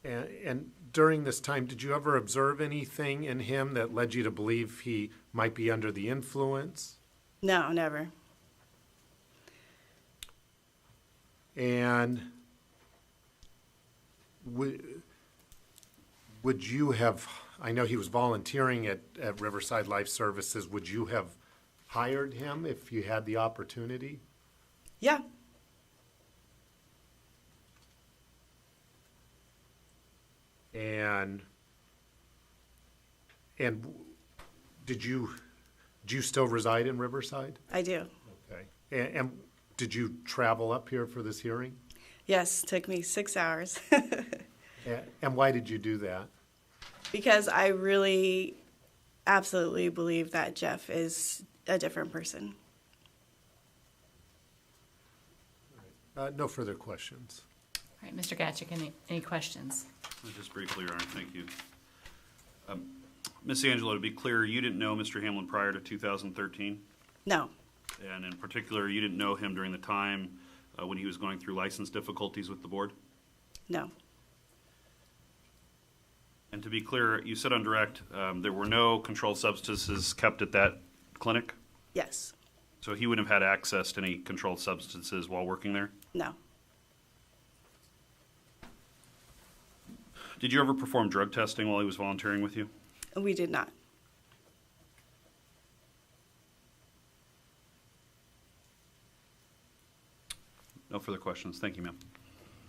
And during this time, did you ever observe anything in him that led you to believe he might be under the influence? No, never. And would you have, I know he was volunteering at Riverside Life Services, would you have hired him if you had the opportunity? Yeah. And did you still reside in Riverside? I do. Okay. And did you travel up here for this hearing? Yes, took me 6 hours. And why did you do that? Because I really absolutely believe that Jeff is a different person. No further questions. All right, Mr. Gatchick, any questions? Just briefly, Your Honor, thank you. Ms. Angelo, to be clear, you didn't know Mr. Hamlin prior to 2013? No. And in particular, you didn't know him during the time when he was going through license difficulties with the board? No. And to be clear, you said on direct, there were no controlled substances kept at that clinic? Yes. So he wouldn't have had access to any controlled substances while working there? No. Did you ever perform drug testing while he was volunteering with you? We did not. No further questions. Thank you, ma'am.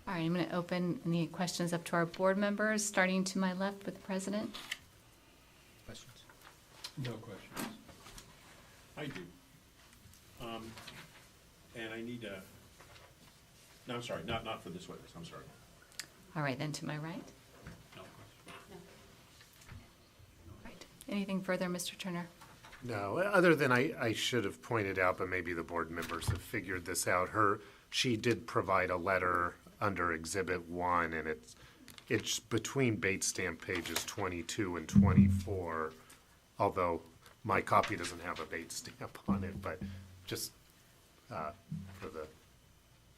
All right, I'm going to open any questions up to our board members, starting to my left with the president. Questions? No questions. I do. And I need no, I'm sorry, not for this witness, I'm sorry. All right, then to my right. No. Right. Anything further, Mr. Turner? No, other than I should have pointed out, but maybe the board members have figured this out. She did provide a letter under Exhibit 1, and it's between Bate stamp pages 22 and 24, although my copy doesn't have a Bate stamp on it, but just for the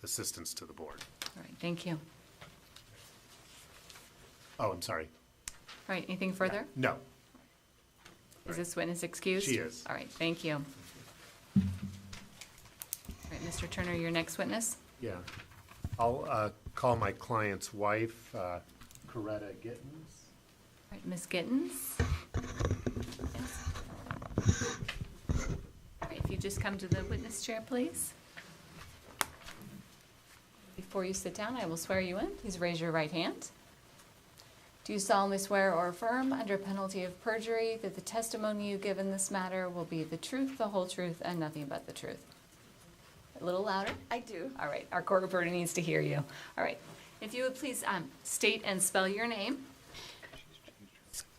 assistance to the board. All right, thank you. Oh, I'm sorry. All right, anything further? No. Is this witness excused? She is. All right, thank you. All right, Mr. Turner, your next witness. Yeah. I'll call my client's wife, Coretta Gittens. All right, Ms. Gittens. Yes. All right, if you just come to the witness chair, please. Before you sit down, I will swear you in. Please raise your right hand. Do you solemnly swear or affirm under penalty of perjury that the testimony you give in this matter will be the truth, the whole truth, and nothing but the truth? A little louder? I do. All right, our court reporter needs to hear you. All right, if you would please state and spell your name.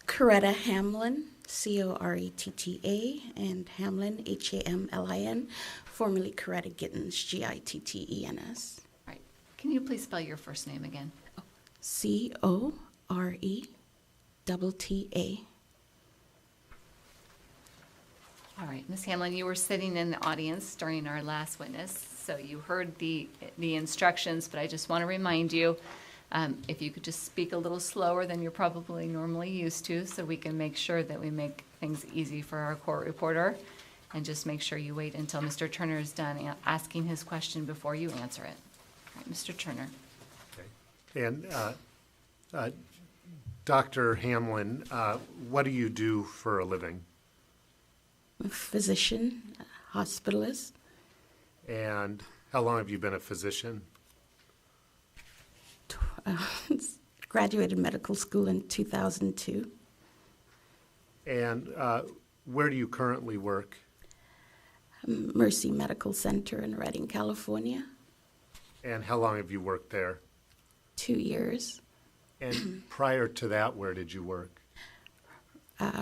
Coretta Hamlin, Coretta, and Hamlin, Hamlin, formerly Coretta Gittens, Gittens. All right, can you please spell your first name again? Coretta. All right, Ms. Hamlin, you were sitting in the audience during our last witness, so you heard the instructions, but I just want to remind you, if you could just speak a little slower than you're probably normally used to, so we can make sure that we make things easy for our court reporter, and just make sure you wait until Mr. Turner is done asking his question before you answer it. All right, Mr. Turner. Okay. And Dr. Hamlin, what do you do for a living? I'm a physician, hospitalist. And how long have you been a physician? Graduated medical school in 2002. And where do you currently work? Mercy Medical Center in Redding, California. And how long have you worked there? 2 years. And prior to that, where did you work?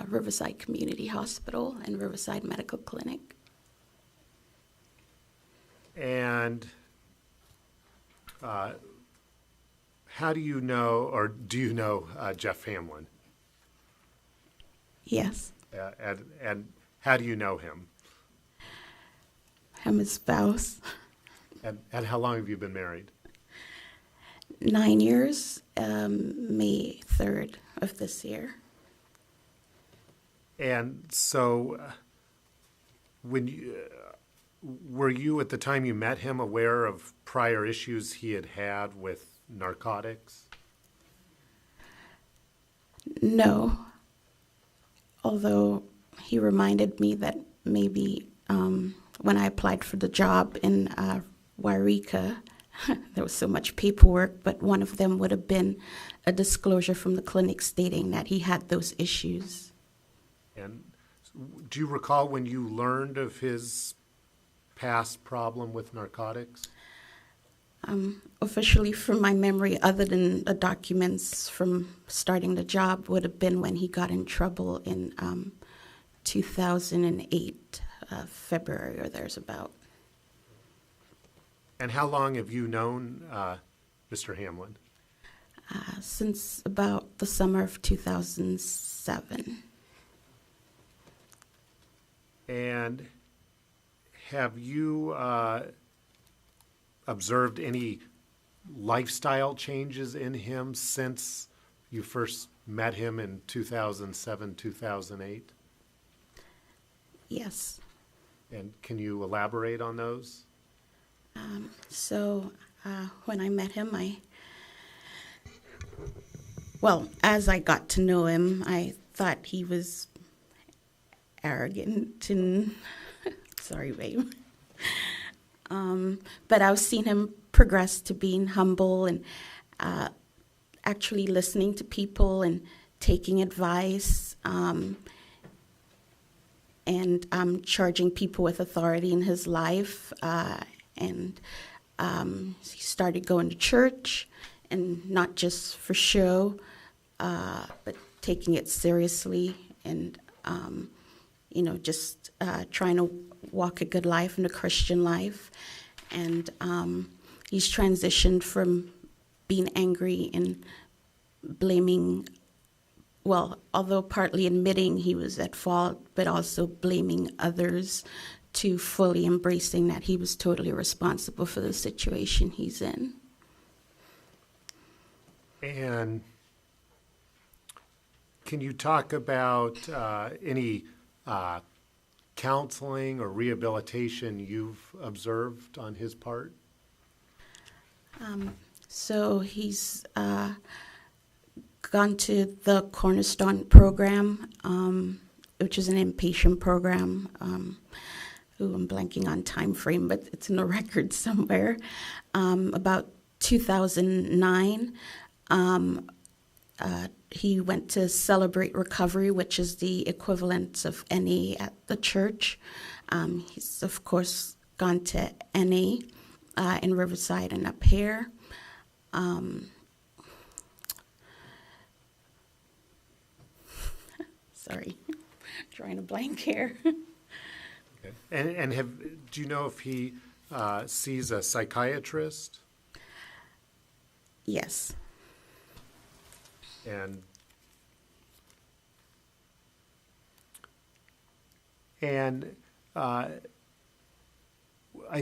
Riverside Community Hospital and Riverside Medical Clinic. And how do you know, or do you know Jeff Hamlin? Yes. And how do you know him? I'm his spouse. And how long have you been married? 9 years, May 3rd of this year. And so, when you, were you at the time you met him aware of prior issues he had had with narcotics? No. Although he reminded me that maybe when I applied for the job in Wairika, there was so much paperwork, but one of them would have been a disclosure from the clinic stating that he had those issues. And do you recall when you learned of his past problem with narcotics? Officially, from my memory, other than the documents from starting the job, would have been when he got in trouble in 2008, February or there's about. And how long have you known Mr. Hamlin? Since about the summer of 2007. And have you observed any lifestyle changes in him since you first met him in 2007, 2008? Yes. And can you elaborate on those? When I met him, as I got to know him, I thought he was arrogant and, sorry, babe. But I've seen him progress to being humble and actually listening to people and taking advice and charging people with authority in his life. And he started going to church, and not just for show, but taking it seriously and, just trying to walk a good life and a Christian life. And he's transitioned from being angry and blaming, although partly admitting he was at fault, but also blaming others, to fully embracing that he was totally responsible for the situation he's in. And can you talk about any counseling or rehabilitation you've observed on his part? So he's gone to the Cornerstone program, which is an inpatient program. I'm blanking on time frame, but it's in the record somewhere. About 2009, he went to Celebrate Recovery, which is the equivalent of NA at the church. He's, of course, gone to NA in Riverside and up here. Sorry, drawing a blank here. Okay. And do you know if he sees a psychiatrist? Yes. And I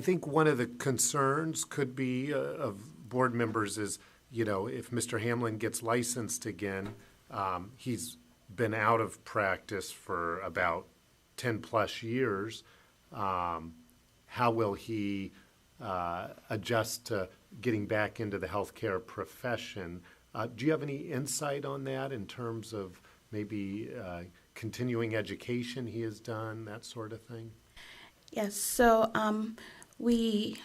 think one of the concerns could be of board members is, if Mr. Hamlin gets licensed again, he's been out of practice for about 10 plus years. How will he adjust to getting back into the healthcare profession? Do you have any insight on that in terms of maybe continuing education he has done, that sort of thing? Yes, so we've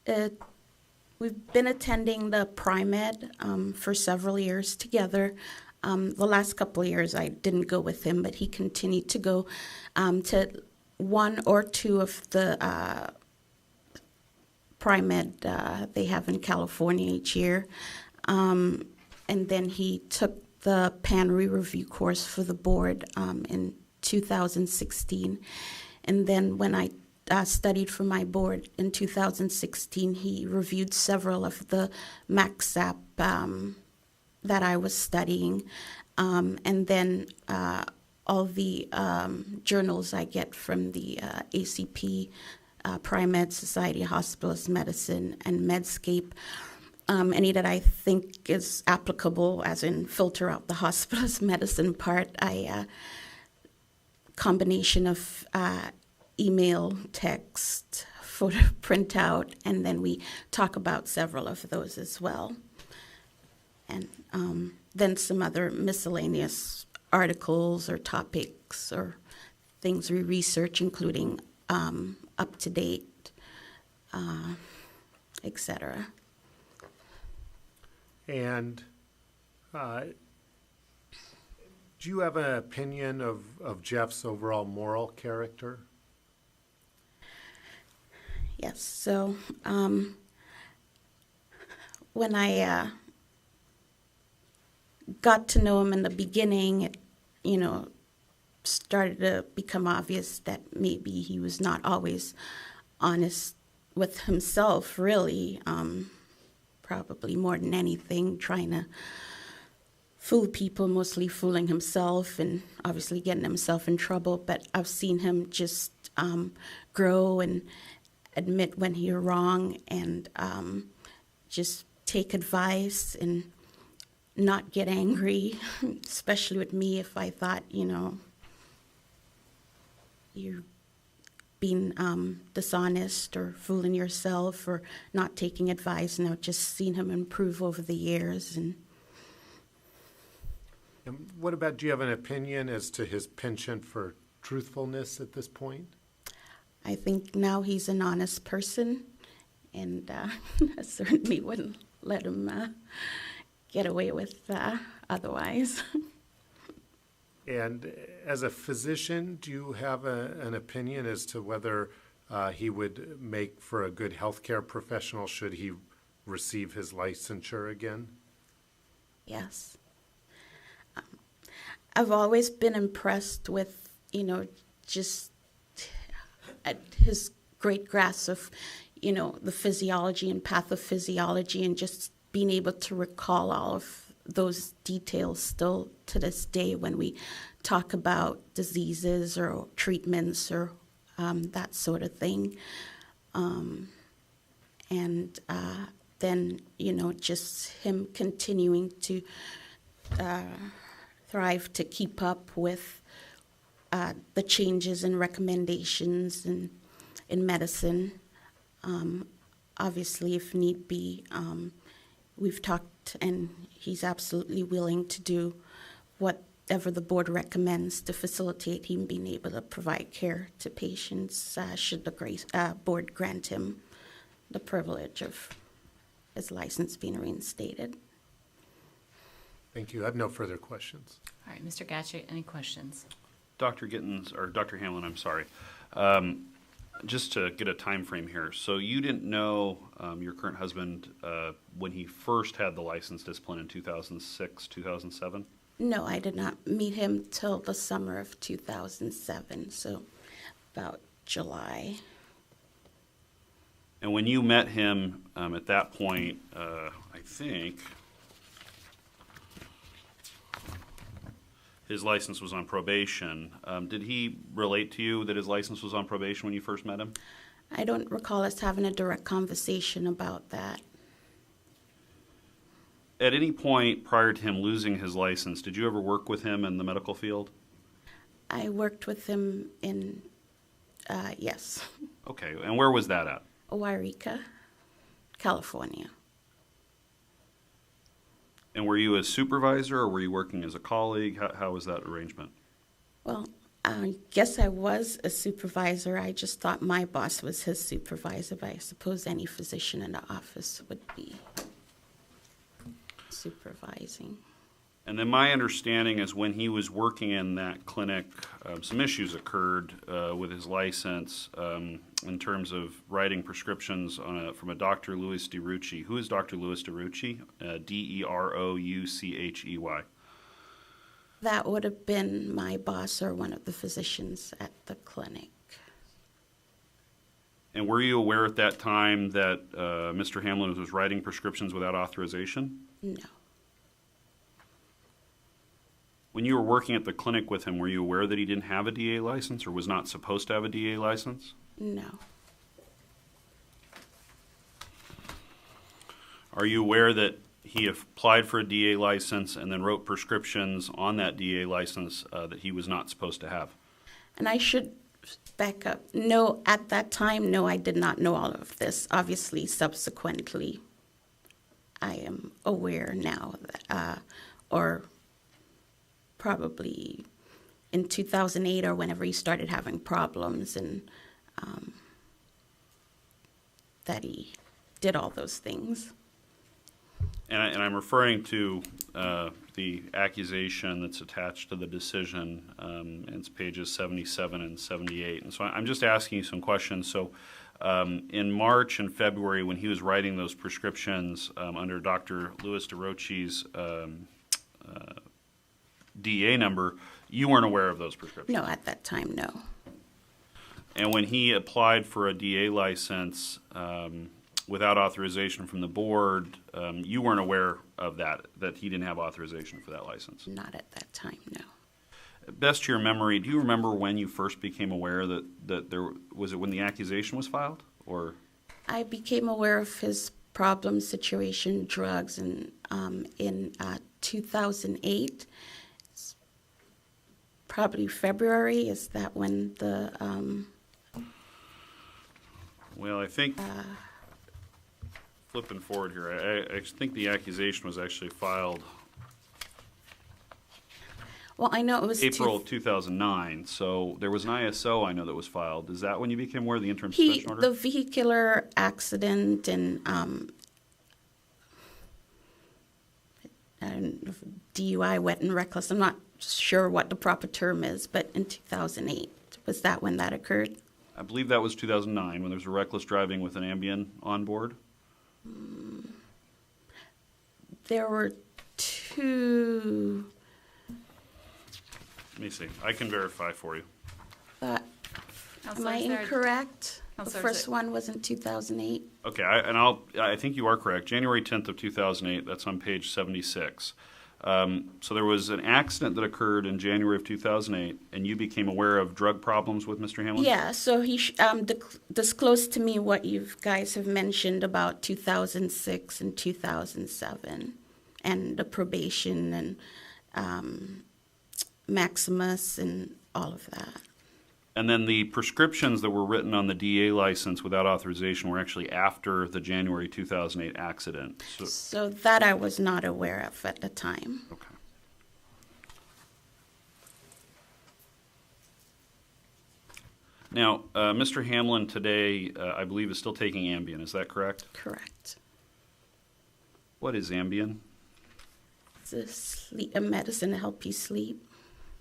been attending the Pri-Med for several years together. The last couple of years I didn't go with him, but he continued to go to one or two of the Pri-Med they have in California each year. And then he took the PAN re-review course for the board in 2016. And then when I studied for my board in 2016. He reviewed several of the MACSAP that I was studying, and then all the journals I get from the ACP, Pri-Med Society of Hospitalist Medicine, and Medscape. Any that I think is applicable, as in filter out the hospitalist medicine part, combination of email, text, photo printout, and then we talk about several of those as well. And then some other miscellaneous articles or topics or things we research, including up-to-date, etc. And do you have an opinion of Jeff's overall moral character? Yes, so when I got to know him in the beginning, it, started to become obvious that maybe he was not always honest with himself, really, probably more than anything, trying to fool people, mostly fooling himself and obviously getting himself in trouble. But I've seen him just grow and admit when you're wrong and just take advice and not get angry, especially with me if I thought, you're being dishonest or fooling yourself or not taking advice. And I've just seen him improve over the years. And what about, do you have an opinion as to his penchant for truthfulness at this point? I think now he's an honest person, and I certainly wouldn't let him get away with otherwise. And as a physician, do you have an opinion as to whether he would make for a good healthcare professional should he receive his licensure again? Yes. I've always been impressed with, just his great grasp of, the physiology and pathophysiology, and just being able to recall all of those details still to this day when we talk about diseases or treatments or that sort of thing. And then, just him continuing to thrive to keep up with the changes and recommendations in medicine. Obviously, if need be, we've talked, and he's absolutely willing to do whatever the board recommends to facilitate him being able to provide care to patients should the board grant him the privilege of his license being reinstated. Thank you. I have no further questions. All right, Mr. Gatchett, any questions? Dr. Gittens, or Dr. Hamlin, I'm sorry. Just to get a time frame here. So you didn't know your current husband when he first had the license discipline in 2006, 2007? No, I did not meet him till the summer of 2007, so about July. And when you met him at that point, I think his license was on probation. Did he relate to you that his license was on probation when you first met him? I don't recall us having a direct conversation about that. At any point prior to him losing his license, did you ever work with him in the medical field? I worked with him in, yes, Okay, and where was that at? Wairika, California. And were you a supervisor or were you working as a colleague? How was that arrangement? Well, I guess I was a supervisor. I just thought my boss was his supervisor, but I suppose any physician in the office would be supervising. And then my understanding is when he was working in that clinic, some issues occurred with his license in terms of writing prescriptions from a Dr. Louis DeRucci. Who is Dr. Louis DeRucci? D-E-R-O-U-C-H-E-Y. That would have been my boss or one of the physicians at the clinic. And were you aware at that time that Mr. Hamlin was writing prescriptions without authorization? No. When you were working at the clinic with him, were you aware that he didn't have a DA license or was not supposed to have a DA license? No. Are you aware that he applied for a DA license and then wrote prescriptions on that DA license that he was not supposed to have? And I should back up. No, at that time, no, I did not know all of this. Obviously, subsequently, I am aware now, that, or probably in 2008 or whenever he started having problems, and that he did all those things. And I'm referring to the accusation that's attached to the decision. And it's pages 77 and 78. And so I'm just asking you some questions. So in March and February, when he was writing those prescriptions under Dr. Louis DeRochi's DA number, you weren't aware of those prescriptions? No, at that time, no. And when he applied for a DA license without authorization from the board, you weren't aware of that he didn't have authorization for that license? Not at that time, no. Best to your memory, do you remember when you first became aware that there was it when the accusation was filed, or? I became aware of his problem situation, drugs, and in 2008, probably February. Is that when the? Well, I think. Flipping forward here, I think the accusation was actually filed. Well, I know it was April of 2009. So there was an ISO I know that was filed. Is that when you became aware of the interim suspension order? The vehicular accident and DUI, wet and reckless. I'm not sure what the proper term is, but in 2008, was that when that occurred? I believe that was 2009 when there was a reckless driving with an Ambien on board. There were two. Let me see. I can verify for you. Am I incorrect? The first one was in 2008. Okay, I think you are correct. January 10th of 2008. That's on page 76. So there was an accident that occurred in January of 2008, and you became aware of drug problems with Mr. Hamlin? Yeah, so he disclosed to me what you guys have mentioned about 2006 and 2007, and the probation and Maximus and all of that. And then the prescriptions that were written on the DA license without authorization were actually after the January 2008 accident. So that I was not aware of at the time. Okay. Now, Mr. Hamlin today, I believe, is still taking Ambien. Is that correct? Correct. What is Ambien? It's a medicine to help you sleep.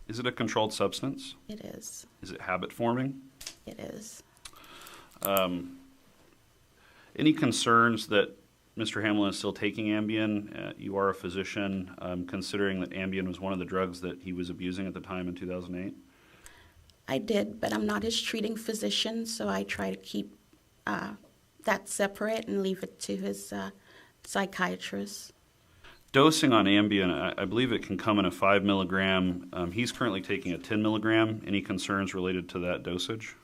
Is it a controlled substance? It is. Is it habit forming? It is. Any concerns that Mr. Hamlin is still taking Ambien? You are a physician, considering that Ambien was one of the drugs that he was abusing at the time in 2008? I did, but I'm not his treating physician, so I try to keep that separate and leave it to his psychiatrist. Dosing on Ambien, I believe it can come in a 5 milligram. He's currently taking a 10 milligram. Any concerns related to that dosage?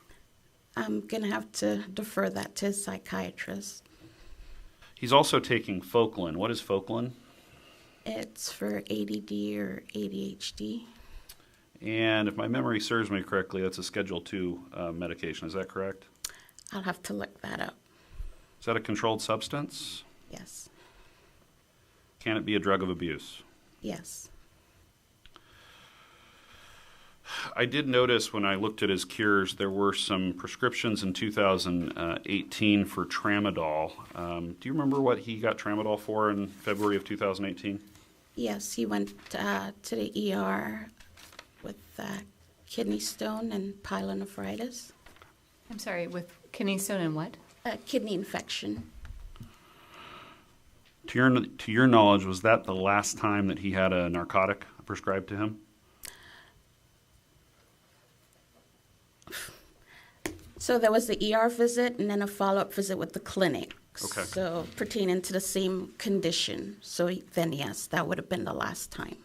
I'm going to have to defer that to his psychiatrist. He's also taking Focalin. What is Focalin? It's for ADD or ADHD. And if my memory serves me correctly, that's a Schedule II medication. Is that correct? I'll have to look that up. Is that a controlled substance? Yes. Can it be a drug of abuse? Yes. I did notice when I looked at his cures, there were some prescriptions in 2018 for Tramadol. Do you remember what he got Tramadol for in February of 2018? Yes, he went to the ER with kidney stone and pyelonephritis. I'm sorry, with kidney stone and what? Kidney infection. To your knowledge, was that the last time that he had a narcotic prescribed to him? So there was the ER visit and then a follow-up visit with the clinic. Okay. So pertaining to the same condition. So then, yes, that would have been the last time.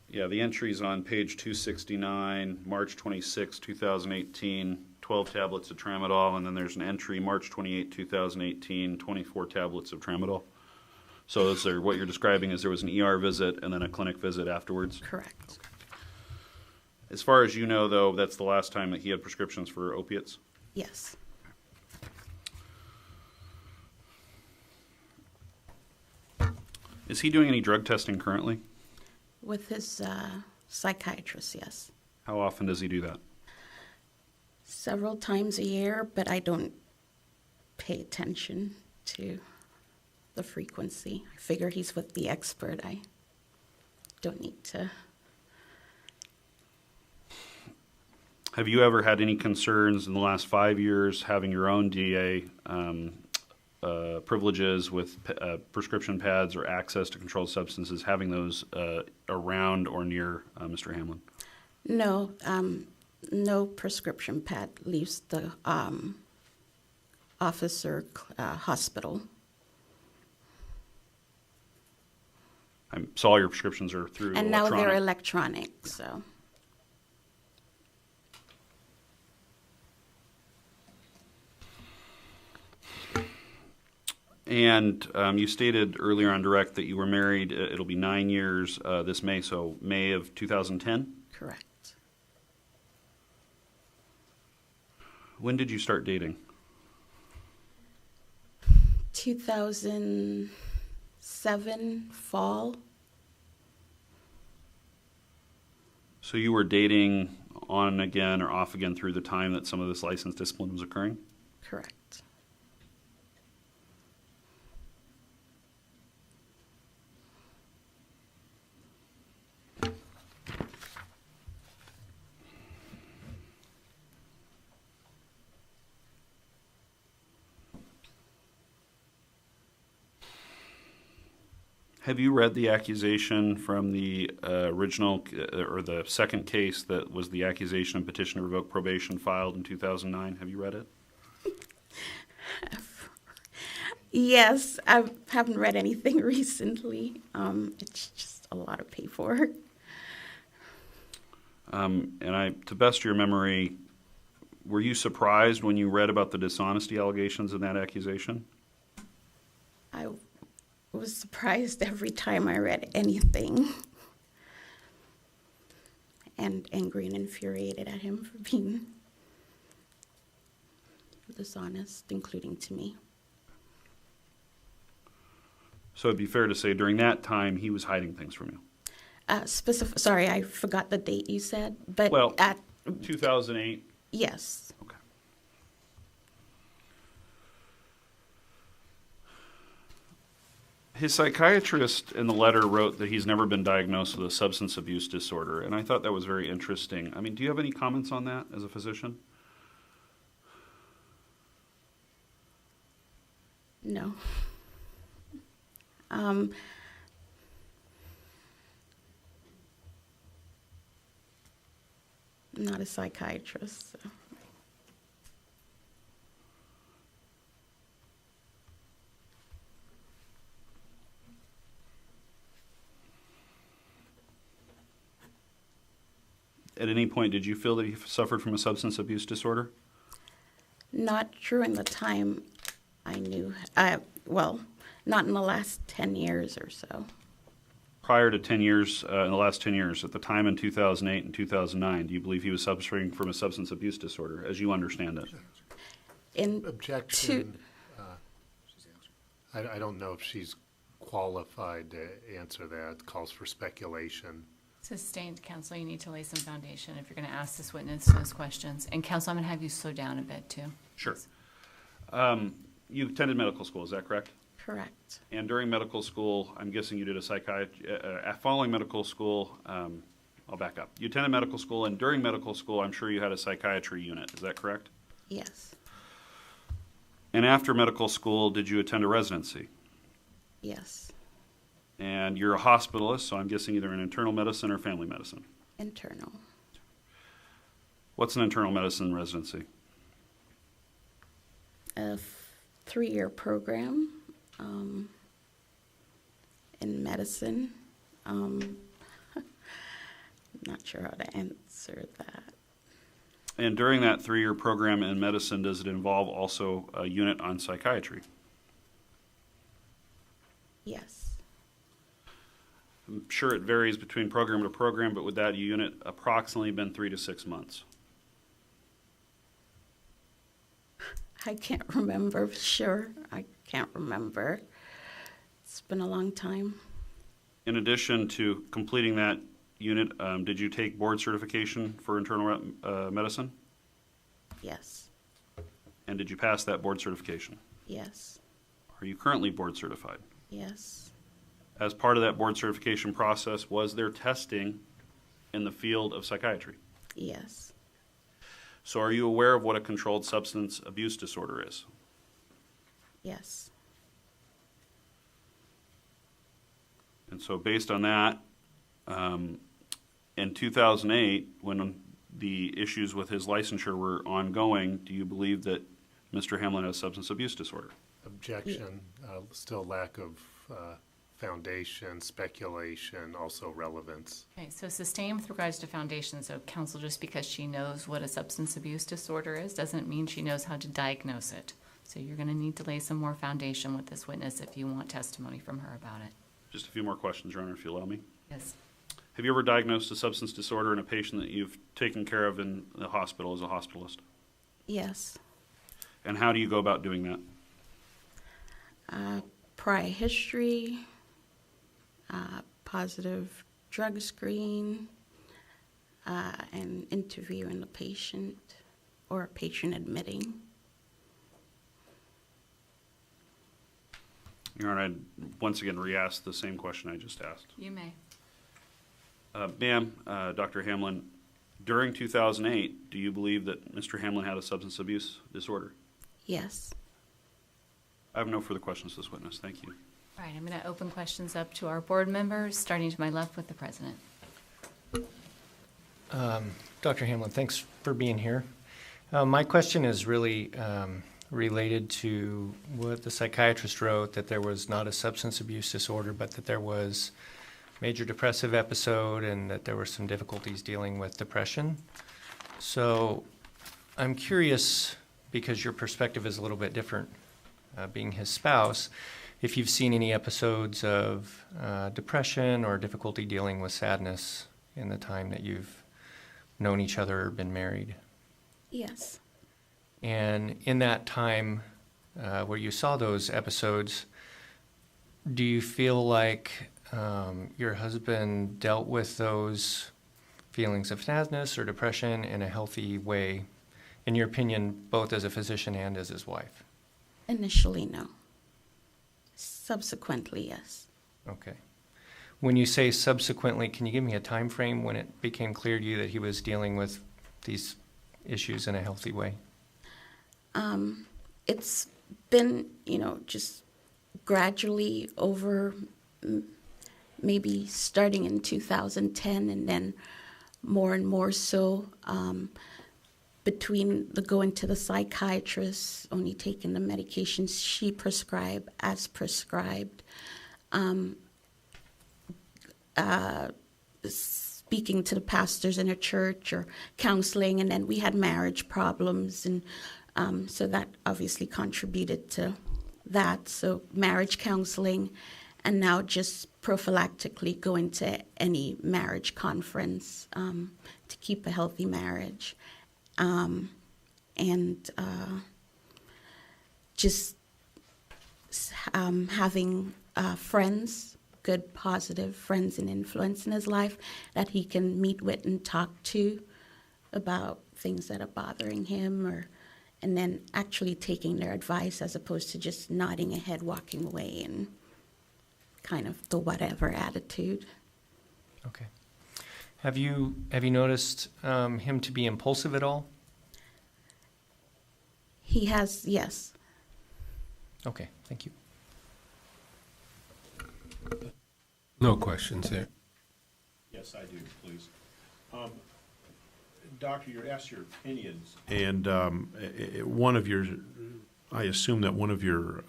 Yeah, the entries on page 269, March 26, 2018, 12 tablets of tramadol, and then there's an entry, March 28, 2018, 24 tablets of tramadol. So those are, what you're describing is there was an ER visit and then a clinic visit afterwards? Correct. As far as you know, though, that's the last time that he had prescriptions for opiates? Yes. Is he doing any drug testing currently? With his psychiatrist, yes. How often does he do that? Several times a year, but I don't pay attention to the frequency. I figure he's with the expert. I don't need to. Have you ever had any concerns in the last 5 years having your own DA privileges with prescription pads or access to controlled substances, having those around or near Mr. Hamlin? No, no prescription pad leaves the office or hospital. So all your prescriptions are through And electronic? now they're electronic, so. And you stated earlier on direct that you were married, it'll be 9 years this May, so May of 2010? Correct. When did you start dating? 2007 fall. So you were dating on again or off again through the time that some of this license discipline was occurring? Correct. Have you read the accusation from the original or the second case that was the accusation of petition to revoke probation filed in 2009? Have you read it? Yes, I haven't read anything recently. It's just a lot of paperwork. And to best of your memory, were you surprised when you read about the dishonesty allegations in that accusation? I was surprised every time I read anything. And angry and infuriated at him for being dishonest, including to me. So it'd be fair to say during that time he was hiding things from you? Sorry, I forgot the date you said, but Well, at 2008? yes. Okay. His psychiatrist in the letter wrote that he's never been diagnosed with a substance abuse disorder, and I thought that was very interesting. I mean, do you have any comments on that as a physician? No. I'm not a psychiatrist. So. At any point, did you feel that he suffered from a substance abuse disorder? Not during the time I knew. Well, not in the last 10 years or so. Prior to 10 years, in the last 10 years, at the time in 2008 and 2009, do you believe he was suffering from a substance abuse disorder, as you understand it? Objection. I don't know if she's qualified to answer that. Calls for speculation. Sustained, counsel, you need to lay some foundation if you're going to ask this witness those questions. And counsel, I'm going to have you slow down a bit too. Sure. You attended medical school, is that correct? Correct. And during medical school, I'm guessing you did a psychiatry, following medical school, I'll back up. You attended medical school, and during medical school, I'm sure you had a psychiatry unit, is that correct? Yes. And after medical school, did you attend a residency? Yes. And you're a hospitalist, so I'm guessing either in internal medicine or family medicine. Internal. What's an internal medicine residency? a 3-year program in medicine. Not sure how to answer that. And during that 3-year program in medicine, does it involve also a unit on psychiatry? Yes. I'm sure it varies between program to program, but would that unit approximately been 3 to 6 months? I can't remember, sure. I can't remember. It's been a long time. In addition to completing that unit, did you take board certification for internal medicine? Yes. And did you pass that board certification? Yes. Are you currently board certified? Yes. As part of that board certification process, was there testing in the field of psychiatry? Yes. So are you aware of what a controlled substance abuse disorder is? Yes. And so based on that, in 2008, when the issues with his licensure were ongoing, do you believe that Mr. Hamlin has substance abuse disorder? Objection, still lack of foundation, speculation, also relevance. Okay, so sustain with regards to foundation. So counsel, just because she knows what a substance abuse disorder is, doesn't mean she knows how to diagnose it. So you're going to need to lay some more foundation with this witness if you want testimony from her about it. Just a few more questions, Your Honor, if you allow me. Yes. Have you ever diagnosed a substance disorder in a patient that you've taken care of in the hospital as a hospitalist? Yes. And how do you go about doing that? Prior history, positive drug screen, and interviewing the patient or a patient admitting. Your Honor, I'd once again re-ask the same question I just asked. You may. Ma'am, Dr. Hamlin, during 2008, do you believe that Mr. Hamlin had a substance abuse disorder? Yes. I have no further questions to this witness. Thank you. All right, I'm going to open questions up to our board members, starting to my left with the president. Dr. Hamlin, thanks for being here. My question is really related to what the psychiatrist wrote, that there was not a substance abuse disorder, but that there was major depressive episode and that there were some difficulties dealing with depression. So I'm curious, because your perspective is a little bit different, being his spouse, if you've seen any episodes of depression or difficulty dealing with sadness in the time that you've known each other or been married. Yes. And in that time where you saw those episodes, do you feel like your husband dealt with those feelings of sadness or depression in a healthy way, in your opinion, both as a physician and as his wife? Initially, no. Subsequently, yes. Okay. When you say subsequently, can you give me a time frame when it became clear to you that he was dealing with these issues in a healthy way? It's been, just gradually over, maybe starting in 2010 and then more and more so, between the going to the psychiatrist, only taking the medications she prescribed as prescribed, speaking to the pastors in her church or counseling, and then we had marriage problems, and so that obviously contributed to that. So marriage counseling, and now just prophylactically going to any marriage conference to keep a healthy marriage. Just having friends, good, positive friends and influence in his life that he can meet with and talk to about things that are bothering him, and then actually taking their advice as opposed to just nodding a head, walking away, and kind of the whatever attitude. Okay. Have you noticed him to be impulsive at all? He has, yes. Okay, thank you. No questions here. Yes, I do, please. Doctor, you're asked your opinions, and one of your I assume that one of your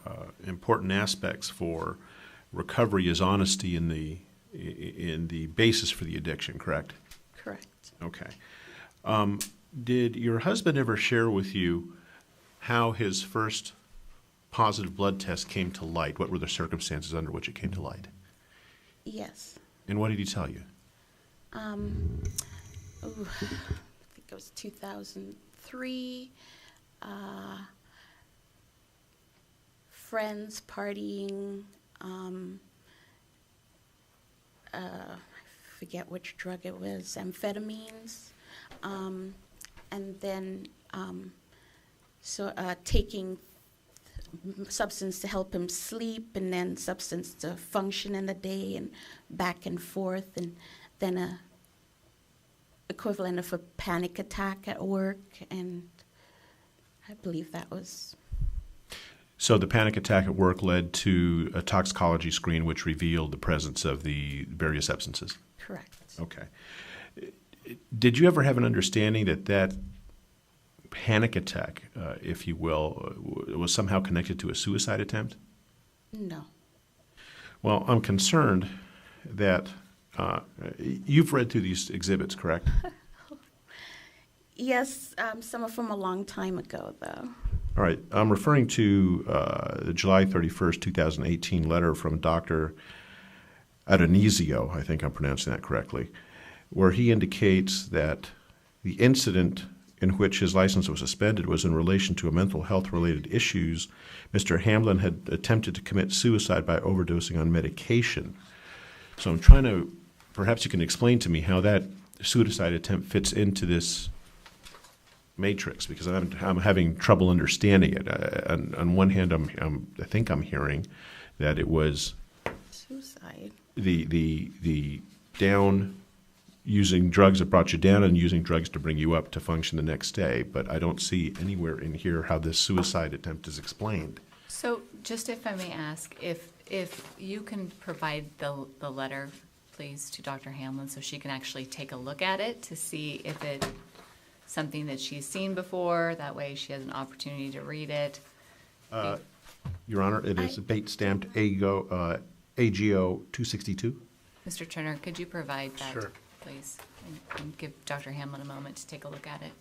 important aspects for recovery is honesty in the basis for the addiction, correct? Correct. Okay. Did your husband ever share with you how his first positive blood test came to light? What were the circumstances under which it came to light? Yes. And what did he tell you? I think it was 2003. Friends partying. I forget which drug it was, amphetamines. And then taking substance to help him sleep, and then substance to function in the day, and back and forth, and then a equivalent of a panic attack at work, and I believe that was. So the panic attack at work led to a toxicology screen which revealed the presence of the various substances? Correct. Okay. Did you ever have an understanding that panic attack, if you will, was somehow connected to a suicide attempt? No. Well, I'm concerned that you've read through these exhibits, correct? Yes, some of them a long time ago, though. All right. I'm referring to the July 31st, 2018 letter from Dr. Adonisio, I think I'm pronouncing that correctly, where he indicates that the incident in which his license was suspended was in relation to a mental health-related issues. Mr. Hamlin had attempted to commit suicide by overdosing on medication. So I'm trying to, perhaps you can explain to me how that suicide attempt fits into this matrix, because I'm having trouble understanding it. On one hand, I think I'm hearing that it was suicide. The down, using drugs that brought you down and using drugs to bring you up to function the next day, but I don't see anywhere in here how this suicide attempt is explained. So just if I may ask, if you can provide the letter, please, to Dr. Hamlin so she can actually take a look at it to see if it's something that she's seen before. That way she has an opportunity to read it. Your Honor, it is date stamped AGO 262. Mr. Turner, could you provide that, Sure. please? And give Dr. Hamlin a moment to take a look at it.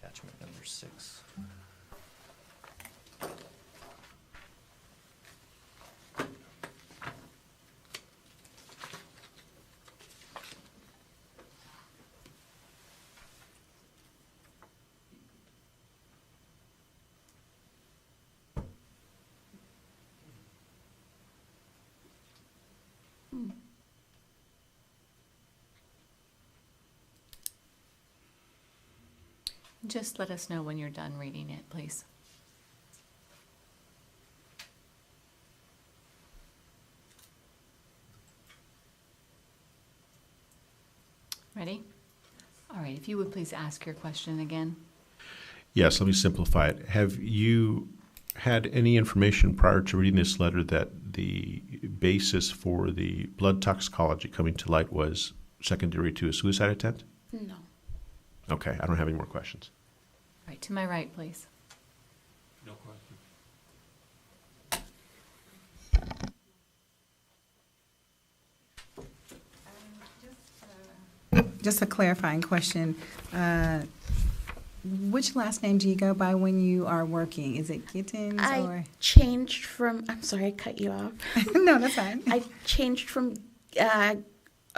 Attachment number 6. Just let us know when you're done reading it, please. Ready? All right, if you would please ask your question again. Yes, let me simplify it. Have you had any information prior to reading this letter that the basis for the blood toxicology coming to light was secondary to a suicide attempt? No. Okay, I don't have any more questions. Right, to my right, please. No question. Just a clarifying question. Which last name do you go by when you are working? Is it Gittins I or? changed from, I'm sorry, I cut you off. No, that's fine. I changed from,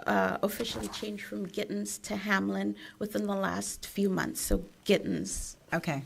officially changed from Gittins to Hamlin within the last few months, so Gittins. Okay,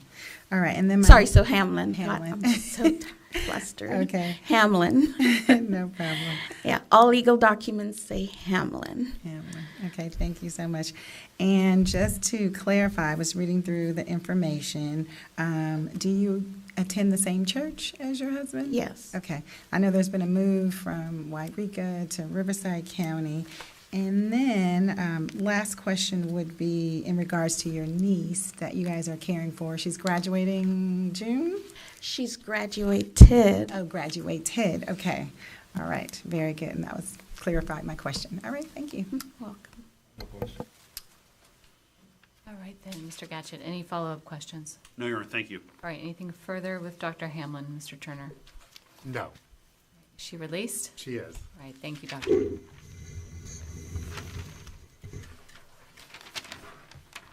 all right, and then Sorry, so Hamlin. Hamlin. I'm so flustered. Okay. Hamlin. No problem. Yeah, all legal documents say Hamlin. Hamlin. Okay, thank you so much. And just to clarify, I was reading through the information. Do you attend the same church as your husband? Yes. Okay. I know there's been a move from Wairika to Riverside County. And then last question would be in regards to your niece that you guys are caring for. She's graduating June? She's graduated. Oh, graduated. Okay. All right. Very good. And that was clarified my question. All right, thank you. Welcome. All right then, Mr. Gatchett, any follow-up questions? No, Your Honor, thank you. All right, anything further with Dr. Hamlin, Mr. Turner? No, Is she released? she is. All right, thank you, Doctor. All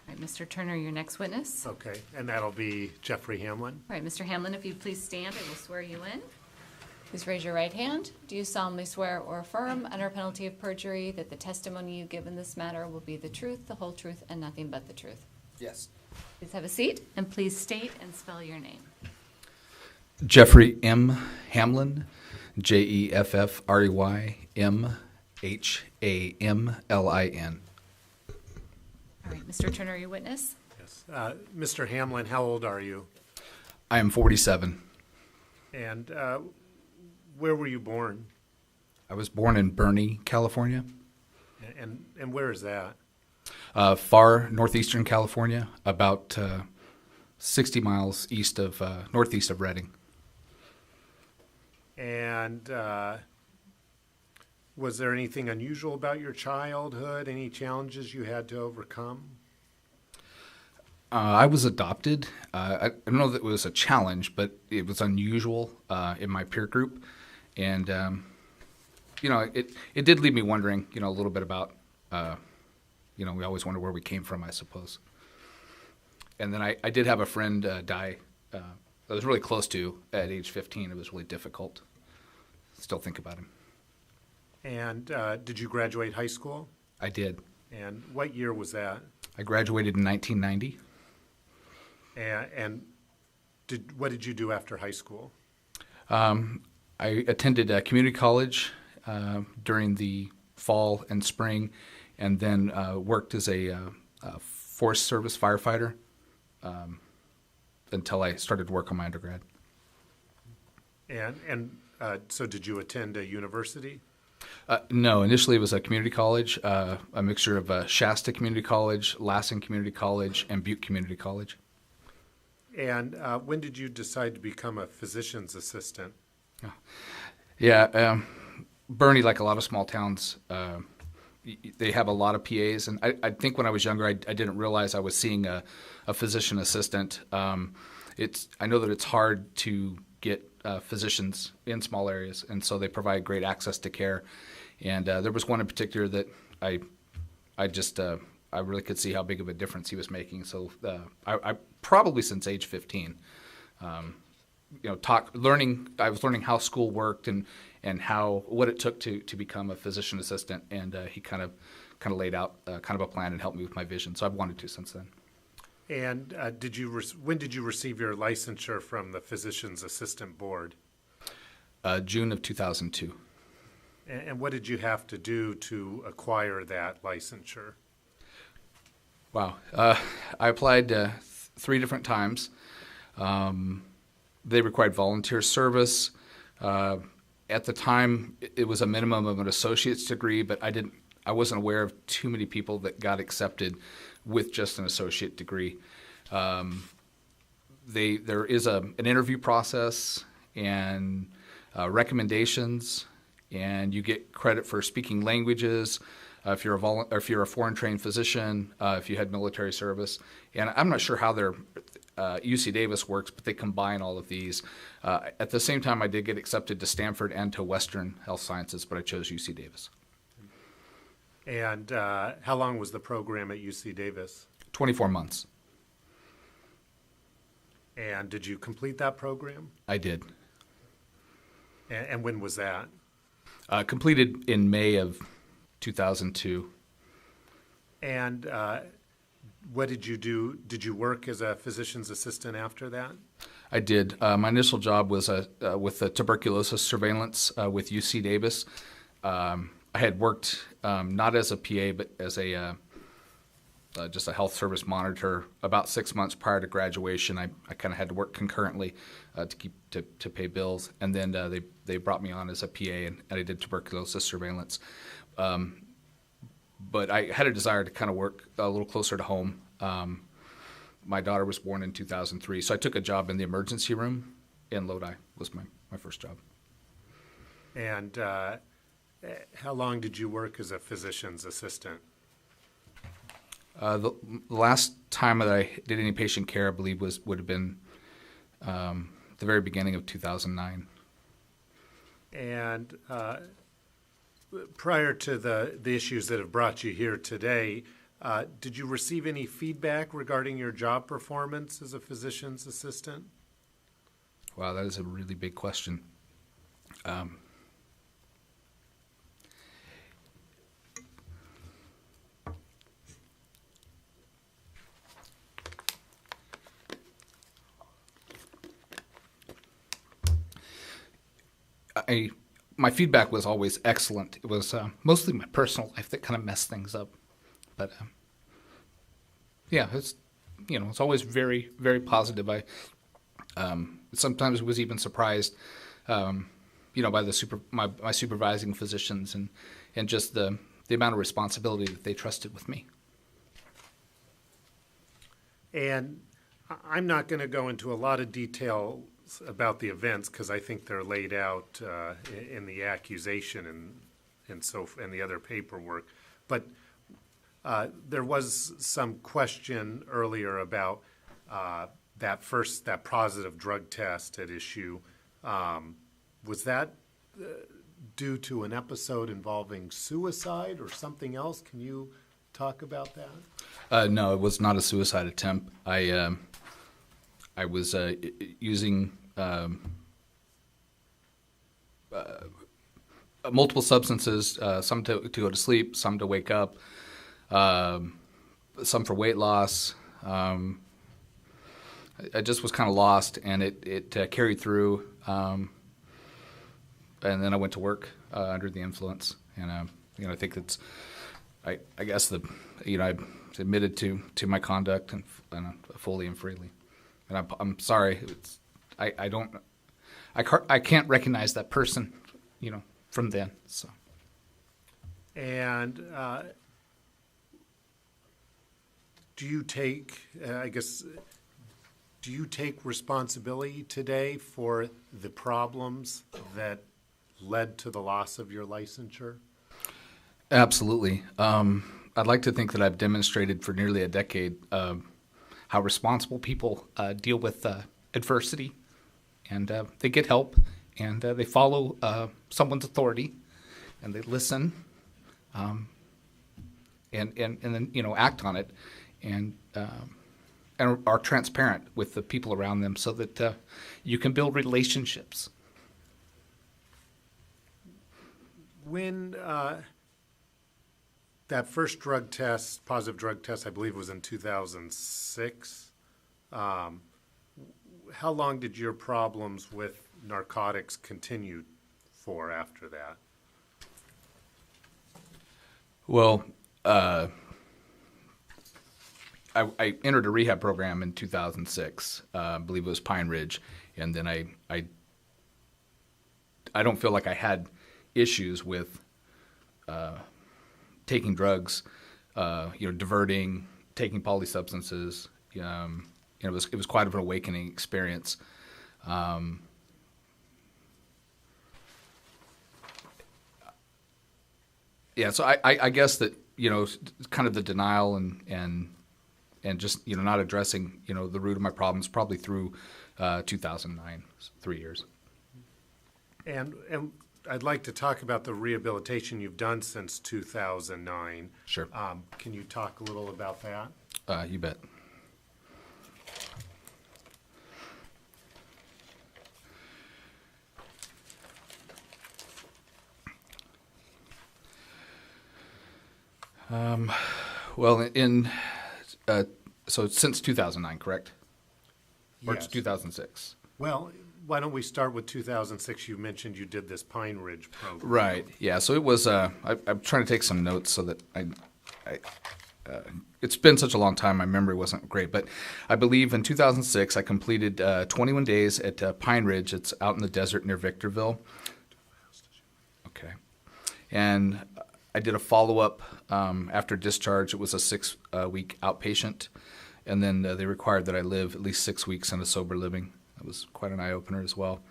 right, Mr. Turner, your next witness. All Okay, and that'll be Jeffrey Hamlin. right, Mr. Hamlin, if you please stand, I will swear you in. Please raise your right hand. Do you solemnly swear or affirm, under penalty of perjury, that the testimony you give in this matter will be the truth, the whole truth, and nothing but the truth? Yes. Please have a seat, and please state and spell your name. Jeffrey M. Hamlin, JEFFREY-MHAMLIN. All right, Mr. Turner, your witness. Yes. Mr. Hamlin, how old are you? I am 47. And where were you born? I was born in Bernie, California, And where is that? far northeastern California, about 60 miles northeast of Redding. And was there anything unusual about your childhood? Any challenges you had to overcome? I was adopted. I don't know that it was a challenge, but it was unusual in my peer group. And, it did leave me wondering, a little bit about, we always wonder where we came from, I suppose. And then I did have a friend die that I was really close to at age 15. It was really difficult. Still think about him. And did you graduate high school? I did. And what year was that? I graduated in 1990. And what did you do after high school? I attended community college during the fall and spring, and then worked as a Forest Service firefighter until I started work on my undergrad. And so did you attend a university? No, initially it was a community college, a mixture of Shasta Community College, Lassen Community College, and Butte Community College. And when did you decide to become a physician's assistant? Yeah, Bernie, like a lot of small towns, they have a lot of PAs, and I think when I was younger, I didn't realize I was seeing a physician assistant. I know that it's hard to get physicians in small areas, and so they provide great access to care. And there was one in particular that I really could see how big of a difference he was making. So I probably since age 15, I was learning how school worked and what it took to become a physician assistant, and he kind of laid out kind of a plan and helped me with my vision. So I've wanted to since then. And when did you receive your licensure from the Physician's Assistant Board? June of 2002. And what did you have to do to acquire that licensure? Wow. I applied 3 different times. They required volunteer service. At the time, it was a minimum of an associate's degree, but I wasn't aware of too many people that got accepted with just an associate degree. There is an interview process and recommendations, and you get credit for speaking languages. If you're a foreign trained physician, if you had military service, and I'm not sure how their UC Davis works, but they combine all of these. At the same time, I did get accepted to Stanford and to Western Health Sciences, but I chose UC Davis. And how long was the program at UC Davis? 24 months. And did you complete that program? I did. And when was that? Completed in May of 2002. And what did you do? Did you work as a physician's assistant after that? I did. My initial job was with the tuberculosis surveillance with UC Davis. I had worked not as a PA, but as just a health service monitor. About 6 months prior to graduation, I kind of had to work concurrently to pay bills, and then they brought me on as a PA, and I did tuberculosis surveillance. But I had a desire to kind of work a little closer to home. My daughter was born in 2003, so I took a job in the emergency room in Lodi. Was my first job. And How long did you work as a physician's assistant? The last time that I did any patient care, I believe, would have been the very beginning of 2009. And prior to the issues that have brought you here today, did you receive any feedback regarding your job performance as a physician's assistant? Wow, that is a really big question. My feedback was always excellent. It was mostly my personal life that kind of messed things up, but yeah, it's it's always very, very positive. I sometimes was even surprised, by my supervising physicians and just the amount of responsibility that they trusted with me. And I'm not going to go into a lot of detail about the events because I think they're laid out in the accusation and the other paperwork. But there was some question earlier about that positive drug test at issue. Was that due to an episode involving suicide or something else? Can you talk about that? No, it was not a suicide attempt. I was using multiple substances, some to go to sleep, some to wake up, some for weight loss. I just was kind of lost, and it carried through. And then I went to work under the influence, and I think it's, I guess I admitted to my conduct and fully and freely, and I'm sorry. I can't recognize that person, from then. So. And do you take responsibility today for the problems that led to the loss of your licensure? Absolutely. I'd like to think that I've demonstrated for nearly a decade how responsible people deal with adversity, and they get help, and they follow someone's authority, and they listen, and then act on it, and are transparent with the people around them, so that you can build relationships. When that first positive drug test, I believe was in 2006, how long did your problems with narcotics continue for after that? Well, I entered a rehab program in 2006. I believe it was Pine Ridge, and then I don't feel like I had issues with taking drugs, diverting, taking polysubstances. It was quite of an awakening experience. So I guess that kind of the denial and just not addressing the root of my problems probably through 2009, 3 years. And I'd like to talk about the rehabilitation you've done since 2009. Sure. Can you talk a little about that? You bet. So since 2009, correct? Or Yes. 2006? Well, why don't we start with 2006? You mentioned you did this Pine Ridge program. Right. Yeah. So it was. I'm trying to take some notes so that it's been such a long time. My memory wasn't great, but I believe in 2006 I completed 21 days at Pine Ridge. It's out in the desert near Victorville. Okay. And I did a follow-up after discharge. It was a 6-week outpatient, and then they required that I live at least 6 weeks in a sober living. That was quite an eye-opener as well.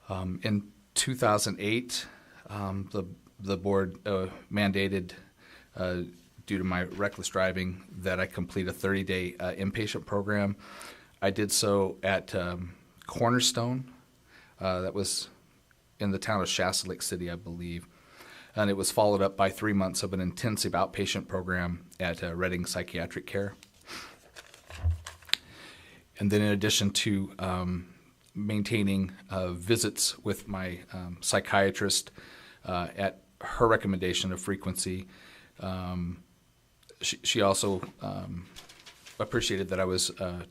In 2008, The board mandated, due to my reckless driving, that I complete a 30-day inpatient program. I did so at Cornerstone. That was in the town of Shasta Lake City, I believe. And it was followed up by 3 months of an intensive outpatient program at Reading Psychiatric Care. And then in addition to maintaining visits with my psychiatrist at her recommendation of frequency, she also appreciated that I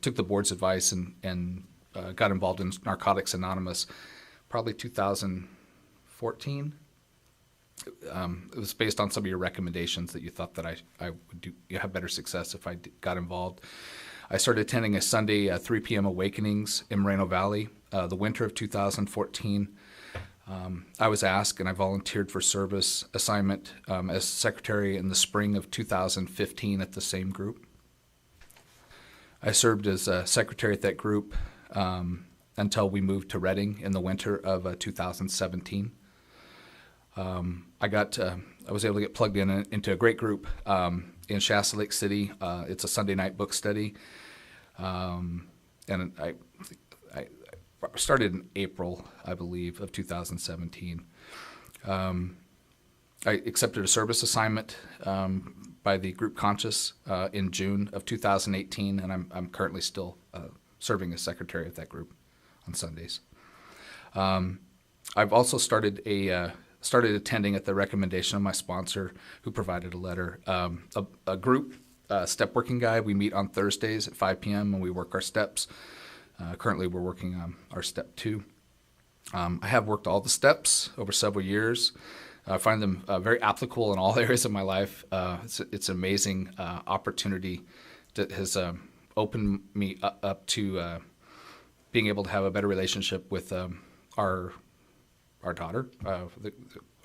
took the board's advice and got involved in Narcotics Anonymous probably 2014. It was based on some of your recommendations that you thought that I would have better success if I got involved. I started attending a Sunday 3 p.m. awakenings in Moreno Valley the winter of 2014. I was asked and I volunteered for service assignment as secretary in the spring of 2015 at the same group. I served as secretary at that group until we moved to Reading in the winter of 2017. I was able to get plugged into a great group in Shasta Lake City. It's a Sunday night book study, and I started in April, I believe, of 2017. I accepted a service assignment by the group Conscious in June of 2018, and I'm currently still serving as secretary of that group on Sundays. I've also started attending at the recommendation of my sponsor, who provided a letter, a group step working guide. We meet on Thursdays at 5 p.m. and we work our steps. Currently, we're working on our step 2. I have worked all the steps over several years. I find them very applicable in all areas of my life. It's an amazing opportunity that has opened me up to being able to have a better relationship with our daughter,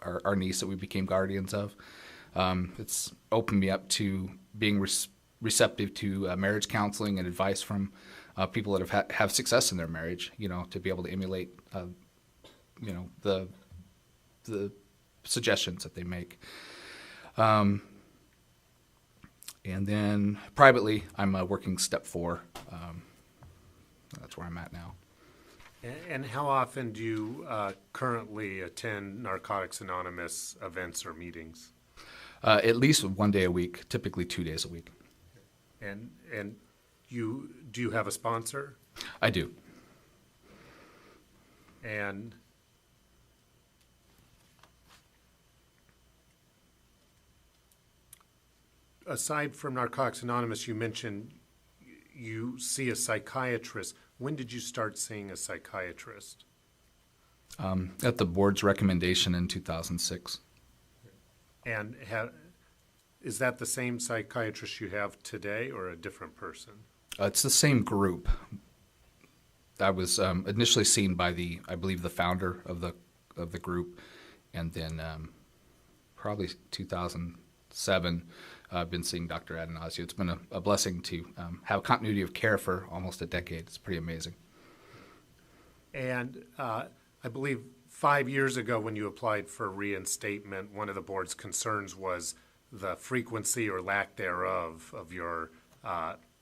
our niece that we became guardians of. It's opened me up to being receptive to marriage counseling and advice from people that have success in their marriage, to be able to emulate, the suggestions that they make. And then privately, I'm working step 4. That's where I'm at now. And how often do you currently attend Narcotics Anonymous events or meetings? At least 1 day a week, typically 2 days a week. And do you have a sponsor? I do. And aside from Narcotics Anonymous, you mentioned you see a psychiatrist. When did you start seeing a psychiatrist? At the board's recommendation in 2006. And is that the same psychiatrist you have today or a different person? It's the same group. I was initially seen by I believe the founder of the group, and then probably 2007, I've been seeing Dr. Adanasio. It's been a blessing to have continuity of care for almost a decade. It's pretty amazing. And I believe 5 years ago when you applied for reinstatement, one of the board's concerns was the frequency or lack thereof of your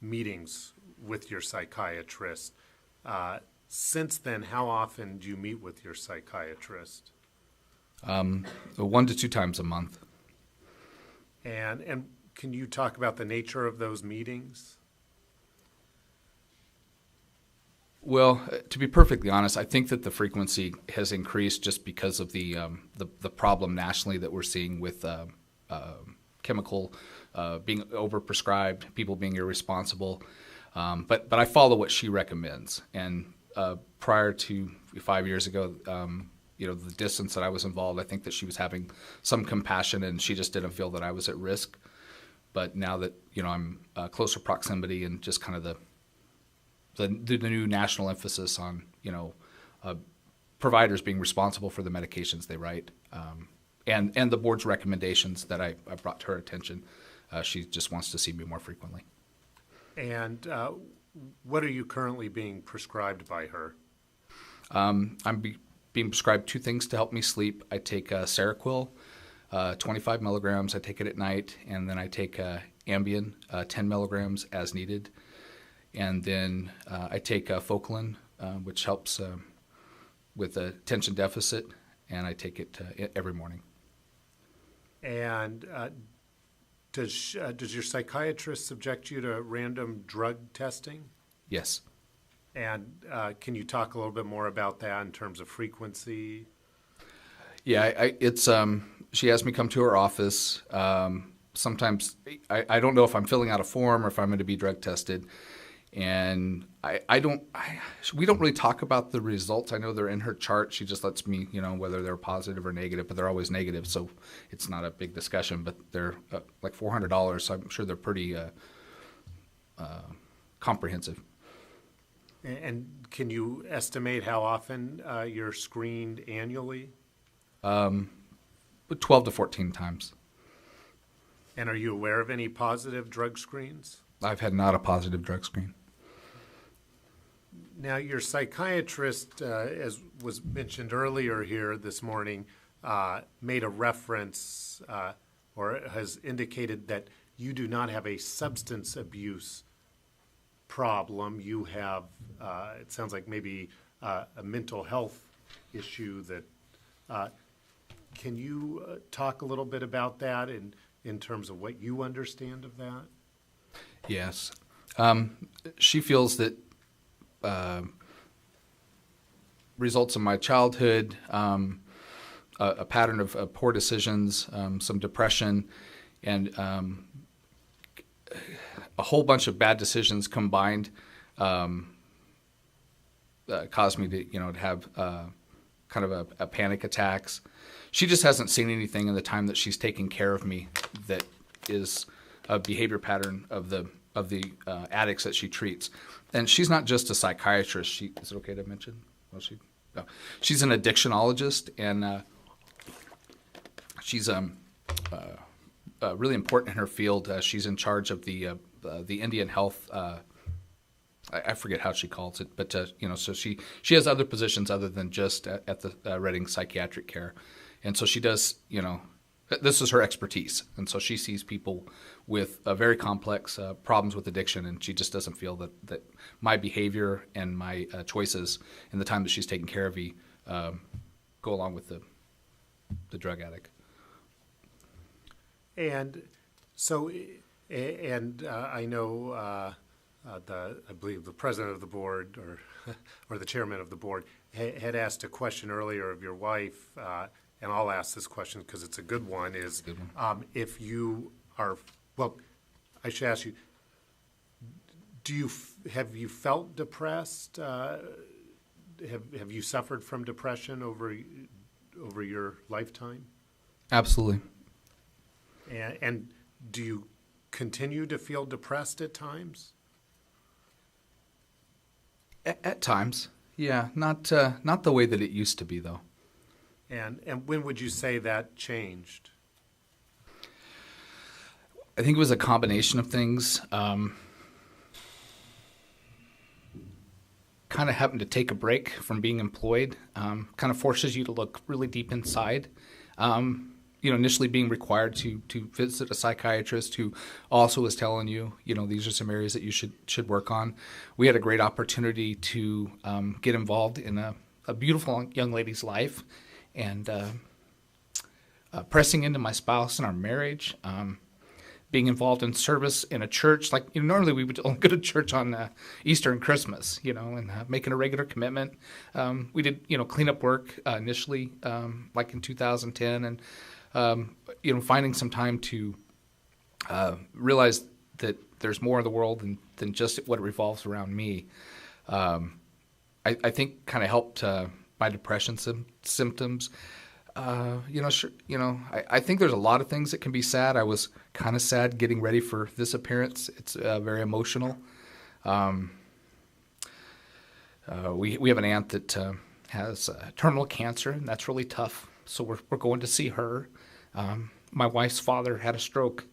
meetings with your psychiatrist. Since then, how often do you meet with your psychiatrist? 1 to 2 times a month. And can you talk about the nature of those meetings? Well, to be perfectly honest, I think that the frequency has increased just because of the problem nationally that we're seeing with chemical being overprescribed, people being irresponsible. But I follow what she recommends. And prior to 5 years ago, the distance that I was involved, I think that she was having some compassion, and she just didn't feel that I was at risk. But now that I'm closer proximity and just kind of the new national emphasis on providers being responsible for the medications they write, and the board's recommendations that I brought to her attention, she just wants to see me more frequently. And what are you currently being prescribed by her? I'm being prescribed 2 things to help me sleep. I take Seroquel, 25 milligrams. I take it at night, and then I take Ambien, 10 milligrams as needed. And then I take Focalin, which helps with attention deficit, and I take it every morning. And does your psychiatrist subject you to random drug testing? Yes. And can you talk a little bit more about that in terms of frequency? Yeah, it's she asked me to come to her office. Sometimes I don't know if I'm filling out a form or if I'm going to be drug tested, and we don't really talk about the results. I know they're in her chart. She just lets me, whether they're positive or negative, but they're always negative, so it's not a big discussion. But they're like $400, so I'm sure they're pretty comprehensive. And can you estimate how often you're screened annually? 12 to 14 times. And are you aware of any positive drug screens? I've had not a positive drug screen. Now, your psychiatrist, as was mentioned earlier here this morning, made a reference or has indicated that you do not have a substance abuse problem. You have, it sounds like maybe a mental health issue that, can you talk a little bit about that in terms of what you understand of that? Yes. She feels that results in my childhood, a pattern of poor decisions, some depression, and a whole bunch of bad decisions combined caused me to have kind of a panic attacks. She just hasn't seen anything in the time that she's taking care of me that is a behavior pattern of the addicts that she treats. And she's not just a psychiatrist. Is it okay to mention? No. She's an addictionologist, and she's really important in her field. She's in charge of the Indian Health. I forget how she calls it, but so she has other positions other than just at the Reading Psychiatric Care, and so she does. This is her expertise, and so she sees people with very complex problems with addiction, and she just doesn't feel that my behavior and my choices in the time that she's taking care of me go along with the drug addict. And so, I know I believe the president of the board or the chairman of the board had asked a question earlier of your wife. And I'll ask this question because it's a good one, is if you are, well, I should ask you, have you felt depressed? Have you suffered from depression over your lifetime? Absolutely. And do you continue to feel depressed at times? At times, yeah. Not the way that it used to be, though. And when would you say that changed? I think it was a combination of things. Kind of happened to take a break from being employed. Kind of forces you to look really deep inside. Initially being required to visit a psychiatrist who also is telling you, these are some areas that you should work on. We had a great opportunity to get involved in a beautiful young lady's life, and pressing into my spouse and our marriage, being involved in service in a church. Like, normally we would only go to church on Easter and Christmas, and making a regular commitment. We did, cleanup work initially, like in 2010, and finding some time to realize that there's more in the world than just what revolves around me. I think kind of helped my depression symptoms. I think there's a lot of things that can be sad. I was kind of sad getting ready for this appearance. It's very emotional. We have an aunt that has terminal cancer, and that's really tough. So we're going to see her. My wife's father had a stroke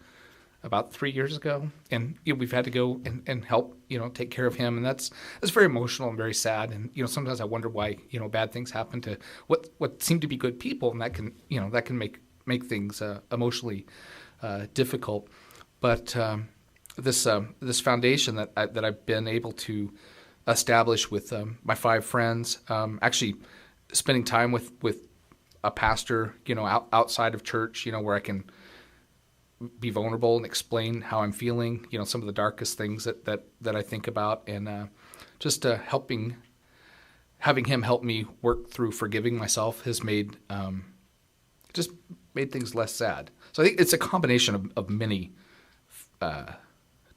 about 3 years ago, and we've had to go and help take care of him, and that's very emotional and very sad. And sometimes I wonder why bad things happen to what seem to be good people, and that can make things emotionally difficult. But this foundation that I've been able to establish with my 5 friends, actually spending time with a pastor, outside of church, where I can be vulnerable and explain how I'm feeling, some of the darkest things that I think about, and just having him help me work through forgiving myself has made things less sad. So I think it's a combination of many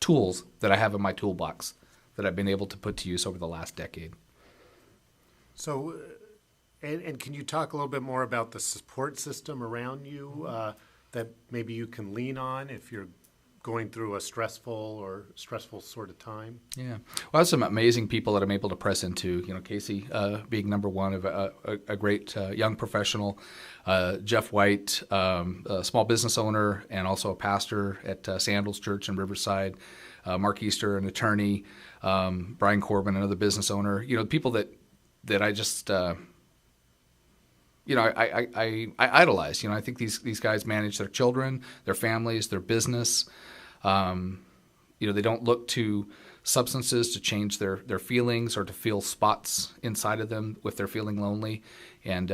tools that I have in my toolbox that I've been able to put to use over the last decade. So, and can you talk a little bit more about the support system around you that maybe you can lean on if you're going through a stressful sort of time? Yeah. Well, I have some amazing people that I'm able to press into. Casey being number one of a great young professional, Jeff White, a small business owner and also a pastor at Sandals Church in Riverside, Mark Easter, an attorney, Brian Corbin, another business owner. People that I just I idolize. I think these guys manage their children, their families, their business. They don't look to substances to change their feelings or to fill spots inside of them if they're feeling lonely. And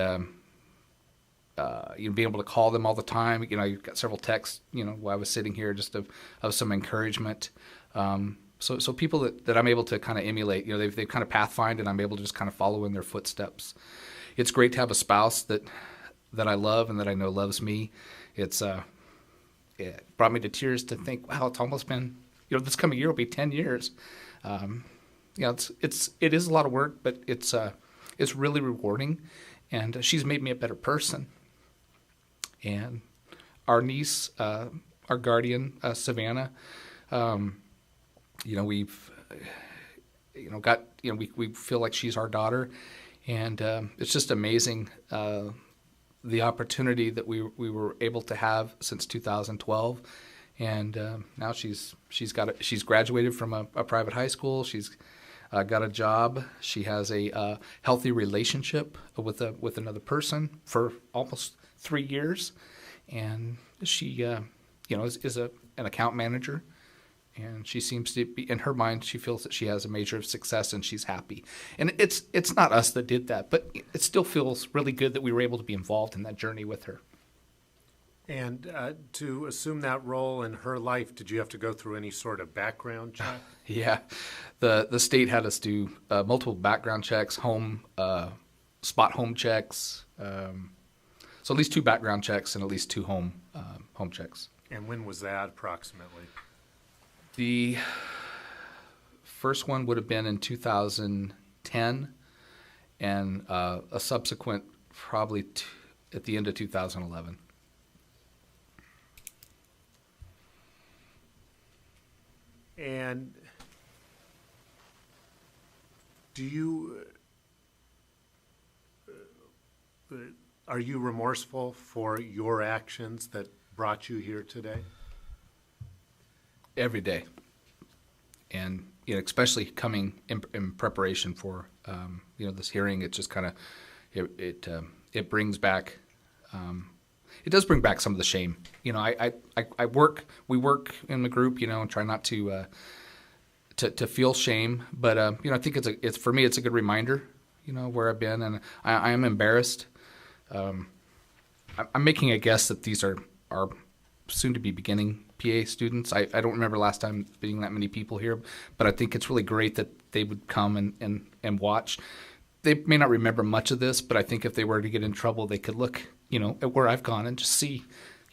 being able to call them all the time. I got several texts, while I was sitting here, just of some encouragement. So people that I'm able to kind of emulate, they've kind of pathfind, and I'm able to just kind of follow in their footsteps. It's great to have a spouse that I love and that I know loves me. It brought me to tears to think, wow, it's almost been, this coming year will be 10 years. It is a lot of work, but it's really rewarding, and she's made me a better person. And our niece, our guardian, Savannah, we've got, we feel like she's our daughter. And it's just amazing the opportunity that we were able to have since 2012, and now she's graduated from a private high school. She's got a job. She has a healthy relationship with another person for almost 3 years, and she is an account manager. And she seems to be, in her mind, she feels that she has a measure of success and she's happy. And it's not us that did that, but it still feels really good that we were able to be involved in that journey with her. And to assume that role in her life, did you have to go through any sort of background check? Yeah. The state had us do multiple background checks, spot home checks. So at least 2 background checks and at least 2 home checks. And when was that approximately? The first one would have been in 2010, and a subsequent probably at the end of 2011. And are you remorseful for your actions that brought you here today? Every day, and especially coming in preparation for this hearing, it just kind of it brings back it does bring back some of the shame. We work in the group, and try not to feel shame, but I think it's for me it's a good reminder, where I've been, and I am embarrassed. I'm making a guess that these are soon to be beginning PA students. I don't remember last time being that many people here, but I think it's really great that they would come and watch. They may not remember much of this, but I think if they were to get in trouble, they could look, at where I've gone and just see,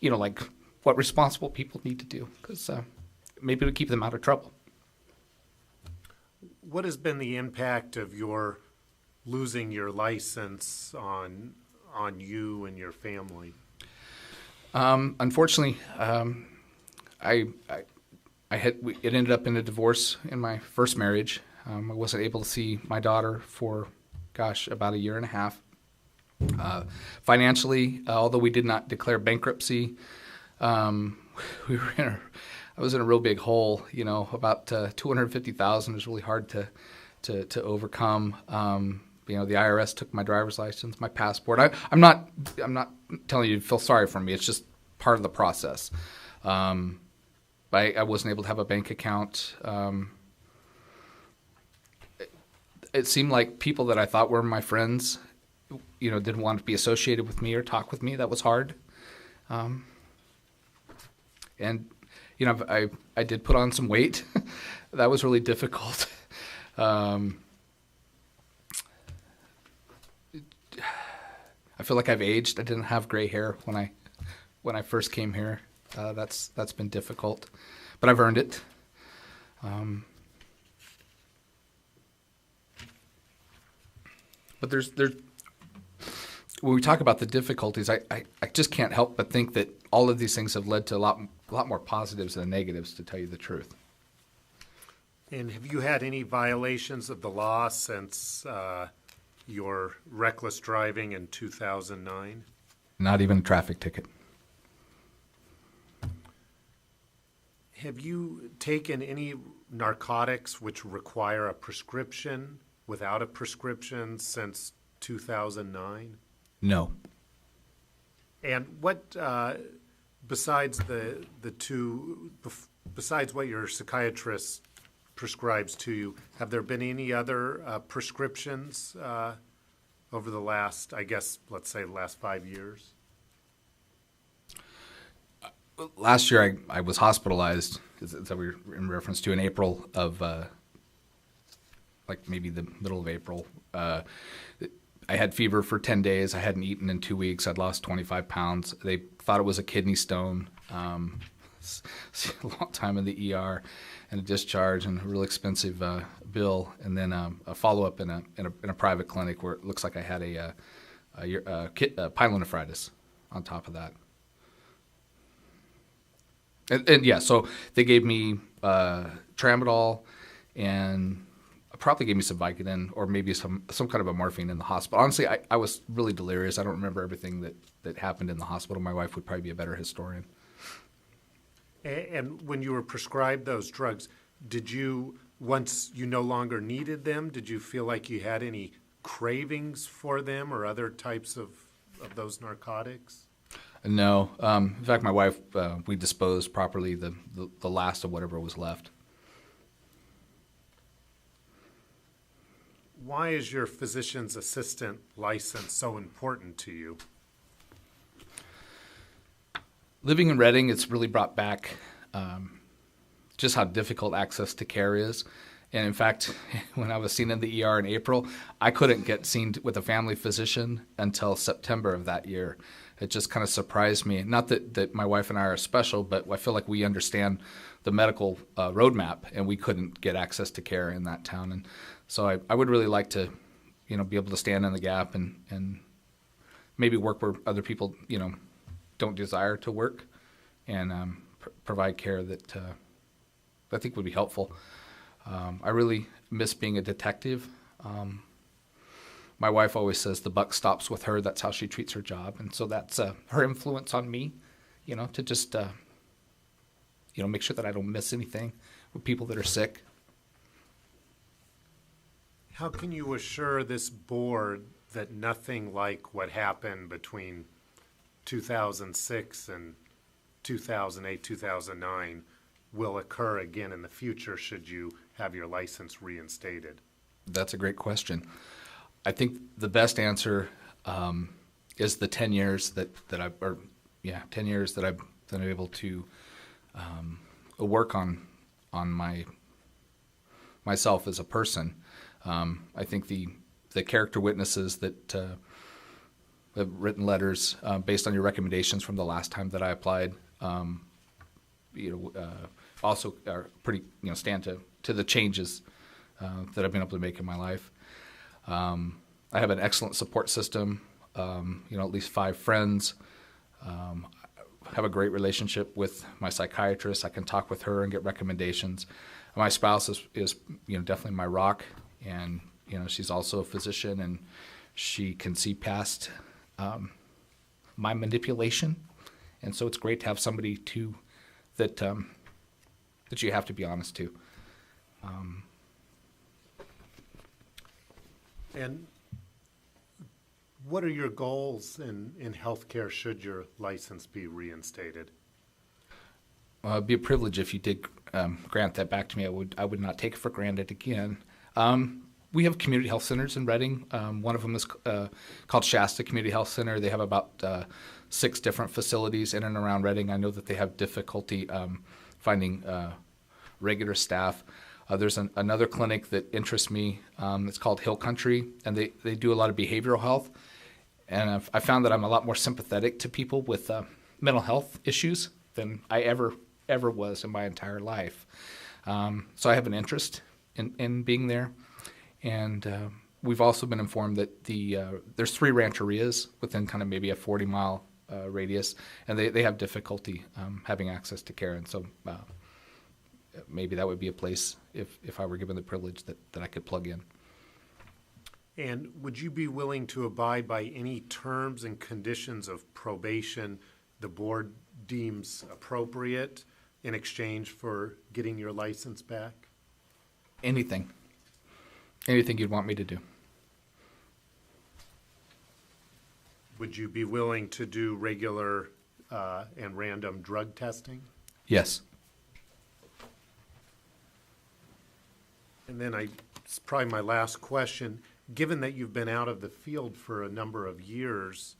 like what responsible people need to do, because maybe it'll keep them out of trouble. What has been the impact of your losing your license on you and your family? Unfortunately, it ended up in a divorce in my first marriage. I wasn't able to see my daughter for, about a year and a half. Financially, although we did not declare bankruptcy, we were in in a real big hole. About $250,000 was really hard to overcome. The IRS took my driver's license, my passport. I'm not telling you to feel sorry for me. It's just part of the process. I wasn't able to have a bank account. It seemed like people that I thought were my friends, didn't want to be associated with me or talk with me. That was hard. And I did put on some weight. That was really difficult. I feel like I've aged. I didn't have gray hair when I first came here. That's been difficult, but I've earned it. But there's when we talk about the difficulties, I just can't help but think that all of these things have led to a lot more positives than negatives, to tell you the truth. And have you had any violations of the law since your reckless driving in 2009? Not even a traffic ticket. Have you taken any narcotics which require a prescription without a prescription since 2009? No. And what, besides the two, besides what your psychiatrist prescribes to you, have there been any other prescriptions over the last, I guess, let's say the last 5 years? Last year I was hospitalized, that we were in reference to, in April of, like maybe the middle of April. I had fever for 10 days. I hadn't eaten in 2 weeks. I'd lost 25 pounds. They thought it was a kidney stone. A long time in the ER and a discharge and a real expensive bill, and then a follow-up in a private clinic where it looks like I had a pyelonephritis on top of that. And yeah, so they gave me tramadol and probably gave me some Vicodin or maybe some kind of a morphine in the hospital. Honestly, I was really delirious. I don't remember everything that happened in the hospital. My wife would probably be a better historian. And when you were prescribed those drugs, did you, once you no longer needed them, did you feel like you had any cravings for them or other types of those narcotics? No. In fact, my wife, we disposed properly the last of whatever was left. Why is your physician's assistant license so important to you? Living in Reading, it's really brought back just how difficult access to care is. And in fact, when I was seen in the ER in April, I couldn't get seen with a family physician until September of that year. It just kind of surprised me. Not that my wife and I are special, but I feel like we understand the medical roadmap, and we couldn't get access to care in that town. And so I would really like to, be able to stand in the gap and maybe work where other people, don't desire to work, and provide care that I think would be helpful. I really miss being a detective. My wife always says the buck stops with her. That's how she treats her job. And so that's her influence on me, to just, make sure that I don't miss anything with people that are sick. How can you assure this board that nothing like what happened between 2006 and 2008, 2009 will occur again in the future should you have your license reinstated? That's a great question. I think the best answer is the 10 years that I've been able to work on myself as a person. I think the character witnesses that have written letters based on your recommendations from the last time that I applied, also are pretty, stand to the changes that I've been able to make in my life. I have an excellent support system, at least 5 friends. I have a great relationship with my psychiatrist. I can talk with her and get recommendations. My spouse is definitely my rock, and she's also a physician, and she can see past my manipulation, and so it's great to have somebody that that you have to be honest to. And what are your goals in healthcare should your license be reinstated? It'd be a privilege if you did grant that back to me. I would not take it for granted again. We have community health centers in Reading. One of them is called Shasta Community Health Center. They have about 6 different facilities in and around Reading. I know that they have difficulty finding regular staff. There's another clinic that interests me. It's called Hill Country, and they do a lot of behavioral health. And I found that I'm a lot more sympathetic to people with mental health issues than I ever was in my entire life. So I have an interest in being there. And we've also been informed that there's 3 rancherias within kind of maybe a 40-mile radius, and they have difficulty having access to care. And so maybe that would be a place, if I were given the privilege, that I could plug in. And would you be willing to abide by any terms and conditions of probation the board deems appropriate in exchange for getting your license back? Anything you'd want me to do. Would you be willing to do regular and random drug testing? Yes. And then it's probably my last question. Given that you've been out of the field for a number of years,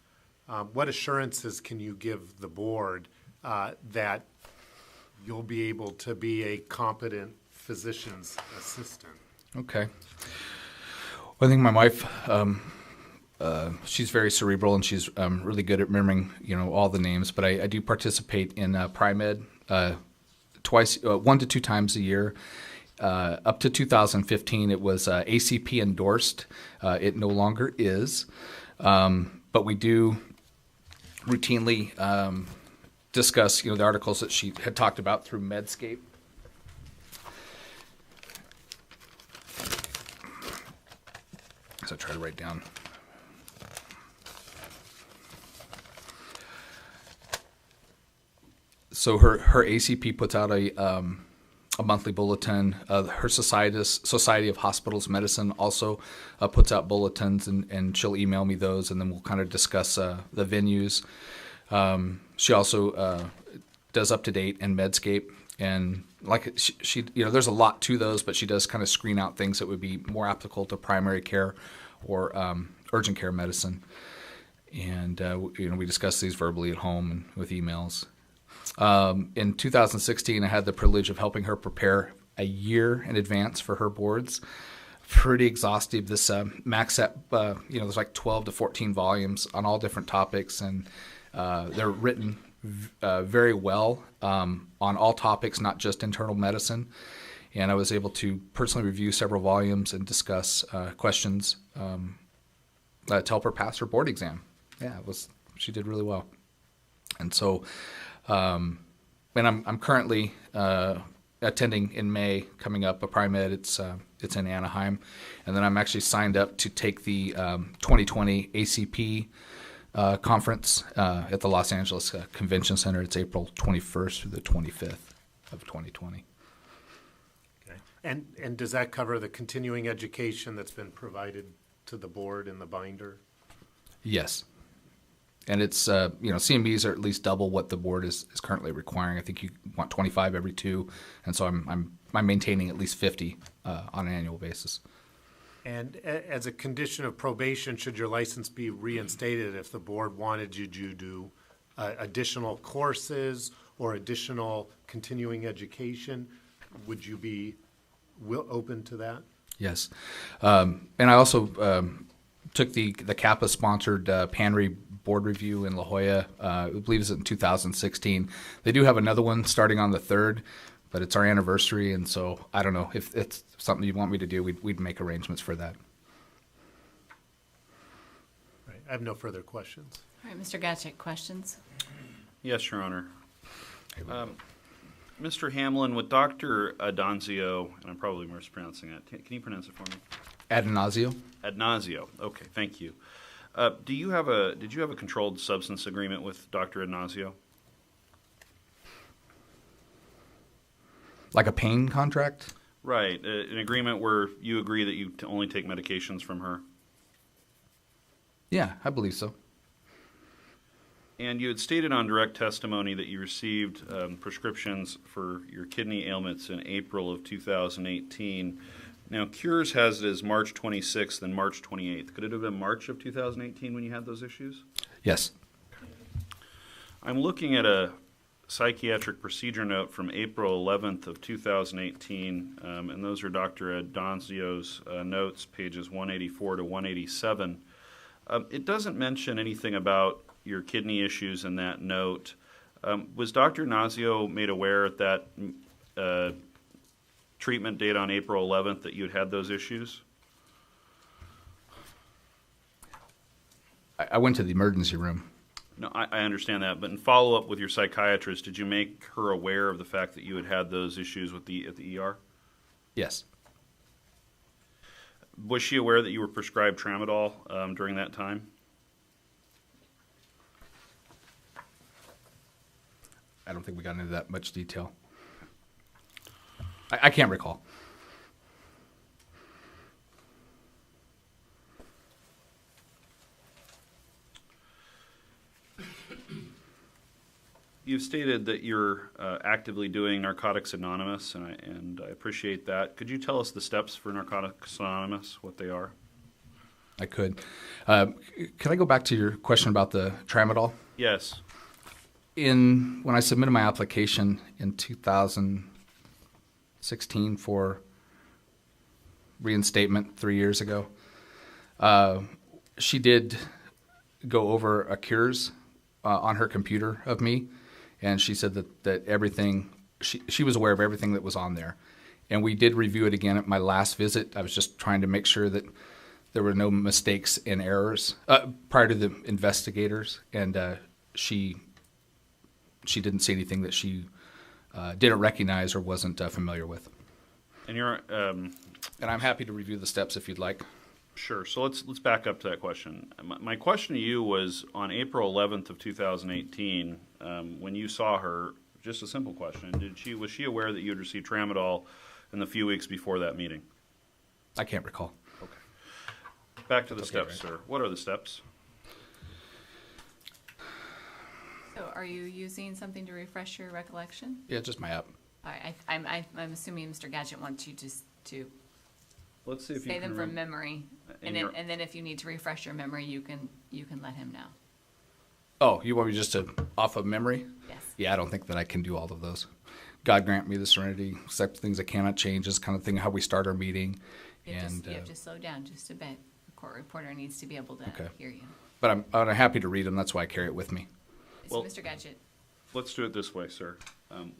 what assurances can you give the board that you'll be able to be a competent physician's assistant? Okay. Well, I think my wife, she's very cerebral and she's really good at remembering, all the names. But I do participate in Pri-Med 1 to 2 times a year. Up to 2015, it was ACP endorsed. It no longer is, but we do routinely discuss, the articles that she had talked about through Medscape. So I try to write down. So her ACP puts out a monthly bulletin. Her Society of Hospitals Medicine also puts out bulletins, and she'll email me those, and then we'll kind of discuss the venues. She also does Up to Date and Medscape, and like she there's a lot to those, but she does kind of screen out things that would be more applicable to primary care or urgent care medicine. And we discuss these verbally at home and with emails. In 2016, I had the privilege of helping her prepare a year in advance for her boards. Pretty exhaustive. This MACSAT, there's like 12 to 14 volumes on all different topics, and they're written very well on all topics, not just internal medicine. And I was able to personally review several volumes and discuss questions to help her pass her board exam. Yeah, she did really well. And so, and I'm currently attending in May, coming up, a Pri-Med. It's in Anaheim, and then I'm actually signed up to take the 2020 ACP conference at the Los Angeles Convention Center. It's April 21st through the 25th of 2020. Okay. And does that cover the continuing education that's been provided to the board in the binder? Yes. And it's, CMBs are at least double what the board is currently requiring. I think you want 25 every 2, and so I'm maintaining at least 50 on an annual basis. And as a condition of probation, should your license be reinstated if the board wanted you to do additional courses or additional continuing education, would you be open to that? Yes. And I also took the CAPA-sponsored PANRI board review in La Jolla. I believe it's in 2016. They do have another one starting on the 3rd, but it's our anniversary, and so I don't know if it's something you want me to do. We'd make arrangements for that. Right. I have no further questions. All right, Mr. Gatchik, questions? Yes, Your Honor. Mr. Hamlin, with Dr. Adanzio, and I'm probably mispronouncing that. Can you pronounce it for me? Adanazio. Adanazio. Okay, thank you. Did you have a controlled substance agreement with Dr. Adanazio? Like a pain contract? Right, an agreement where you agree that you only take medications from her. Yeah, I believe so. And you had stated on direct testimony that you received prescriptions for your kidney ailments in April of 2018. Now, Cures has it as March 26th and March 28th. Could it have been March of 2018 when you had those issues? Yes. I'm looking at a psychiatric procedure note from April 11th of 2018, and those are Dr. Donzio's notes, pages 184 to 187. It doesn't mention anything about your kidney issues in that note. Was Dr. Nazio made aware at that treatment date on April 11th that you had those issues? I went to the emergency room. No, I understand that, but in follow-up with your psychiatrist, did you make her aware of the fact that you had those issues with at the ER? Yes. Was she aware that you were prescribed tramadol during that time? I don't think we got into that much detail. I can't recall. You've stated that you're actively doing Narcotics Anonymous, and I appreciate that. Could you tell us the steps for Narcotics Anonymous, what they are? I could. Can I go back to your question about the tramadol? Yes. When I submitted my application in 2016 for reinstatement 3 years ago, she did go over a Cures on her computer of me, and she said that everything, she was aware of everything that was on there. And we did review it again at my last visit. I was just trying to make sure that there were no mistakes and errors prior to the investigators, and she didn't see anything that she didn't recognize or wasn't familiar with. And you're and I'm happy to review the steps if you'd like. Sure. So let's back up to that question. My question to you was on April 11th of 2018, when you saw her. Just a simple question: was she aware that you had received tramadol in the few weeks before that meeting? I can't recall. Okay. Back to the Okay, steps, right. sir. What are the steps? So are you using something to refresh your recollection? Yeah, just my app. I'm assuming Mr. Gadget wants you to Let's see if you say can them from memory, and and then if you need to refresh your memory, you can let him know. Oh, you want me just to off of memory? Yes. Yeah, I don't think that I can do all of those. God grant me the serenity, accept things I cannot change, this kind of thing, how we start our meeting. You have to slow down just a bit. The court reporter needs to be able to hear you. But I'm happy to read them, that's why I carry it with me. So, Mr. Gadget. Let's do it this way, sir.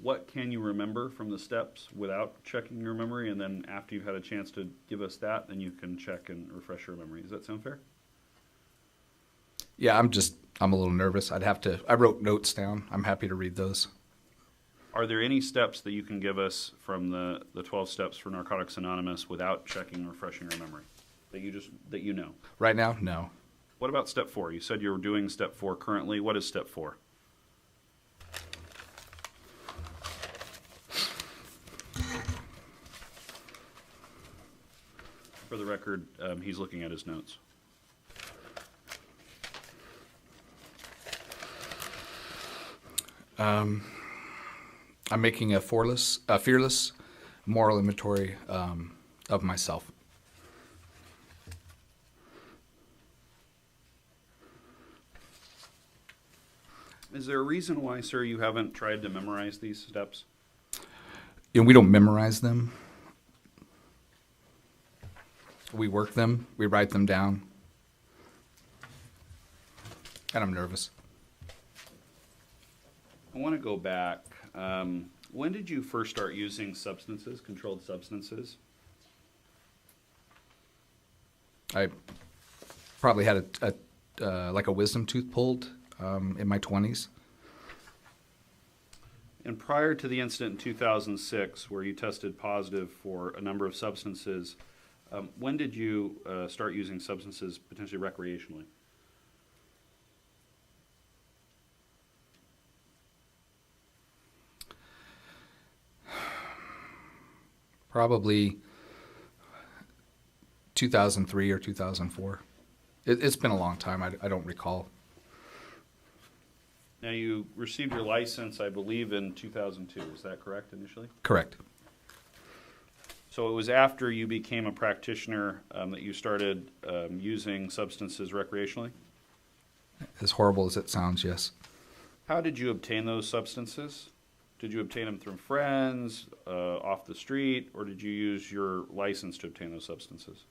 What can you remember from the steps without checking your memory? And then after you've had a chance to give us that, then you can check and refresh your memory. Does that sound fair? Yeah, I'm a little nervous. I wrote notes down. I'm happy to read those. Are there any steps that you can give us from the 12 steps for Narcotics Anonymous without checking and refreshing your memory that you know? Right now, no. What about step 4? You said you're doing step 4 currently. What is step 4? For the record, he's looking at his notes. I'm making a fearless moral inventory of myself. Is there a reason why, sir, you haven't tried to memorize these steps? We don't memorize them. We work them. We write them down. And I'm nervous. I want to go back. When did you first start using substances, controlled substances? I probably had like a wisdom tooth pulled in my 20s. And prior to the incident in 2006, where you tested positive for a number of substances, when did you start using substances potentially recreationally? Probably 2003 or 2004. It's been a long time. I don't recall. Now, you received your license, I believe, in 2002. Is that correct initially? Correct. So it was after you became a practitioner that you started using substances recreationally? As horrible as it sounds, yes. How did you obtain those substances? Did you obtain them from friends, off the street, or did you use your license to obtain those substances?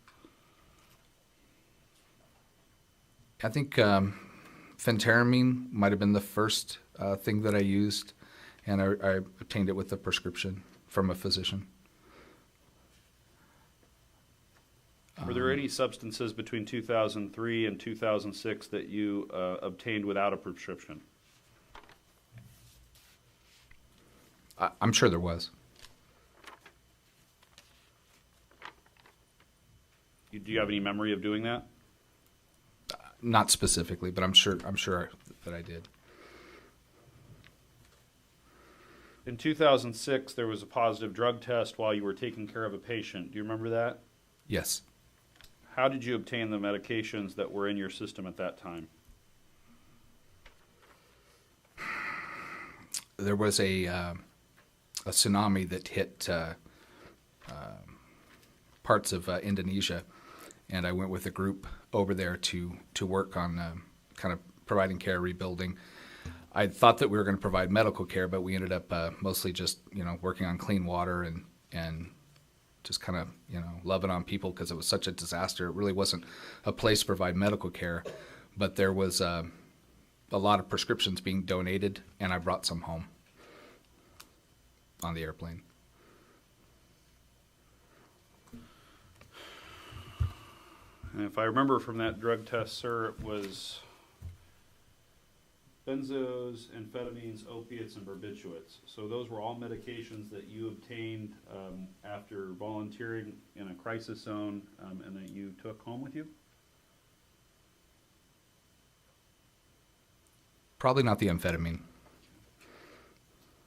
I think phentermine might have been the first thing that I used, and I obtained it with a prescription from a physician. Were there any substances between 2003 and 2006 that you obtained without a prescription? I'm sure there was. Do you have any memory of doing that? Not specifically, but I'm sure that I did. In 2006, there was a positive drug test while you were taking care of a patient. Do you remember that? Yes. How did you obtain the medications that were in your system at that time? There was a tsunami that hit parts of Indonesia, and I went with a group over there to work on kind of providing care, rebuilding. I thought that we were going to provide medical care, but we ended up mostly just working on clean water and just kind of loving on people because it was such a disaster. It really wasn't a place to provide medical care, but there was a lot of prescriptions being donated, and I brought some home on the airplane. And if I remember from that drug test, sir, it was benzos, amphetamines, opiates, and barbiturates. So those were all medications that you obtained after volunteering in a crisis zone and that you took home with you? Probably not the amphetamine.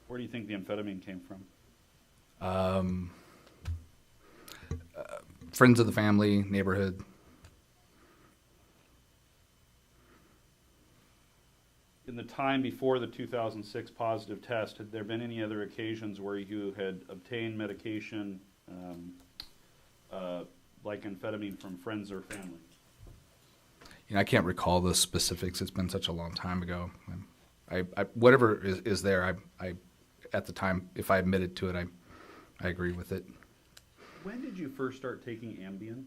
Where do you think the amphetamine came from? Friends of the family, neighborhood. In the time before the 2006 positive test, had there been any other occasions where you had obtained medication like amphetamine from friends or family? I can't recall the specifics. It's been such a long time ago. I whatever is there, I at the time, if I admitted to it, I agree with it. When did you first start taking Ambien?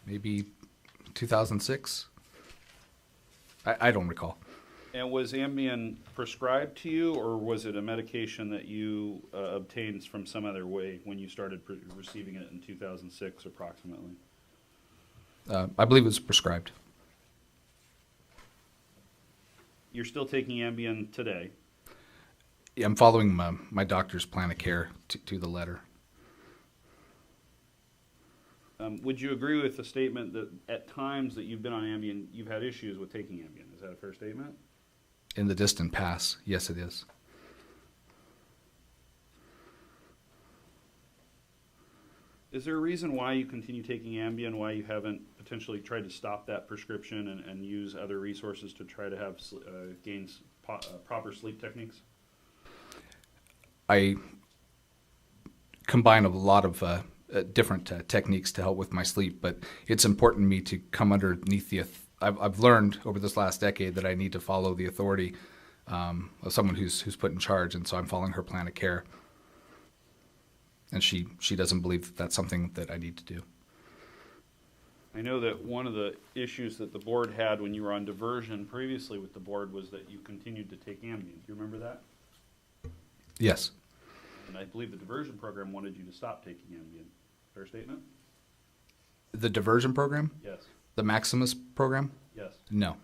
Maybe 2006? I don't recall. And was Ambien prescribed to you, or was it a medication that you obtained from some other way when you started receiving it in 2006 approximately? I believe it was prescribed. You're still taking Ambien today? Yeah, I'm following my doctor's plan of care to the letter. Would you agree with the statement that at times that you've been on Ambien, you've had issues with taking Ambien? Is that a fair statement? In the distant past, yes, it is. Is there a reason why you continue taking Ambien, why you haven't potentially tried to stop that prescription and use other resources to try to have gain proper sleep techniques? I combine a lot of different techniques to help with my sleep, but it's important to me to come underneath the I've learned over this last decade that I need to follow the authority of someone who's put in charge, and so I'm following her plan of care. And she doesn't believe that that's something that I need to do. I know that one of the issues that the board had when you were on diversion previously with the board was that you continued to take Ambien. Do you remember that? Yes. And I believe the diversion program wanted you to stop taking Ambien. Fair statement? The diversion program? Yes. The Maximus program? Yes. No.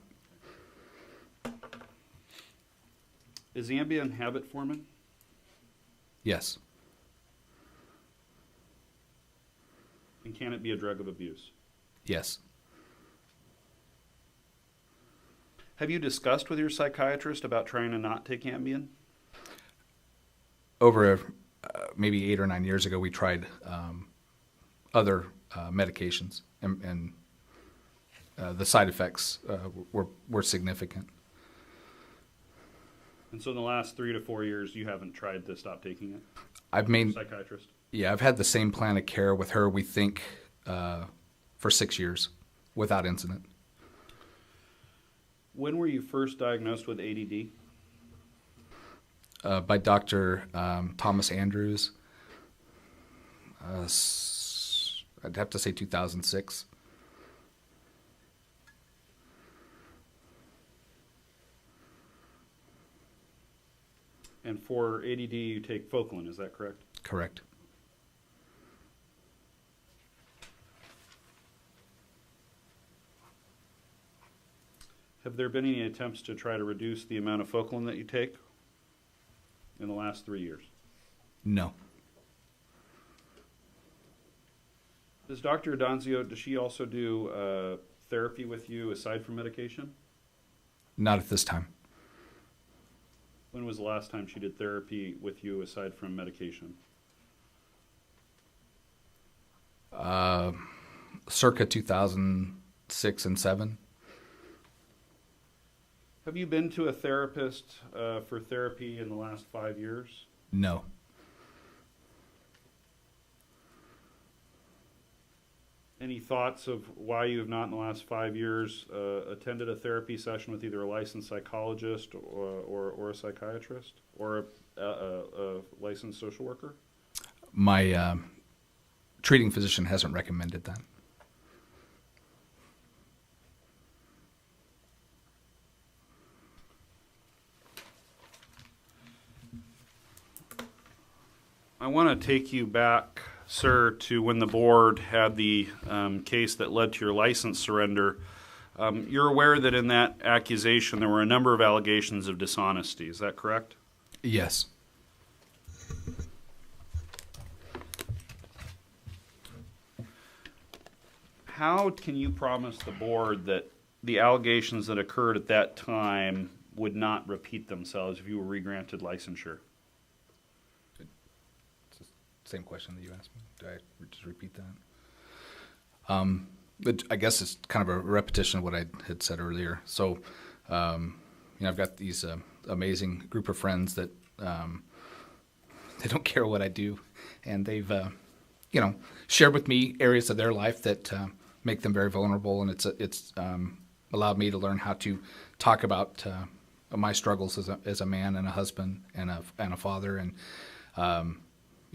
Is Ambien habit forming? Yes. And can it be a drug of abuse? Yes. Have you discussed with your psychiatrist about trying to not take Ambien? Over maybe 8 or 9 years ago, we tried other medications, and the side effects were significant. And so in the last 3 to 4 years, you haven't tried to stop taking it? I've made Psychiatrist? Yeah, I've had the same plan of care with her, we think, for 6 years without incident. When were you first diagnosed with ADD? By Dr. Thomas Andrews. I'd have to say 2006. And for ADD, you take Focalin, is that correct? Correct. Have there been any attempts to try to reduce the amount of Focalin that you take in the last 3 years? No. Does Dr. Adonzio, does she also do therapy with you aside from medication? Not at this time. When was the last time she did therapy with you aside from medication? Circa 2006 and 7. Have you been to a therapist for therapy in the last 5 years? No. Any thoughts of why you have not in the last 5 years attended a therapy session with either a licensed psychologist or a psychiatrist or a licensed social worker? My treating physician hasn't recommended that. I want to take you back, sir, to when the board had the case that led to your license surrender. You're aware that in that accusation there were a number of allegations of dishonesty. Is that correct? Yes. How can you promise the board that the allegations that occurred at that time would not repeat themselves if you were regranted licensure? Same question that you asked me. Do I just repeat that? But I guess it's kind of a repetition of what I had said earlier. So, I've got these amazing group of friends that they don't care what I do, and they've shared with me areas of their life that make them very vulnerable, and it's allowed me to learn how to talk about my struggles as a man and a husband and a father, and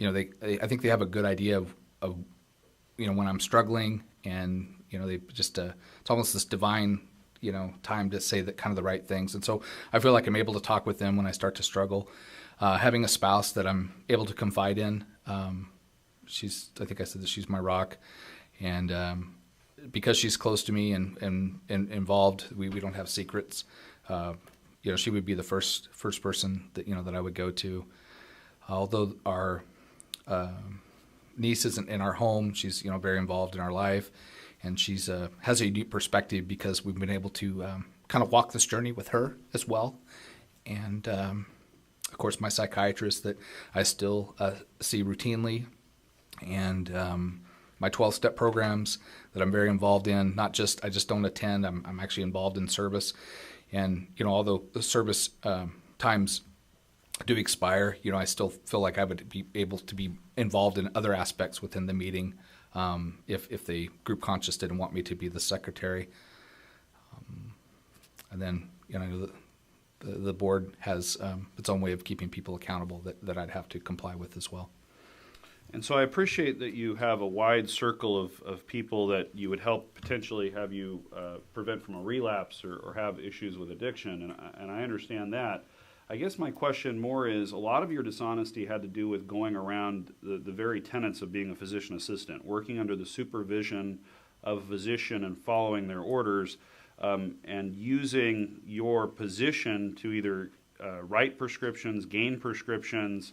I think they have a good idea of when I'm struggling, and they just it's almost this divine time to say that kind of the right things, and so I feel like I'm able to talk with them when I start to struggle. Having a spouse that I'm able to confide in, I think I said that she's my rock, and because she's close to me and involved, we don't have secrets. She would be the first person that that I would go to. Although our niece isn't in our home, she's very involved in our life, and she's has a unique perspective because we've been able to kind of walk this journey with her as well. And of course, my psychiatrist that I still see routinely, and my 12-step programs that I'm very involved in. I just don't attend. I'm actually involved in service, and although the service times do expire, I still feel like I would be able to be involved in other aspects within the meeting if the group conscious didn't want me to be the secretary. And then the board has its own way of keeping people accountable that I'd have to comply with as well. And so I appreciate that you have a wide circle of people that you would help potentially have you prevent from a relapse or have issues with addiction, and I understand that. I guess my question more is, a lot of your dishonesty had to do with going around the very tenets of being a physician assistant, working under the supervision of a physician and following their orders, and using your position to either write prescriptions, gain prescriptions,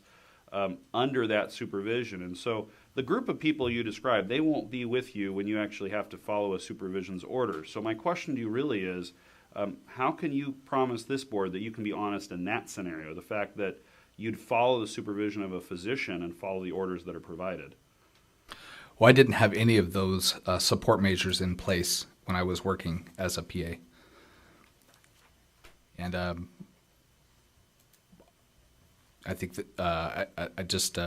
under that supervision. And so the group of people you described, they won't be with you when you actually have to follow a supervision's orders. So my question to you really is, How can you promise this board that you can be honest in that scenario, the fact that you'd follow the supervision of a physician and follow the orders that are provided? Well, I didn't have any of those support measures in place when I was working as a PA. And I think that I just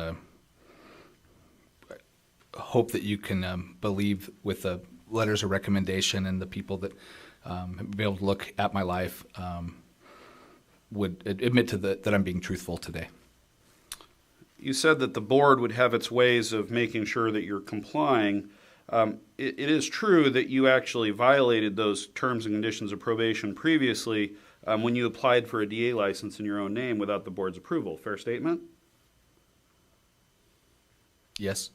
hope that you can believe with the letters of recommendation and the people that have been able to look at my life would admit to that I'm being truthful today. You said that the board would have its ways of making sure that you're complying. It is true that you actually violated those terms and conditions of probation previously when you applied for a DA license in your own name without the board's approval. Fair statement? Yes.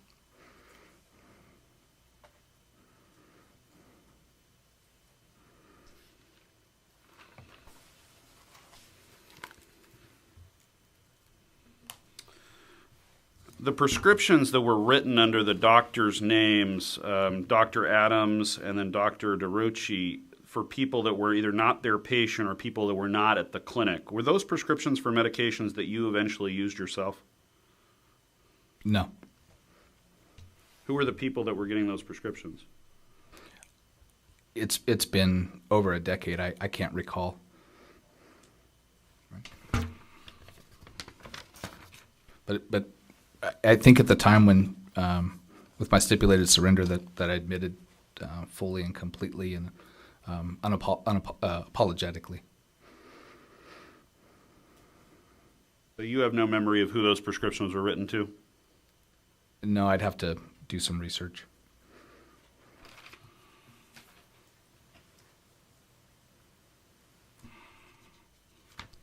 The prescriptions that were written under the doctor's names, Dr. Adams and then Dr. DeRucci, for people that were either not their patient or people that were not at the clinic, were those prescriptions for medications that you eventually used yourself? No. Who were the people that were getting those prescriptions? It's been over a decade. I can't recall. But I think at the time when, with my stipulated surrender, that I admitted fully and completely and unapologetically. So you have no memory of who those prescriptions were written to? No, I'd have to do some research.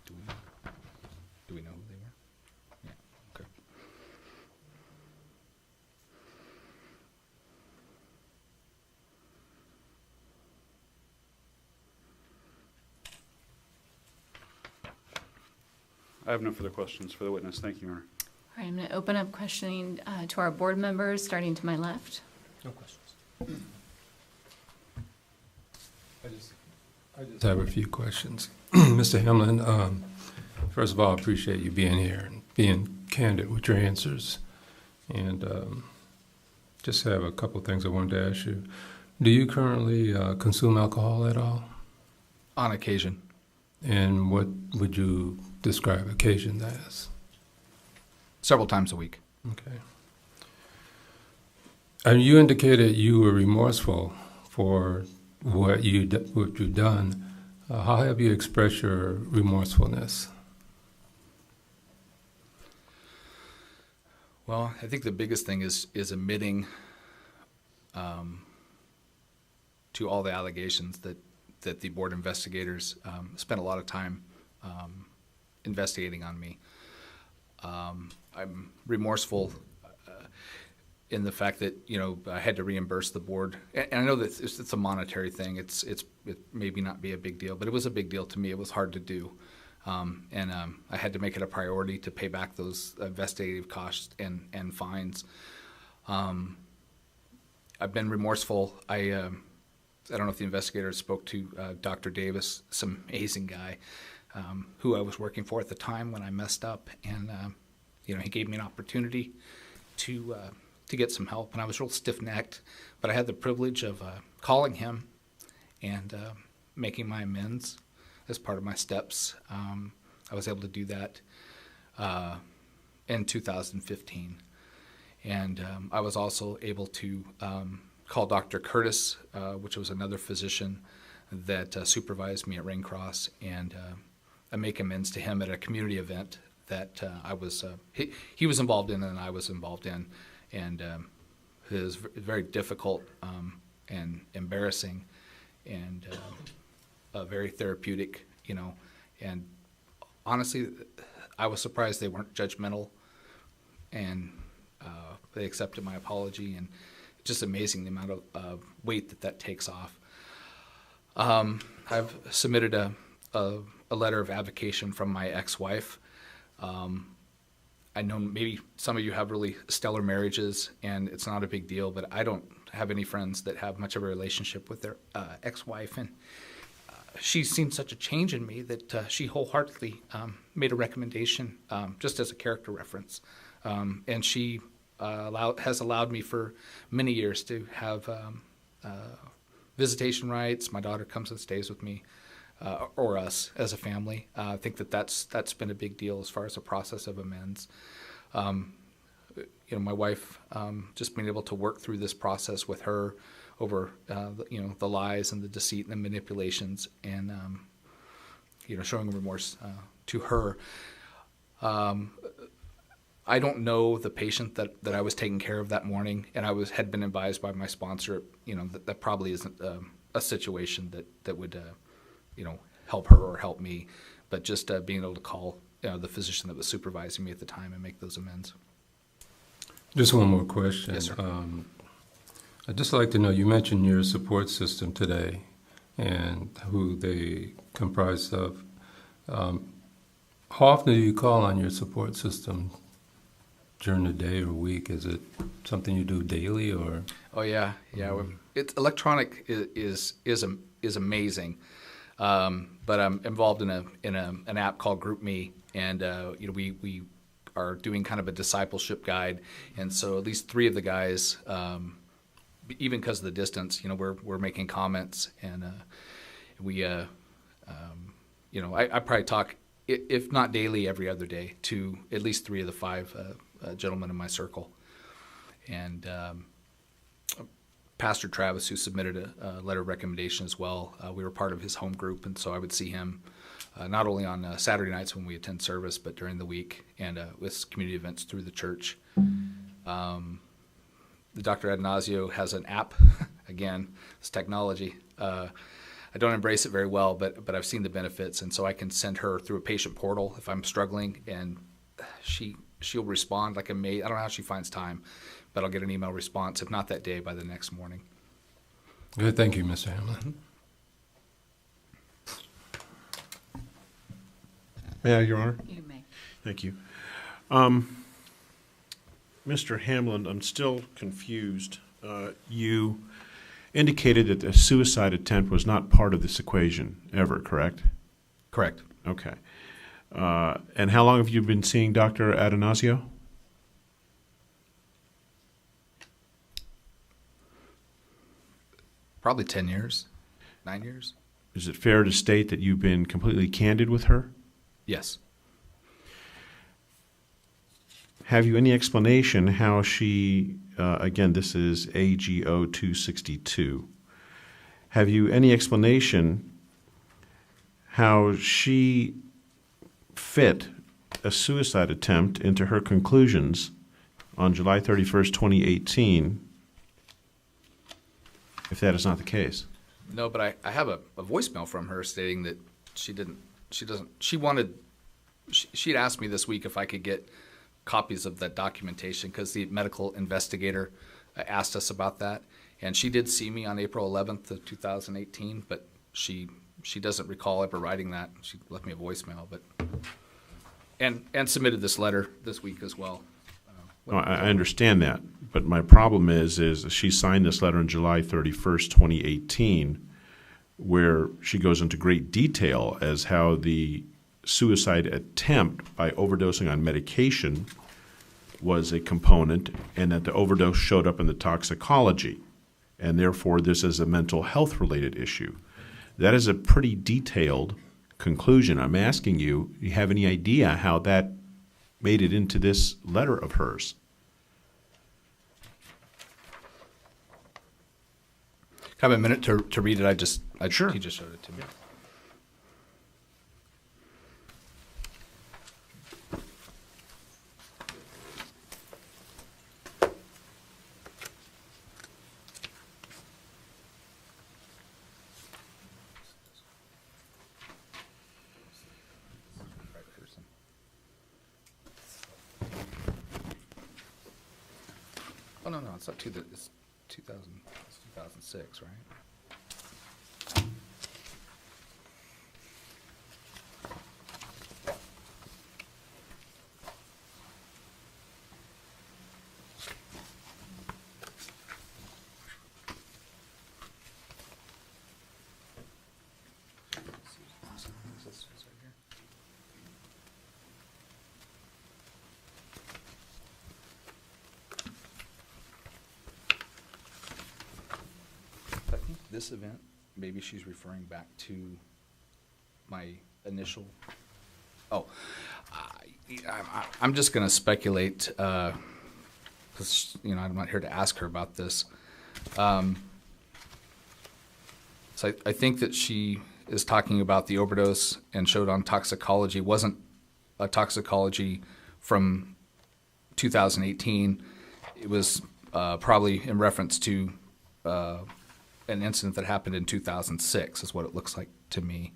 Do we know who they were? Yeah, okay. I have no further questions for the witness. Thank you, Your Honor. All right, I'm going to open up questioning to our board members, starting to my left. No questions. I just have a few questions. Mr. Hamlin, first of all, I appreciate you being here and being candid with your answers. And just have a couple of things I wanted to ask you. Do you currently consume alcohol at all? On occasion. And what would you describe occasion as? Several times a week. Okay. And you indicated you were remorseful for what you've done. How have you expressed your remorsefulness? Well, I think the biggest thing is admitting to all the allegations that the board investigators spent a lot of time investigating on me. I'm remorseful in the fact that I had to reimburse the board, and I know that it's a monetary thing. It maybe not be a big deal, but it was a big deal to me. It was hard to do, and I had to make it a priority to pay back those investigative costs and fines. I've been remorseful. I don't know if the investigators spoke to Dr. Davis, some amazing guy, who I was working for at the time when I messed up, and he gave me an opportunity to get some help, and I was real stiff-necked, but I had the privilege of calling him and making my amends as part of my steps. I was able to do that in 2015, and I was also able to call Dr. Curtis, which was another physician that supervised me at Rain Cross, and I make amends to him at a community event that he was involved in and I was involved in, and it was very difficult and embarrassing and very therapeutic, and honestly, I was surprised they weren't judgmental, and they accepted my apology, and it's just amazing the amount of weight that takes off. I've submitted a letter of avocation from my ex-wife. I know maybe some of you have really stellar marriages, and it's not a big deal, but I don't have any friends that have much of a relationship with their ex-wife, and she's seen such a change in me that she wholeheartedly made a recommendation just as a character reference. And she has allowed me for many years to have visitation rights. My daughter comes and stays with me, or us as a family. I think that's been a big deal as far as the process of amends. My wife, just being able to work through this process with her over, the lies and the deceit and the manipulations, and showing remorse to her. I don't know the patient that I was taking care of that morning, and had been advised by my sponsor, that probably isn't a situation that would, help her or help me, but just being able to call the physician that was supervising me at the time and make those amends. Just one more question. Yes, sir. I'd just like to know, you mentioned your support system today and who they comprise of. How often do you call on your support system during the day or week? Is it something you do daily or? Oh yeah. It's electronic is amazing, but I'm involved in an app called GroupMe, and we are doing kind of a discipleship guide, and so at least 3 of the guys, even because of the distance, we're making comments, and I probably talk, if not daily, every other day to at least 3 of the 5 gentlemen in my circle. And Pastor Travis, who submitted a letter of recommendation as well, we were part of his home group, and so I would see him not only on Saturday nights when we attend service, but during the week and with community events through the church. The Dr. Adanasio has an app. Again, it's technology. I don't embrace it very well, but I've seen the benefits, and so I can send her through a patient portal if I'm struggling, and she'll respond like amazing. I don't know how she finds time, but I'll get an email response, if not that day, by the next morning. Good. Thank you, Mr. Hamlin. Mm-hmm. May I, Your Honor? You may. Thank you. Mr. Hamlin, I'm still confused. You indicated that the suicide attempt was not part of this equation ever, correct? Correct. Okay. And how long have you been seeing Dr. Adanasio? Probably 10 years, 9 years. Is it fair to state that you've been completely candid with her? Yes. Have you any explanation how she, again, this is AGO 262. Have you any explanation how she fit a suicide attempt into her conclusions on July 31st, 2018, if that is not the case? No, but I have a voicemail from her stating that she'd asked me this week if I could get copies of that documentation because the medical investigator asked us about that. And she did see me on April 11th of 2018, but she doesn't recall ever writing that. She left me a voicemail, and submitted this letter this week as well. No, I understand that, but my problem is she signed this letter on July 31st, 2018, where she goes into great detail as how the suicide attempt by overdosing on medication was a component, and that the overdose showed up in the toxicology, and therefore this is a mental health related issue. That is a pretty detailed conclusion. I'm asking you, do you have any idea how that made it into this letter of hers? Have a minute to read it. Sure. He just showed it to me. Oh, no, it's not it's 2006, right? this event, maybe she's referring back to my initial, I'm just going to speculate, because, I'm not here to ask her about this. So I think that she is talking about the overdose and showed on toxicology. Wasn't a toxicology from 2018. It was probably in reference to an incident that happened in 2006 is what it looks like to me.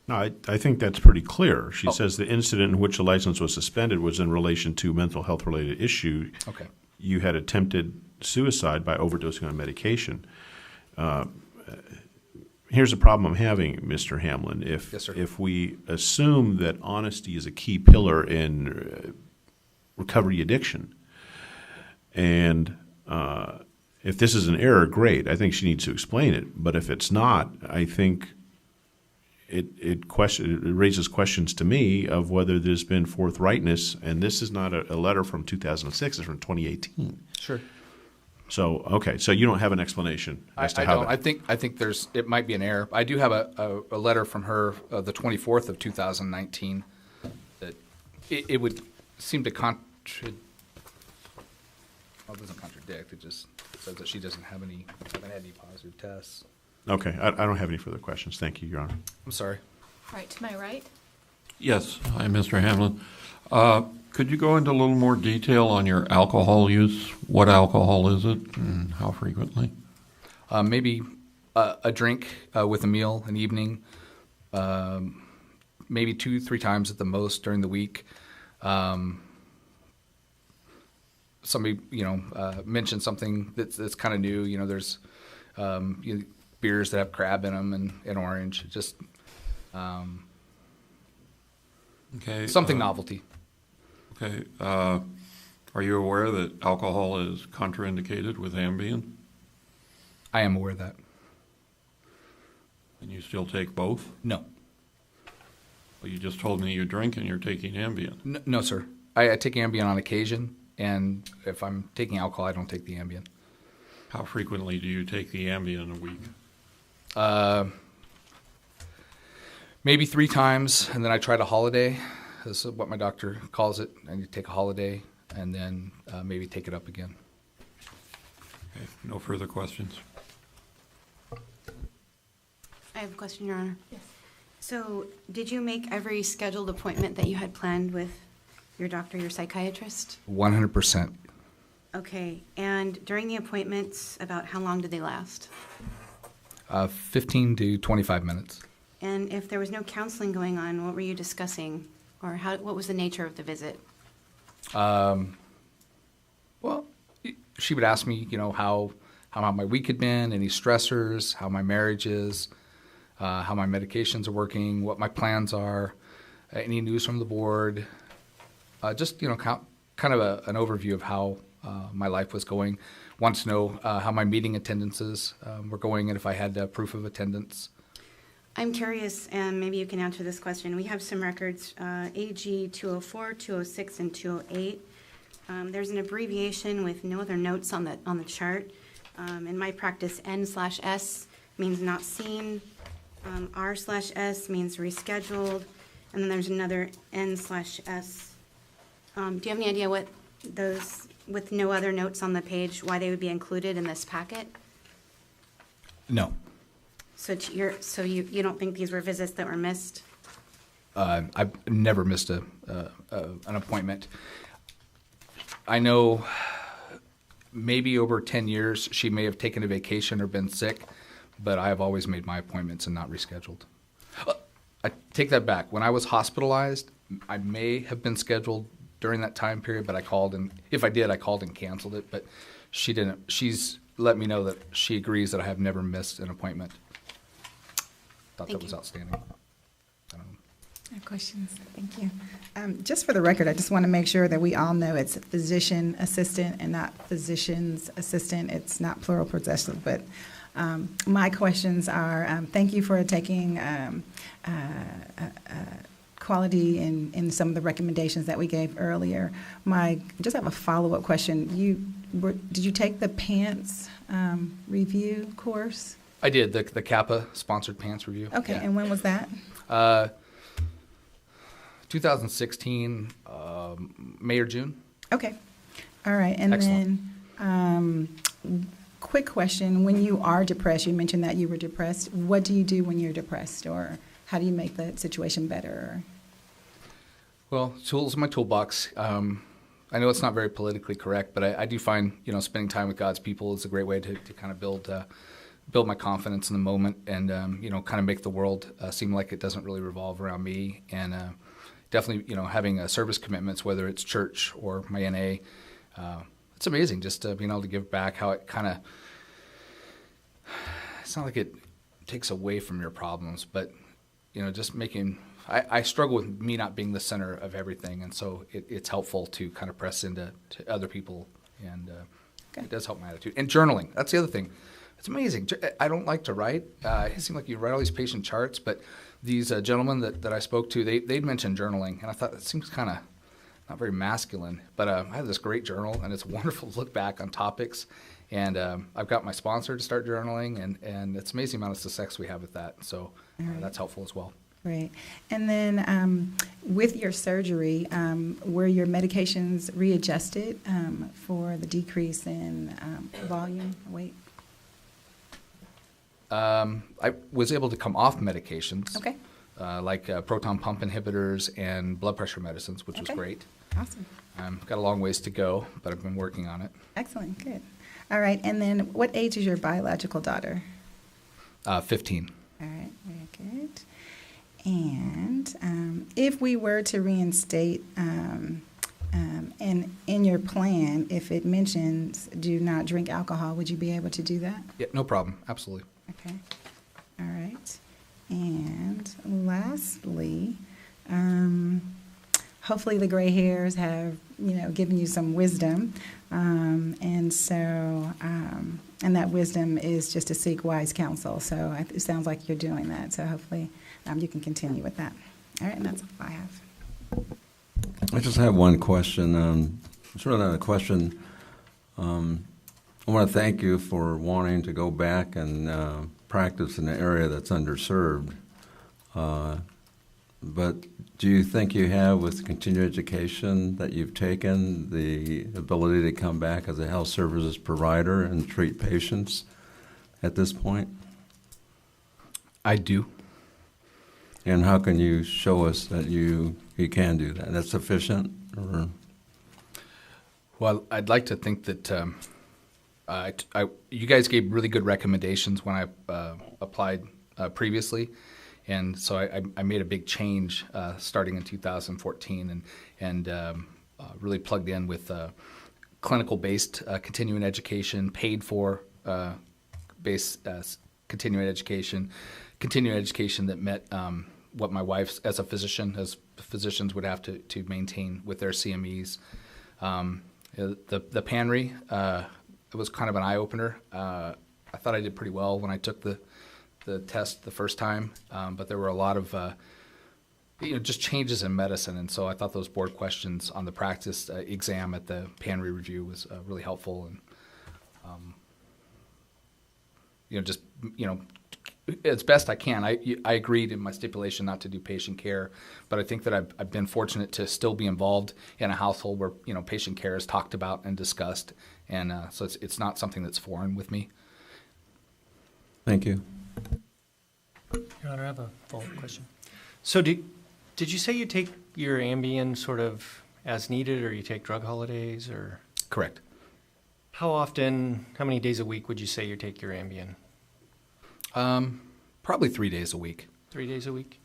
No, I think that's pretty clear. She says the incident in which the license was suspended was in relation to mental health related issue. Okay. You had attempted suicide by overdosing on medication. Here's a problem I'm having, Mr. Hamlin. If we assume that honesty is a key pillar in recovery addiction, and if this is an error, great. I think she needs to explain it. But if it's not, I think it raises questions to me of whether there's been forthrightness. And this is not a letter from 2006; it's from 2018. Sure. So okay, so you don't have an explanation as to how I think it might be an error. I do have a letter from her, the 24th of 2019, that it would seem to it doesn't contradict. It just says that she haven't had any positive tests. Okay, I don't have any further questions. Thank you, Your Honor. I'm sorry. All right, to my right. Yes. Hi, Mr. Hamlin. Could you go into a little more detail on your alcohol use? What alcohol is it and how frequently? Maybe a drink with a meal, an evening, maybe 2-3 times at the most during the week. Somebody, mentioned something that's kind of new. There's beers that have crab in them and orange. Just okay, something novelty. Okay. Are you aware that alcohol is contraindicated with Ambien? I am aware of that. And you still take both? No. Well, you just told me you drink and you're taking Ambien. No, sir. I take Ambien on occasion, and if I'm taking alcohol, I don't take the Ambien. How frequently do you take the Ambien a week? Maybe 3 times, and then I try to holiday. This is what my doctor calls it. I need to take a holiday and then maybe take it up again. Okay, no further questions. I have a question, Your Honor. Yes. So, did you make every scheduled appointment that you had planned with your doctor, your psychiatrist? 100%. Okay, and during the appointments, about how long did they last? 15 to 25 minutes. And if there was no counseling going on, what were you discussing? Or what was the nature of the visit? Well, she would ask me, how my week had been, any stressors, how my marriage is, how my medications are working, what my plans are, any news from the board, just, kind of an overview of how my life was going. Wants to know how my meeting attendances were going and if I had proof of attendance. I'm curious, and maybe you can answer this question. We have some records, AG 204, 206, and 208. There's an abbreviation with no other notes on the chart. In my practice, N/S means not seen. R/S means rescheduled. And then there's another N/S. Do you have any idea what those, with no other notes on the page, why they would be included in this packet? No. So you don't think these were visits that were missed? I've never missed an appointment. I know maybe over 10 years she may have taken a vacation or been sick, but I have always made my appointments and not rescheduled. I take that back. When I was hospitalized, I may have been scheduled during that time period, but I called, and if I did, I called and canceled it, but she didn't. She's let me know that she agrees that I have never missed an appointment. Thought that was outstanding. No questions. Thank you. Just for the record, I just want to make sure that we all know it's physician assistant and not physician's assistant. It's not plural possessive, but my questions are, thank you for taking quality in some of the recommendations that we gave earlier. Just have a follow-up question. did you take the PANTS review course? I did, the CAPA sponsored PANTS review. Okay, Yeah. and when was that? 2016, May or June. Okay. All right. And Excellent. then, quick question. When you are depressed, you mentioned that you were depressed. What do you do when you're depressed, or how do you make the situation better? Well, tools in my toolbox. I know it's not very politically correct, but I do find, spending time with God's people is a great way to kind of build my confidence in the moment and, kind of make the world seem like it doesn't really revolve around me. And definitely, having service commitments, whether it's church or my NA, it's amazing just being able to give back, how it kind of, it's not like it takes away from your problems, but, just making, I struggle with me not being the center of everything. And so it's helpful to kind of press into other people. And it does help my attitude. And journaling, that's the other thing. It's amazing. I don't like to write. It seems like you write all these patient charts, but these gentlemen that I spoke to, they'd mentioned journaling, and I thought that seems kind of not very masculine. But I have this great journal, and it's wonderful to look back on topics. And I've got my sponsor to start journaling, and it's amazing amount of success we have with that. So that's helpful as well. Great. And then with your surgery, were your medications readjusted for the decrease in volume, weight? I was able to come off medications, Okay. like proton pump inhibitors and blood pressure medicines, which was great. Awesome. Got a long ways to go, but I've been working on it. Excellent. Good. All right. And then what age is your biological daughter? 15. All right. Very good. And if we were to reinstate, and in your plan, if it mentions do not drink alcohol, would you be able to do that? Yeah, no problem. Absolutely. Okay. All right. And lastly, hopefully the gray hairs have, given you some wisdom. And so, and that wisdom is just to seek wise counsel. So it sounds like you're doing that. So hopefully you can continue with that. All right. And that's all I have. I just have one question. It's really not a question. I want to thank you for wanting to go back and practice in an area that's underserved. But do you think you have, with continuing education that you've taken, the ability to come back as a health services provider and treat patients at this point? I do. And how can you show us that you can do that? That's sufficient? Or? Well, I'd like to think that you guys gave really good recommendations when I applied previously. And so I made a big change starting in 2014 and really plugged in with clinical-based continuing education, paid-for based continuing education that met what my wife, as physicians would have to maintain with their CMEs. The PANRE, it was kind of an eye-opener. I thought I did pretty well when I took the test the first time, but there were a lot of just changes in medicine, and so I thought those board questions on the practice exam at the PANRE review was really helpful, and as best I can. I agreed in my stipulation not to do patient care, but I think that I've been fortunate to still be involved in a household where patient care is talked about and discussed, and so it's not something that's foreign with me. Thank you. Your Honor, I have a follow-up question. So did you say you take your Ambien sort of as needed, or you take drug holidays, or? Correct. How often, how many days a week would you say you take your Ambien? Probably 3 days a week. 3 days a week.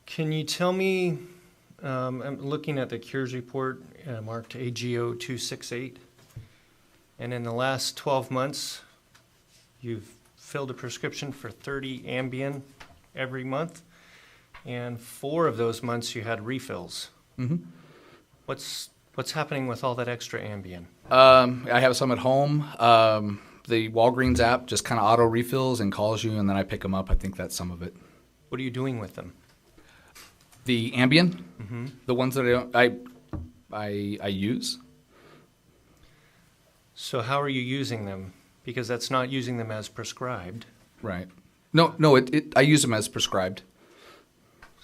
Can you tell me, I'm looking at the Cures report marked AGO 268, and in the last 12 months, you've filled a prescription for 30 Ambien every month, and 4 of those months you had refills. Mm-hmm. What's happening with all that extra Ambien? I have some at home. The Walgreens app just kind of auto refills and calls you, and then I pick them up. I think that's some of it. What are you doing with them? The Ambien, Mm-hmm. the ones that I use. So how are you using them? Because that's not using them as prescribed. Right. No, I use them as prescribed.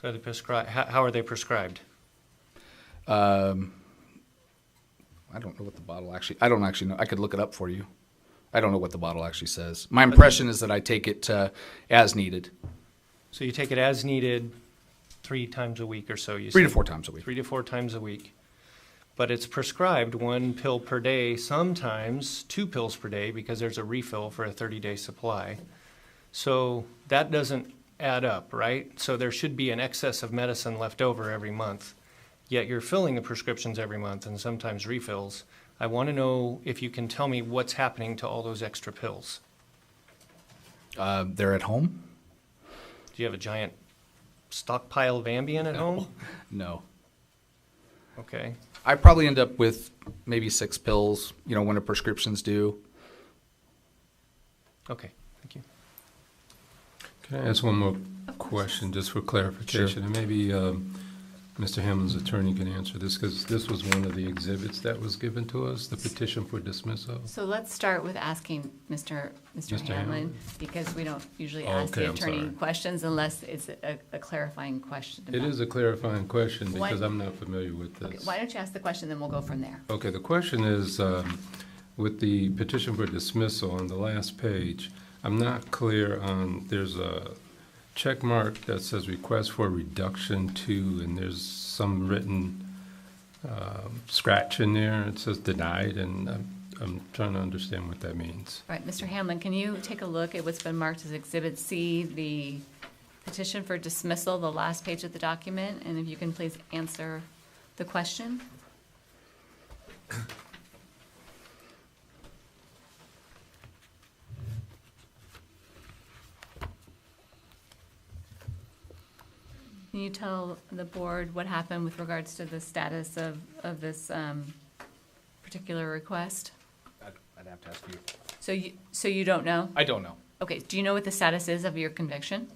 So they prescribe. How are they prescribed? I don't know what the bottle actually. I don't actually know. I could look it up for you. I don't know what the bottle actually says. My impression is that I take it as needed. So you take it as needed 3 times a week or so, you 3 to said? 4 times a week. 3 to 4 times a week. But it's prescribed 1 pill per day, sometimes 2 pills per day, because there's a refill for a 30-day supply. So that doesn't add up, right? So there should be an excess of medicine left over every month. Yet you're filling the prescriptions every month and sometimes refills. I want to know if you can tell me what's happening to all those extra pills. They're at home? Do you have a giant stockpile of Ambien at home? No. Okay. I probably end up with maybe 6 pills, when a prescription's due. Okay, thank you. Can I ask one more question, just for clarification? And maybe Mr. Hamlin's attorney can answer this, because this was one of the exhibits that was given to us, the petition for dismissal. So let's start with asking Mr. Hamlin, Hamlin. because we don't usually Oh, ask okay, the I'm attorney sorry. questions unless it's a clarifying question. It is a clarifying question, Why- because I'm not familiar with this. Okay, why don't you ask the question, then we'll go from there. Okay, the question is, with the petition for dismissal on the last page, I'm not clear on, there's a check mark that says request for reduction to, and there's some written scratch in there. It says denied, and I'm trying to understand what that means. Right, Mr. Hamlin, can you take a look at what's been marked as Exhibit C, the petition for dismissal, the last page of the document, and if you can please answer the question? Can you tell the board what happened with regards to the status of this particular request? I'd have to ask you. So you don't know? I don't know. Okay, do you know what the status is of your conviction?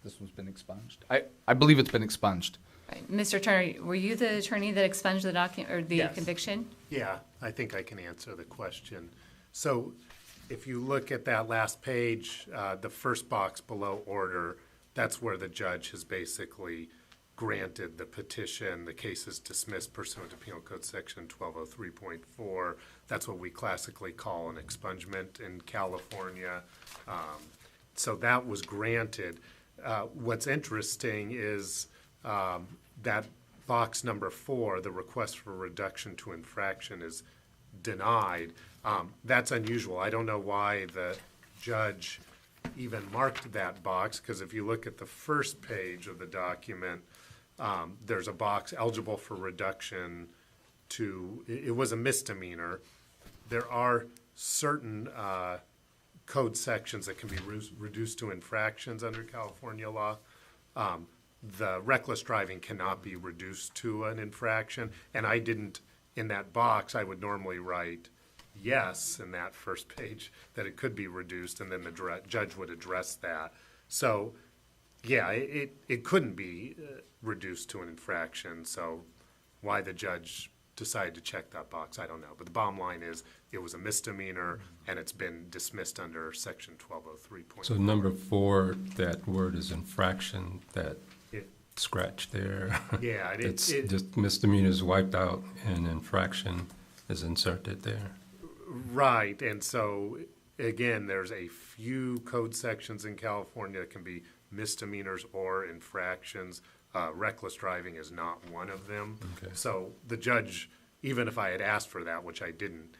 This one's been expunged. I believe it's been expunged. Right. Mr. Turner, were you the attorney that expunged the document, or the Yes. conviction? Yeah, I think I can answer the question. So if you look at that last page, the first box below order, that's where the judge has basically granted the petition. The case is dismissed pursuant to Penal Code Section 1203.4. That's what we classically call an expungement in California. So that was granted. What's interesting is that box number 4, the request for reduction to infraction, is denied. That's unusual. I don't know why the judge even marked that box, because if you look at the first page of the document, there's a box eligible for reduction to, it was a misdemeanor. There are certain code sections that can be reduced to infractions under California law. The reckless driving cannot be reduced to an infraction, and I didn't, in that box, I would normally write yes in that first page that it could be reduced, and then the judge would address that. So, yeah, it couldn't be reduced to an infraction, so why the judge decided to check that box, I don't know. But the bottom line is, it was a misdemeanor, and it's been dismissed under Section 1203.4. So number 4, that word is infraction, that It- scratch there. Yeah, It's it- just misdemeanor is wiped out and infraction is inserted there. Right, and so, again, there's a few code sections in California that can be misdemeanors or infractions. Reckless driving is not one of them. Okay. So the judge, even if I had asked for that, which I didn't,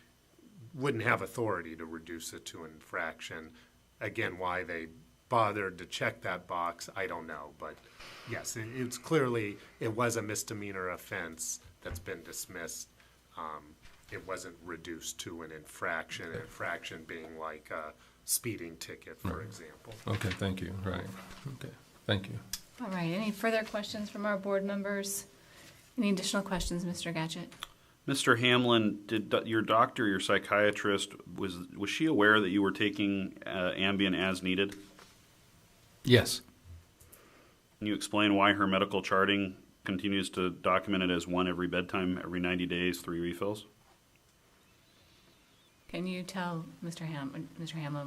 wouldn't have authority to reduce it to infraction. Again, why they bothered to check that box, I don't know. But yes, it's clearly, it was a misdemeanor offense that's been dismissed. It wasn't reduced to an infraction being like a speeding ticket, for Right. example. Okay, thank you, right. Okay, thank you. All right, any further questions from our board members? Any additional questions, Mr. Gadget? Mr. Hamlin, did your doctor, your psychiatrist, was she aware that you were taking Ambien as needed? Yes. Can you explain why her medical charting continues to document it as 1 every bedtime, every 90 days, 3 refills. Can you tell Mr. Hamlin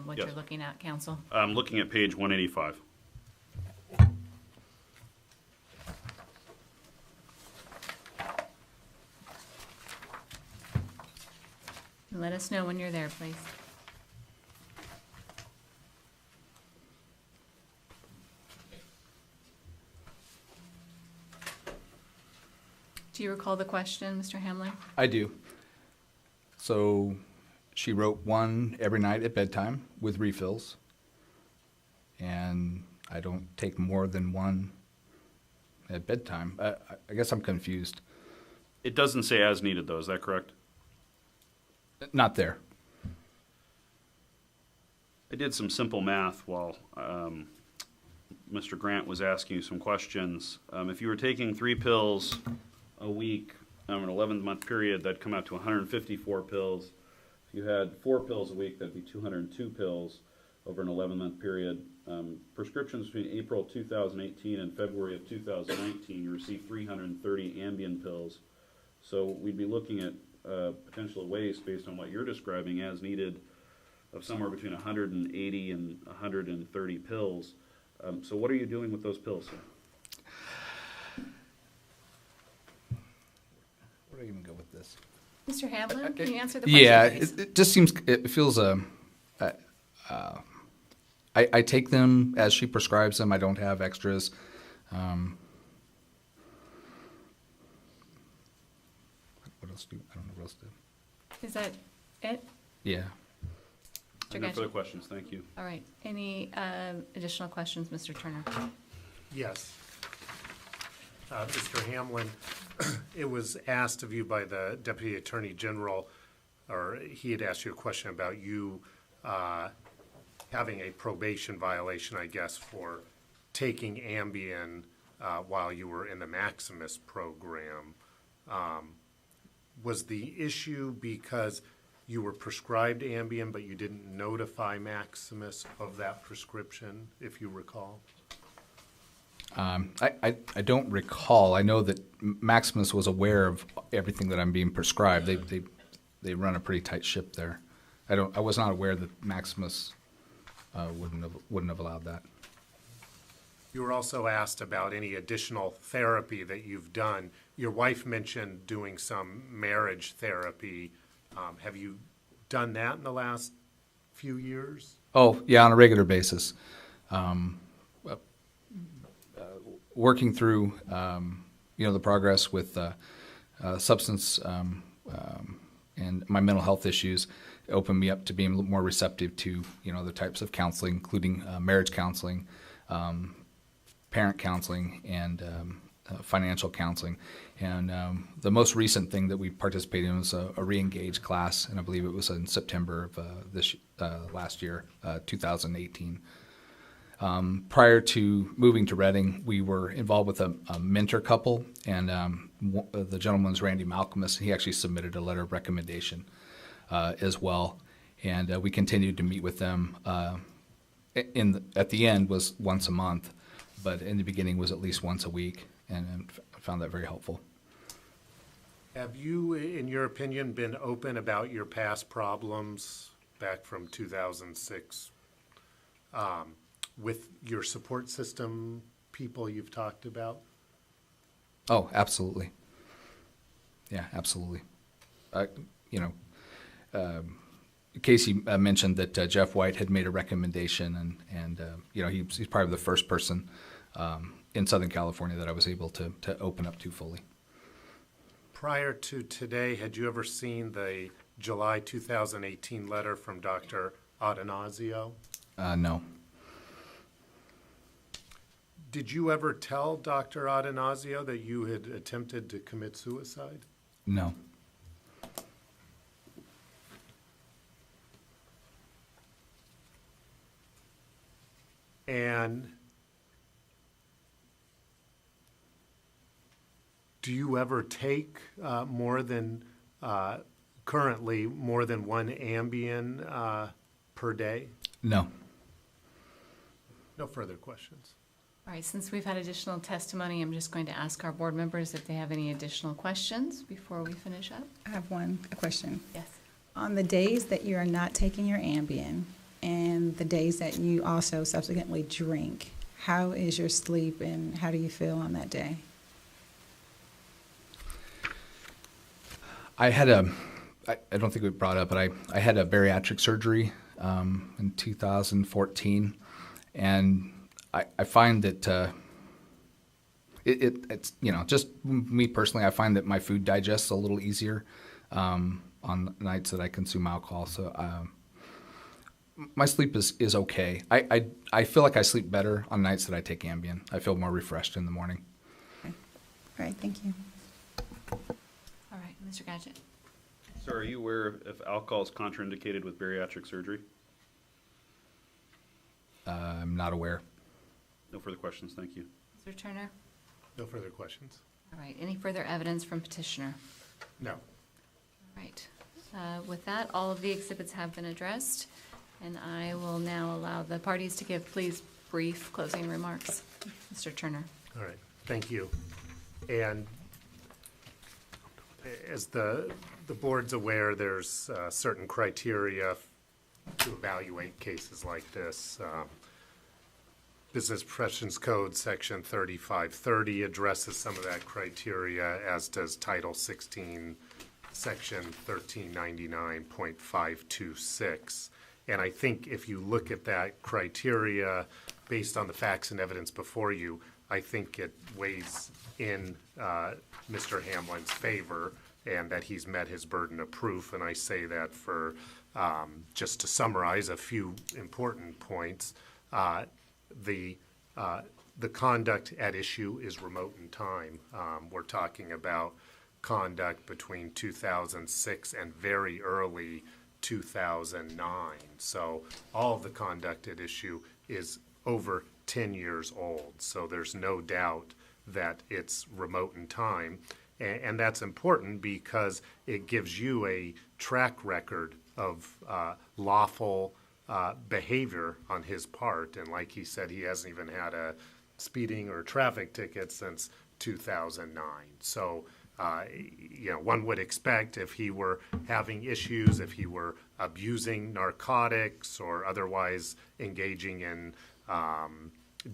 what Yes. you're looking at, counsel? I'm looking at page 185. Let us know when you're there, please. Do you recall the question, Mr. Hamlin? I do. So she wrote 1 every night at bedtime with refills. And I don't take more than 1 at bedtime. I guess I'm confused. It doesn't say as needed, though. Is that correct? Not there. I did some simple math while Mr. Grant was asking you some questions. If you were taking 3 pills a week over an 11-month period, that'd come out to 154 pills. If you had 4 pills a week, that'd be 202 pills over an 11-month period. Prescriptions between April 2018 and February of 2019, you received 330 Ambien pills. So we'd be looking at potential waste based on what you're describing as needed of somewhere between 180 and 130 pills. So what are you doing with those pills, sir? Where do I even go with this? Mr. Hamlin, can you answer the question, Yeah, please? it just seems, it feels, I take them as she prescribes them. I don't have extras. What else do, I don't know what else to do. Is that it? Yeah. Mr. No Genscher? further questions. Thank you. All right. Any additional questions, Mr. Turner? Yes. Mr. Hamlin, it was asked of you by the Deputy Attorney General, or he had asked you a question about you having a probation violation, I guess, for taking Ambien while you were in the Maximus program. Was the issue because you were prescribed Ambien, but you didn't notify Maximus of that prescription, if you recall? I don't recall. I know that Maximus was aware of everything that I'm being prescribed. They run a pretty tight ship there. I was not aware that Maximus wouldn't have allowed that. You were also asked about any additional therapy that you've done. Your wife mentioned doing some marriage therapy. Have you done that in the last few years? Oh, yeah, on a regular basis. Working through, the progress with substance and my mental health issues opened me up to being a little more receptive to, the types of counseling, including marriage counseling, parent counseling, and financial counseling. And the most recent thing that we participated in was a re-engage class, and I believe it was in September of last year, 2018. Prior to moving to Reading, we were involved with a mentor couple, and the gentleman was Randy Malcolmus. He actually submitted a letter of recommendation as well, and we continued to meet with them. At the end was once a month, but in the beginning was at least once a week, and I found that very helpful. Have you, in your opinion, been open about your past problems back from 2006 with your support system people you've talked about? Oh, absolutely. Yeah, absolutely. Casey mentioned that Jeff White had made a recommendation, and he's probably the first person in Southern California that I was able to open up to fully. Prior to today, had you ever seen the July 2018 letter from Dr. Atanasio? No. Did you ever tell Dr. Atanasio that you had attempted to commit suicide? No. And do you ever take currently more than one Ambien per day? No. No further questions. All right, since we've had additional testimony, I'm just going to ask our board members if they have any additional questions before we finish up. I have a question. Yes. On the days that you are not taking your Ambien and the days that you also subsequently drink, how is your sleep and how do you feel on that day? I don't think we brought up, but I had a bariatric surgery in 2014, and I find that it's, just me personally, I find that my food digests a little easier on nights that I consume alcohol. So my sleep is okay. I feel like I sleep better on nights that I take Ambien. I feel more refreshed in the morning. Okay. All right, thank you. All right, Mr. Gadget. Sir, are you aware if alcohol is contraindicated with bariatric surgery? I'm not aware. No further questions, thank you. Mr. Turner? No further questions? All right, any further evidence from petitioner? No. All right. With that, all of the exhibits have been addressed, and I will now allow the parties to give, please, brief closing remarks. Mr. Turner. All right, thank you. And as the board's aware, there's certain criteria to evaluate cases like this. Business Professions Code Section 3530 addresses some of that criteria, as does Title 16, Section 1399.526. And I think if you look at that criteria based on the facts and evidence before you, I think it weighs in Mr. Hamlin's favor and that he's met his burden of proof. And I say that for, just to summarize a few important points. The conduct at issue is remote in time. We're talking about conduct between 2006 and very early 2009. So all of the conduct at issue is over 10 years old. So there's no doubt that it's remote in time. And that's important because it gives you a track record of lawful behavior on his part. And like he said, he hasn't even had a speeding or traffic ticket since 2009. So, one would expect if he were having issues, if he were abusing narcotics or otherwise engaging in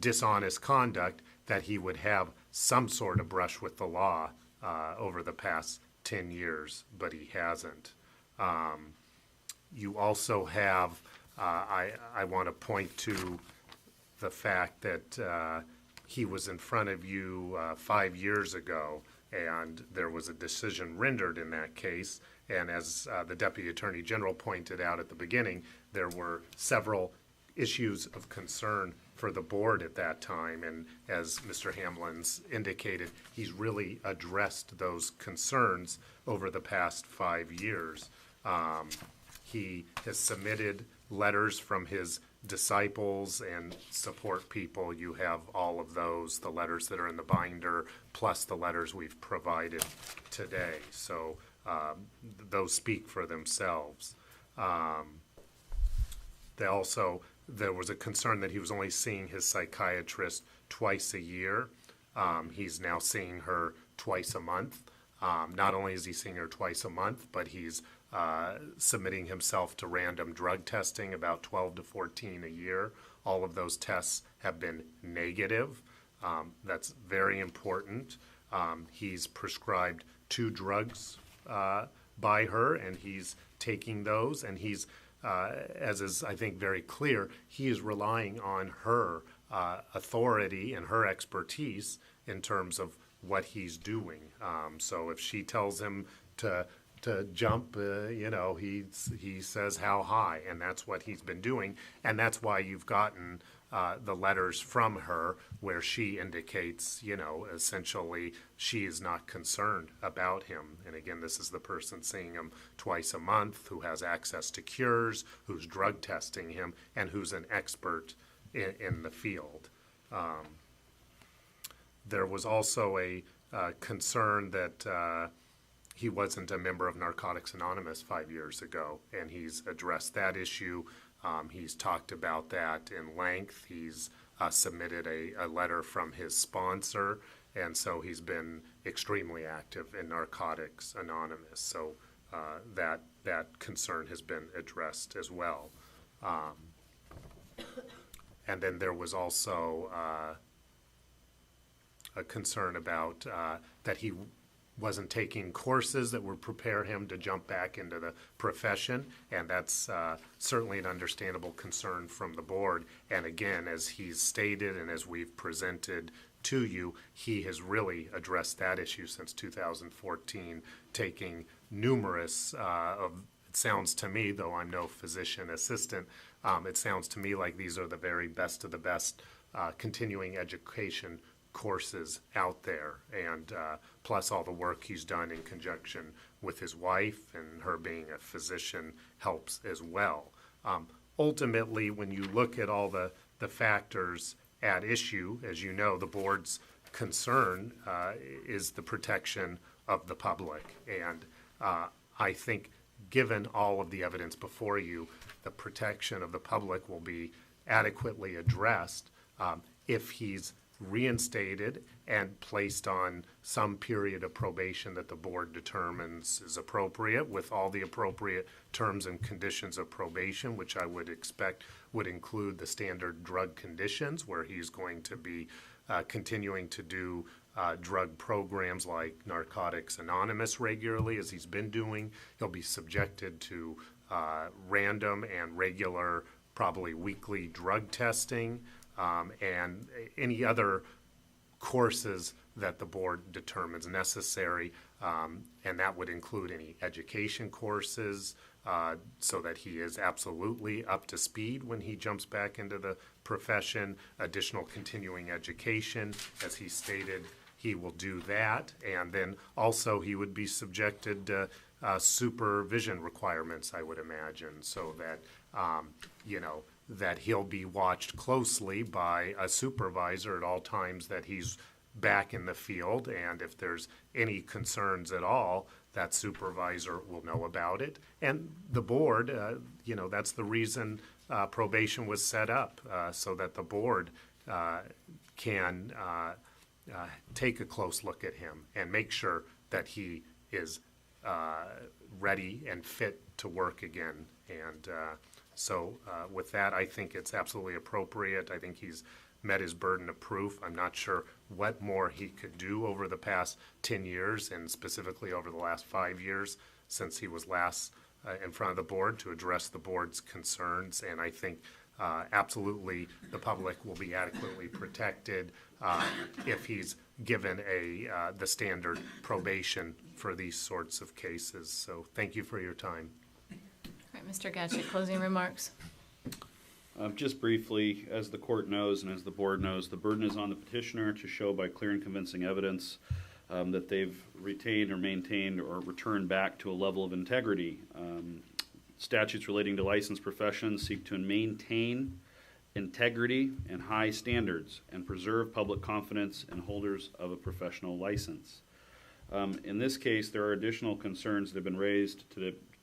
dishonest conduct, that he would have some sort of brush with the law over the past 10 years, but he hasn't. You also have, I want to point to the fact that he was in front of you 5 years ago, and there was a decision rendered in that case. And as the Deputy Attorney General pointed out at the beginning, there were several issues of concern for the board at that time. And as Mr. Hamlin's indicated, he's really addressed those concerns over the past 5 years. He has submitted letters from his disciples and support people. You have all of those, the letters that are in the binder, plus the letters we've provided today. So those speak for themselves. There was a concern that he was only seeing his psychiatrist twice a year. He's now seeing her twice a month. Not only is he seeing her twice a month, but he's submitting himself to random drug testing, about 12 to 14 a year. All of those tests have been negative. That's very important. He's prescribed 2 drugs by her, and he's taking those, and he's, as is, I think, very clear, he is relying on her authority and her expertise in terms of what he's doing. So if she tells him to jump, he says how high, and that's what he's been doing. And that's why you've gotten the letters from her where she indicates, essentially she is not concerned about him. And again, this is the person seeing him twice a month, who has access to cures, who's drug testing him, and who's an expert in the field. There was also a concern that he wasn't a member of Narcotics Anonymous 5 years ago, and he's addressed that issue. He's talked about that in length. He's submitted a letter from his sponsor, and so he's been extremely active in Narcotics Anonymous. So that concern has been addressed as well. And then there was also a concern about that he wasn't taking courses that would prepare him to jump back into the profession, and that's certainly an understandable concern from the board. And again, as he's stated and as we've presented to you, he has really addressed that issue since 2014, taking numerous it sounds to me, though I'm no physician assistant, it sounds to me like these are the very best of the best continuing education courses out there, and plus all the work he's done in conjunction with his wife, and her being a physician helps as well. Ultimately, when you look at all the factors at issue, as you know, the board's concern is the protection of the public, and I think given all of the evidence before you, the protection of the public will be adequately addressed if he's reinstated and placed on some period of probation that the board determines is appropriate, with all the appropriate terms and conditions of probation, which I would expect would include the standard drug conditions, where he's going to be continuing to do drug programs like Narcotics Anonymous regularly, as he's been doing. He'll be subjected to random and regular, probably weekly drug testing, and any other courses that the board determines necessary, and that would include any education courses, so that he is absolutely up to speed when he jumps back into the profession, additional continuing education, as he stated, he will do that, and then also he would be subjected to supervision requirements, I would imagine, so that, that he'll be watched closely by a supervisor at all times that he's back in the field, and if there's any concerns at all, that supervisor will know about it. And the board, that's the reason probation was set up, so that the board can take a close look at him and make sure that he is ready and fit to work again. And so with that, I think it's absolutely appropriate. I think he's met his burden of proof. I'm not sure what more he could do over the past 10 years, and specifically over the last 5 years since he was last in front of the board, to address the board's concerns. And I think absolutely the public will be adequately protected if he's given the standard probation for these sorts of cases. So thank you for your time. All right, Mr. Gatchett, closing remarks. Just briefly, as the court knows and as the board knows, the burden is on the petitioner to show by clear and convincing evidence that they've retained or maintained or returned back to a level of integrity. Statutes relating to licensed professions seek to maintain integrity and high standards and preserve public confidence in holders of a professional license. In this case, there are additional concerns that have been raised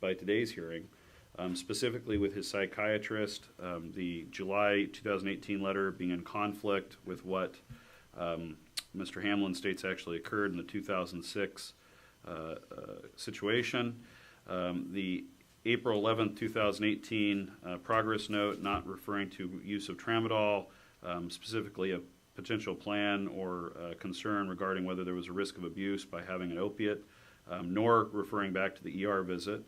by today's hearing. Specifically with his psychiatrist, the July 2018 letter being in conflict with what Mr. Hamlin states actually occurred in the 2006 situation. The April 11th, 2018 progress note not referring to use of tramadol, specifically a potential plan or concern regarding whether there was a risk of abuse by having an opiate, nor referring back to the ER visit.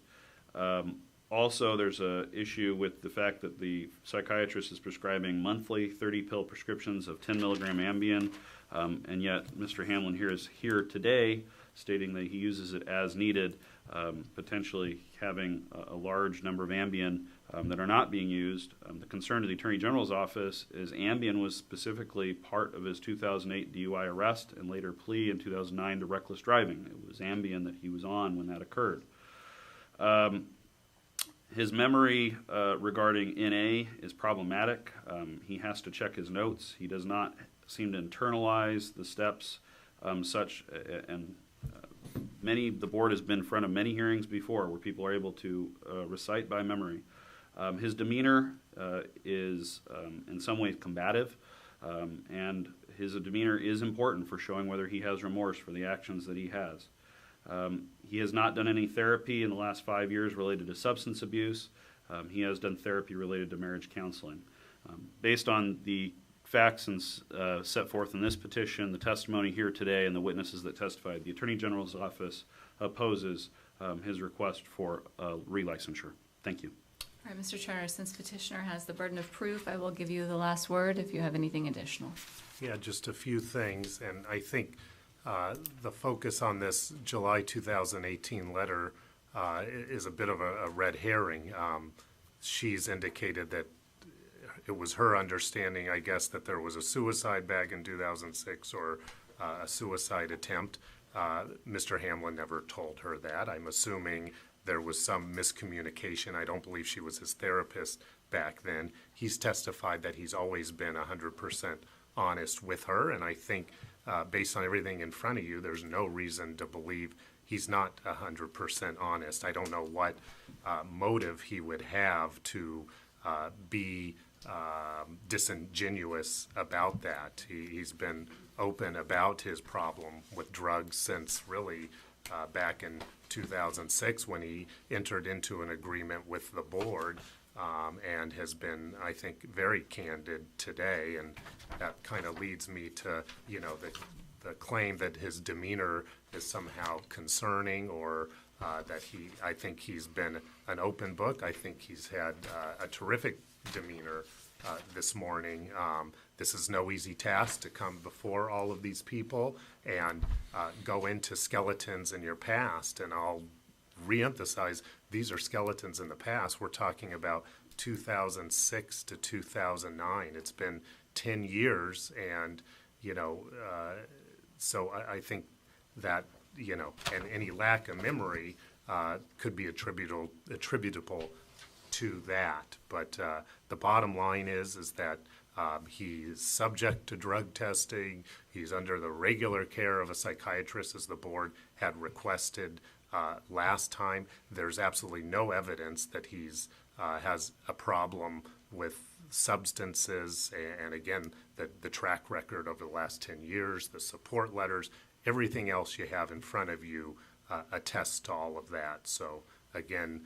Also, there's an issue with the fact that the psychiatrist is prescribing monthly 30-pill prescriptions of 10 milligram Ambien, and yet Mr. Hamlin is here today stating that he uses it as needed, potentially having a large number of Ambien that are not being used. The concern to the Attorney General's office is Ambien was specifically part of his 2008 DUI arrest and later plea in 2009 to reckless driving. It was Ambien that he was on when that occurred. His memory regarding NA is problematic. He has to check his notes. He does not seem to internalize the steps the board has been in front of many hearings before where people are able to recite by memory. His demeanor is in some ways combative. And his demeanor is important for showing whether he has remorse for the actions that he has. He has not done any therapy in the last 5 years related to substance abuse. He has done therapy related to marriage counseling. Based on the facts and set forth in this petition, the testimony here today, and the witnesses that testified, the Attorney General's office opposes his request for relicensure. Thank you. All right, Mr. Turner, since petitioner has the burden of proof, I will give you the last word if you have anything additional. Yeah, just a few things, and I think the focus on this July 2018 letter is a bit of a red herring. She's indicated that it was her understanding, I guess, that there was a suicide back in 2006 or a suicide attempt. Mr. Hamlin never told her that. I'm assuming there was some miscommunication. I don't believe she was his therapist back then. He's testified that he's always been 100% honest with her, and I think based on everything in front of you, there's no reason to believe he's not 100% honest. I don't know what motive he would have to be disingenuous about that. He's been open about his problem with drugs since really back in 2006 when he entered into an agreement with the board, and has been, I think, very candid today. And that kind of leads me to, the claim that his demeanor is somehow concerning, or that I think he's been an open book. I think he's had a terrific demeanor this morning. This is no easy task to come before all of these people and go into skeletons in your past. And I'll reemphasize, these are skeletons in the past. We're talking about 2006 to 2009. It's been 10 years, and so I think that and any lack of memory could be attributable to that. But the bottom line is that he's subject to drug testing. He's under the regular care of a psychiatrist, as the board had requested last time. There's absolutely no evidence that he's has a problem with substances, and again, the track record over the last 10 years, the support letters, everything else you have in front of you attests to all of that. So again,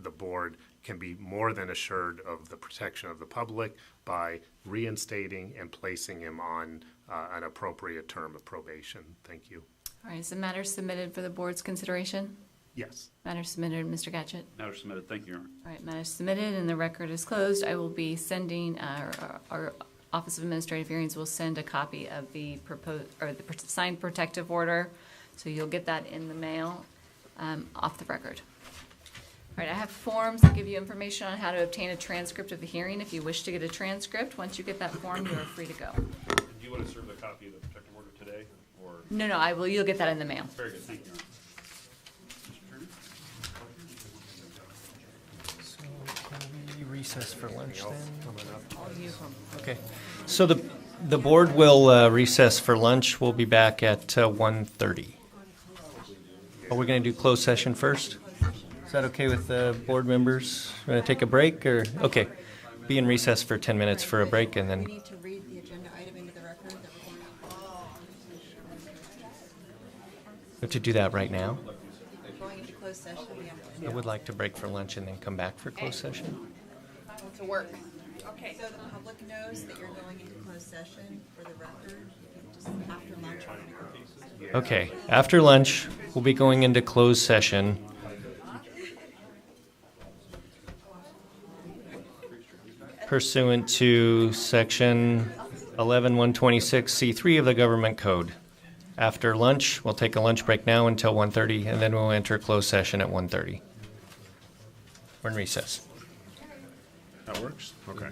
the board can be more than assured of the protection of the public by reinstating and placing him on an appropriate term of probation. Thank you. All right, is the matter submitted for the board's consideration? Yes. Matter submitted, Mr. Gatchett. Matter submitted. Thank you, Your Honor. All right, matter submitted, and the record is closed. I will be sending, our Office of Administrative Hearings will send a copy of the signed protective order, so you'll get that in the mail off the record. All right, I have forms that give you information on how to obtain a transcript of the hearing. If you wish to get a transcript, once you get that form, you are free to go. Do you want to serve the copy of the protective order today, or? No, I will. You'll get that in the mail. Very good. Thank you, Your Honor. So can we recess for lunch then? Okay. So the board will recess for lunch. We'll be back at 1:30. Are we going to do closed session first? Is that okay with the board members? Want to take a break, or okay? Be in recess for 10 minutes for a break, and then. We need to read the agenda item into the record that we're We have to do that right now. going into closed session. I would like to break for lunch and then come back for closed session. To work. Okay. So the public knows that you're going into closed session for the record, just after lunch. Okay, after lunch, we'll be going into closed session. Pursuant to section 11126C3 of the Government Code. After lunch, we'll take a lunch break now until 1:30, and then we'll enter closed session at 1:30. We're in recess. That works? Okay.